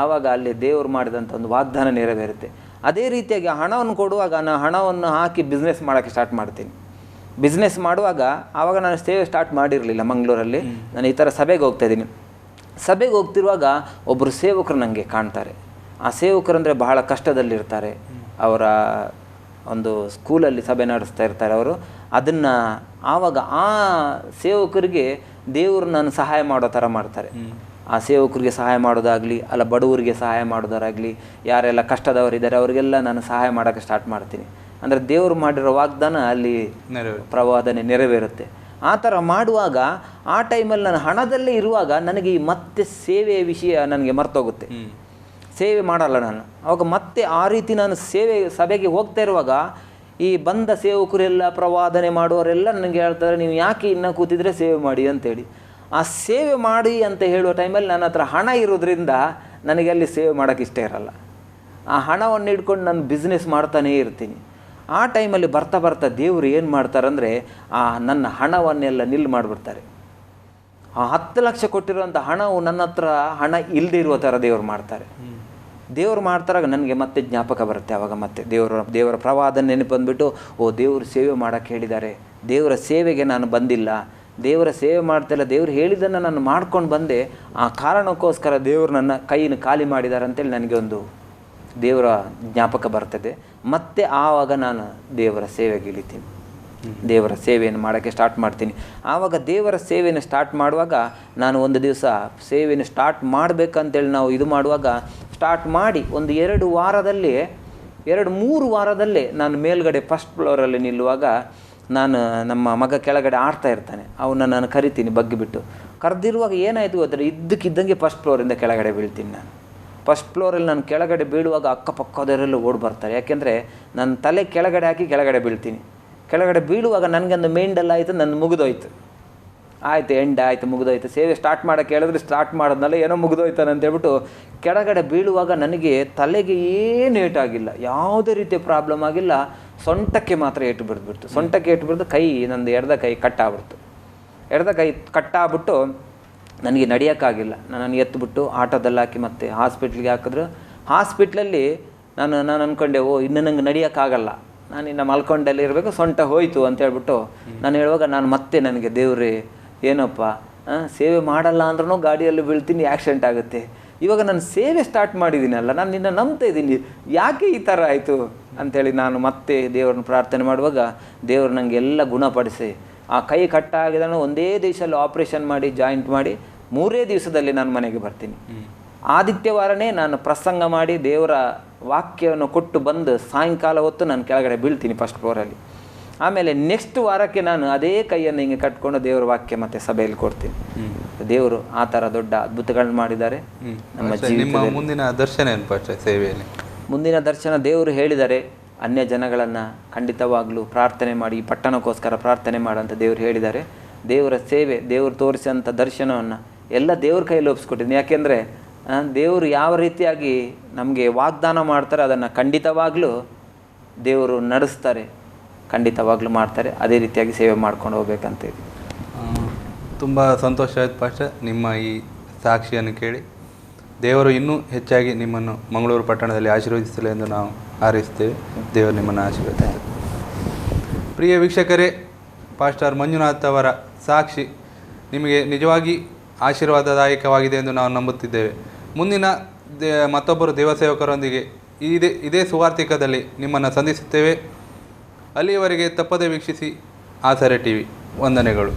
ಆವಾಗ ಅಲ್ಲಿ ದೇವರು ಮಾಡಿದಂಥ ಒಂದು ವಾಗ್ದಾನ ನೆರವೇರುತ್ತೆ. ಅದೇ ರೀತಿಯಾಗಿ ಹಣವನ್ನು ಕೊಡುವಾಗ ನಾನು ಹಣವನ್ನು ಹಾಕಿ ಬಿಸ್ನೆಸ್ ಮಾಡೋಕ್ಕೆ ಸ್ಟಾರ್ಟ್ ಮಾಡ್ತೀನಿ. ಬಿಸ್ನೆಸ್ ಮಾಡುವಾಗ ಆವಾಗ ನಾನು ಸೇವೆ ಸ್ಟಾರ್ಟ್ ಮಾಡಿರಲಿಲ್ಲ ಮಂಗಳೂರಲ್ಲಿ. ನಾನು ಈ ಥರ ಸಭೆಗೆ ಹೋಗ್ತಾಯಿದ್ದೀನಿ. ಸಭೆಗೆ ಹೋಗ್ತಿರುವಾಗ ಒಬ್ಬರು ಸೇವಕರು ನನಗೆ ಕಾಣ್ತಾರೆ. ಆ ಸೇವಕರಂದರೆ ಬಹಳ ಕಷ್ಟದಲ್ಲಿರ್ತಾರೆ. ಅವರ ಒಂದು ಸ್ಕೂಲಲ್ಲಿ ಸಭೆ ನಡೆಸ್ತಾ ಇರ್ತಾರೆ ಅವರು. ಅದನ್ನು ಆವಾಗ ಆ ಸೇವಕರಿಗೆ ದೇವರು ನಾನು ಸಹಾಯ ಮಾಡೋ ಥರ ಮಾಡ್ತಾರೆ. ಆ ಸೇವಕರಿಗೆ ಸಹಾಯ ಮಾಡೋದಾಗಲಿ ಅಲ್ಲ ಬಡವರಿಗೆ ಸಹಾಯ ಮಾಡೋದಾಗಲಿ, ಯಾರೆಲ್ಲ ಕಷ್ಟದವರಿದ್ದಾರೆ ಅವರಿಗೆಲ್ಲ ನಾನು ಸಹಾಯ ಮಾಡೋಕ್ಕೆ ಸ್ಟಾರ್ಟ್ ಮಾಡ್ತೀನಿ. ಅಂದರೆ ದೇವರು ಮಾಡಿರೋ ವಾಗ್ದಾನ ಅಲ್ಲಿ ಪ್ರವಾದನೆ ನೆರವೇರುತ್ತೆ. ಆ ಥರ ಮಾಡುವಾಗ ಆ ಟೈಮಲ್ಲಿ ನಾನು ಹಣದಲ್ಲೇ ಇರುವಾಗ ನನಗೆ ಈ ಮತ್ತೆ ಸೇವೆಯ ವಿಷಯ ನನಗೆ ಮರ್ತೋಗುತ್ತೆ. ಸೇವೆ ಮಾಡಲ್ಲ ನಾನು. ಅವಾಗ ಮತ್ತೆ ಆ ರೀತಿ ನಾನು ಸಭೆಗೆ ಹೋಗ್ತಾ ಇರುವಾಗ ಈ ಬಂದ ಸೇವಕರೆಲ್ಲ ಪ್ರವಾದನೆ ಮಾಡುವವರೆಲ್ಲ ನನಗೆ ಹೇಳ್ತಾರೆ, ನೀವು ಯಾಕೆ ಇನ್ನೂ ಕೂತಿದ್ರೆ ಸೇವೆ ಮಾಡಿ ಅಂತೇಳಿ. ಆ ಸೇವೆ ಮಾಡಿ ಅಂತ ಹೇಳುವ ಟೈಮಲ್ಲಿ ನನ್ನ ಹತ್ರ ಹಣ ಇರೋದ್ರಿಂದ ನನಗೆ ಅಲ್ಲಿ ಸೇವೆ ಮಾಡೋಕ್ಕೆ ಇಷ್ಟ ಇರಲ್ಲ. ಆ ಹಣವನ್ನು ಹಿಡ್ಕೊಂಡು ನಾನು ಬಿಸ್ನೆಸ್ ಮಾಡ್ತಾನೇ ಇರ್ತೀನಿ. ಆ ಟೈಮಲ್ಲಿ ಬರ್ತಾ ಬರ್ತಾ ದೇವರು ಏನು ಮಾಡ್ತಾರಂದರೆ ಆ ನನ್ನ ಹಣವನ್ನೆಲ್ಲ ನಿಲ್ಲು ಮಾಡಿಬಿಡ್ತಾರೆ. ಆ 10 ಲಕ್ಷ ಕೊಟ್ಟಿರೋಂಥ ಹಣವು ನನ್ನ ಹತ್ರ ಹಣ ಇಲ್ಲದೆ ಇರುವ ಥರ ದೇವರು ಮಾಡ್ತಾರೆ. ದೇವರು ಮಾಡ್ತಾರಾಗ ನನಗೆ ಮತ್ತೆ ಜ್ಞಾಪಕ ಬರುತ್ತೆ. ಆವಾಗ ಮತ್ತೆ ದೇವರ ಪ್ರವಾದನೆ ನೆನಪು ಬಂದುಬಿಟ್ಟು, ಓ ದೇವರು ಸೇವೆ ಮಾಡೋಕ್ಕೆ ಹೇಳಿದ್ದಾರೆ, ದೇವರ ಸೇವೆಗೆ ನಾನು ಬಂದಿಲ್ಲ, ದೇವರ ಸೇವೆ ಮಾಡ್ತಾಯಿಲ್ಲ, ದೇವರು ಹೇಳಿದ್ದನ್ನು ನಾನು ಮಾಡ್ಕೊಂಡು ಬಂದೆ, ಆ ಕಾರಣಕ್ಕೋಸ್ಕರ ದೇವರು ನನ್ನ ಕೈಯನ್ನು ಖಾಲಿ ಮಾಡಿದ್ದಾರೆ ಅಂತೇಳಿ ನನಗೆ ಒಂದು ದೇವರ ಜ್ಞಾಪಕ ಬರ್ತದೆ. ಮತ್ತೆ ಆವಾಗ ನಾನು ದೇವರ ಸೇವೆಗೆ ಇಳಿತೀನಿ, ದೇವರ ಸೇವೆಯನ್ನು ಮಾಡೋಕ್ಕೆ ಸ್ಟಾರ್ಟ್ ಮಾಡ್ತೀನಿ. ಆವಾಗ ದೇವರ ಸೇವೆಯನ್ನು ಸ್ಟಾರ್ಟ್ ಮಾಡುವಾಗ ನಾನು ಒಂದು ದಿವಸ ಸೇವೆಯನ್ನು ಸ್ಟಾರ್ಟ್ ಮಾಡಬೇಕಂತೇಳಿ ನಾವು ಇದು ಮಾಡುವಾಗ ಸ್ಟಾರ್ಟ್ ಮಾಡಿ ಒಂದು 2-3 ವಾರದಲ್ಲೇ ನಾನು ಮೇಲ್ಗಡೆ ಫಸ್ಟ್ ಫ್ಲೋರಲ್ಲಿ ನಿಲ್ಲುವಾಗ ನಾನು ನಮ್ಮ ಮಗ ಕೆಳಗಡೆ ಆಡ್ತಾ ಇರ್ತಾನೆ, ಅವನ್ನ ನಾನು ಕರಿತೀನಿ ಬಗ್ಗಿಬಿಟ್ಟು. ಕರೆದಿರುವಾಗ ಏನಾಯಿತು ಗೊತ್ತಾರೆ, ಇದ್ದಕ್ಕಿದ್ದಂಗೆ ಫಸ್ಟ್ ಫ್ಲೋರಿಂದ ಕೆಳಗಡೆ ಬೀಳ್ತೀನಿ ನಾನು. ಫಸ್ಟ್ ಫ್ಲೋರಲ್ಲಿ ನಾನು ಕೆಳಗಡೆ ಬೀಳುವಾಗ ಅಕ್ಕಪಕ್ಕದವರೆಲ್ಲ ಓಡಿ ಬರ್ತಾರೆ. ಯಾಕೆಂದರೆ ನನ್ನ ತಲೆ ಕೆಳಗಡೆ ಹಾಕಿ ಕೆಳಗಡೆ ಬೀಳ್ತೀನಿ. ಕೆಳಗಡೆ ಬೀಳುವಾಗ ನನಗೊಂದು ಮೇಂಡಲ್ ಆಯಿತು, ನನ್ನ ಮುಗಿದೋಯ್ತು. ಆಯಿತು ಆಯಿತು ಮುಗಿದೋಯ್ತು, ಸೇವೆ ಸ್ಟಾರ್ಟ್ ಮಾಡೋಕ್ಕೆ ಹೇಳಿದ್ರೆ ಸ್ಟಾರ್ಟ್ ಮಾಡೋದ್ನಲ್ಲ ಏನೋ ಮುಗಿದೋಯ್ತಾನೆ ಅಂತೇಳ್ಬಿಟ್ಟು ಕೆಳಗಡೆ ಬೀಳುವಾಗ ನನಗೆ ತಲೆಗೆ ಏನು ಏಟಾಗಿಲ್ಲ, ಯಾವುದೇ ರೀತಿಯ ಪ್ರಾಬ್ಲಮ್ ಆಗಿಲ್ಲ. ಸೊಂಟಕ್ಕೆ ಮಾತ್ರ ಏಟು ಬಿಡ್ದುಬಿಡ್ತು. ಸೊಂಟಕ್ಕೆ ಏಟು ಬಿಡ್ದು ಕೈ, ನಂದು ಎಡದ ಕೈ ಕಟ್ಟಾಗ್ಬಿಡ್ತು. ಎಡದ ಕೈ ಕಟ್ಟಾಗ್ಬಿಟ್ಟು ನನಗೆ ನಡೆಯೋಕ್ಕಾಗಿಲ್ಲ. ನಾನು ಎತ್ಬಿಟ್ಟು ಆಟೋದಲ್ಲಿ ಹಾಕಿ ಮತ್ತೆ ಹಾಸ್ಪಿಟ್ಲಿಗೆ ಹಾಕಿದ್ರು. ಹಾಸ್ಪಿಟ್ಲಲ್ಲಿ ನಾನು ಅಂದ್ಕೊಂಡೆ, ಇನ್ನು ನಂಗೆ ನಡೆಯೋಕ್ಕಾಗಲ್ಲ, ನಾನು ಇನ್ನು ಮಲ್ಕೊಂಡಲ್ಲಿ ಇರಬೇಕು, ಸೊಂಟ ಹೋಯ್ತು ಅಂತ ಹೇಳ್ಬಿಟ್ಟು ನಾನು ಹೇಳುವಾಗ ಮತ್ತೆ ನನಗೆ ದೇವ್ರೇ ಏನಪ್ಪ, ಸೇವೆ ಮಾಡಲ್ಲ ಅಂದ್ರೂ ಗಾಡಿಯಲ್ಲಿ ಬೀಳ್ತೀನಿ, ಆ್ಯಕ್ಸಿಡೆಂಟ್ ಆಗುತ್ತೆ. ಇವಾಗ ನಾನು ಸೇವೆ ಸ್ಟಾರ್ಟ್ ಮಾಡಿದ್ದೀನಲ್ಲ, ನಾನು ನಿನ್ನ ನಂಬ್ತಾ ಇದ್ದೀನಿ, ಯಾಕೆ ಈ ಥರ ಆಯಿತು ಅಂಥೇಳಿ ನಾನು ಮತ್ತೆ ದೇವ್ರನ್ನ ಪ್ರಾರ್ಥನೆ ಮಾಡುವಾಗ ದೇವರು ನನಗೆ ಎಲ್ಲ ಗುಣಪಡಿಸಿ ಆ ಕೈ ಕಟ್ಟಾಗಿದ್ದನ್ನು ಒಂದೇ ದಿವಸದಲ್ಲಿ ಆಪ್ರೇಷನ್ ಮಾಡಿ ಜಾಯಿಂಟ್ ಮಾಡಿ 3 ದಿವಸದಲ್ಲಿ ನಾನು ಮನೆಗೆ ಬರ್ತೀನಿ. ಆದಿತ್ಯವಾರನೇ ನಾನು ಪ್ರಸಂಗ ಮಾಡಿ ದೇವರ ವಾಕ್ಯವನ್ನು ಕೊಟ್ಟು ಬಂದು ಸಾಯಂಕಾಲ ಹೊತ್ತು ನಾನು ಕೆಳಗಡೆ ಬೀಳ್ತೀನಿ ಫಸ್ಟ್ ಫ್ಲೋರಲ್ಲಿ. ಆಮೇಲೆ ನೆಕ್ಸ್ಟ್ ವಾರಕ್ಕೆ ನಾನು ಅದೇ ಕೈಯನ್ನು ಹಿಂಗೆ ಕಟ್ಕೊಂಡು ದೇವರ ವಾಕ್ಯ ಮತ್ತೆ ಸಭೆಯಲ್ಲಿ ಕೊಡ್ತೀನಿ. ದೇವರು ಆ ಥರ ದೊಡ್ಡ ಅದ್ಭುತಗಳನ್ನ ಮಾಡಿದ್ದಾರೆ ನಮ್ಮ ಜೀವಿತದಲ್ಲಿ. ಮುಂದಿನ ದರ್ಶನ ಏನು ಪಾಸ್ಟರ್ ಸೇವೆಯಲ್ಲಿ? ಮುಂದಿನ ದರ್ಶನ ದೇವರು ಹೇಳಿದ್ದಾರೆ, ಅನ್ಯ ಜನಗಳನ್ನು ಖಂಡಿತವಾಗ್ಲೂ ಪ್ರಾರ್ಥನೆ ಮಾಡಿ, ಈ ಪಟ್ಟಣಕ್ಕೋಸ್ಕರ ಪ್ರಾರ್ಥನೆ ಮಾಡಂತ ದೇವರು ಹೇಳಿದ್ದಾರೆ. ದೇವರ ಸೇವೆ, ದೇವರು ತೋರಿಸಿದಂಥ ದರ್ಶನವನ್ನು ಎಲ್ಲ ದೇವ್ರ ಕೈಯಲ್ಲಿ ಒಪ್ಪಿಸ್ಕೊಟ್ಟಿದ್ದೀನಿ. ಯಾಕೆಂದರೆ ದೇವರು ಯಾವ ರೀತಿಯಾಗಿ ನಮಗೆ ವಾಗ್ದಾನ ಮಾಡ್ತಾರೆ ಅದನ್ನು ಖಂಡಿತವಾಗ್ಲೂ ದೇವರು ನಡೆಸ್ತಾರೆ, ಖಂಡಿತವಾಗ್ಲೂ ಮಾಡ್ತಾರೆ. ಅದೇ ರೀತಿಯಾಗಿ ಸೇವೆ ಮಾಡ್ಕೊಂಡು ಹೋಗ್ಬೇಕಂತ. ತುಂಬ ಸಂತೋಷ ಆಯ್ತು ಪಾಸ್ಟರ್ ನಿಮ್ಮ ಈ ಸಾಕ್ಷಿಯನ್ನು ಕೇಳಿ. ದೇವರು ಇನ್ನೂ ಹೆಚ್ಚಾಗಿ ನಿಮ್ಮನ್ನು ಮಂಗಳೂರು ಪಟ್ಟಣದಲ್ಲಿ ಆಶೀರ್ವದಿಸಲಿ ಎಂದು ನಾವು ಹಾರೈಸ್ತೇವೆ. ದೇವರು ನಿಮ್ಮನ್ನು ಆಶೀರ್ವದಿಸಲಿ. ಪ್ರಿಯ ವೀಕ್ಷಕರೇ, ಪಾಸ್ಟರ್ ಮಂಜುನಾಥ್ ಅವರ ಸಾಕ್ಷಿ ನಿಮಗೆ ನಿಜವಾಗಿ ಆಶೀರ್ವಾದದಾಯಕವಾಗಿದೆ ಎಂದು ನಾವು ನಂಬುತ್ತಿದ್ದೇವೆ. ಮುಂದಿನ ಮತ್ತೊಬ್ಬರು ದೇವಸೇವಕರೊಂದಿಗೆ ಇದೇ ಸುವಾರ್ತಿಕದಲ್ಲಿ ನಿಮ್ಮನ್ನು ಸಂಧಿಸುತ್ತೇವೆ. ಅಲ್ಲಿಯವರೆಗೆ ತಪ್ಪದೇ ವೀಕ್ಷಿಸಿ ಆಸರೆ ಟಿವಿ. ವಂದನೆಗಳು.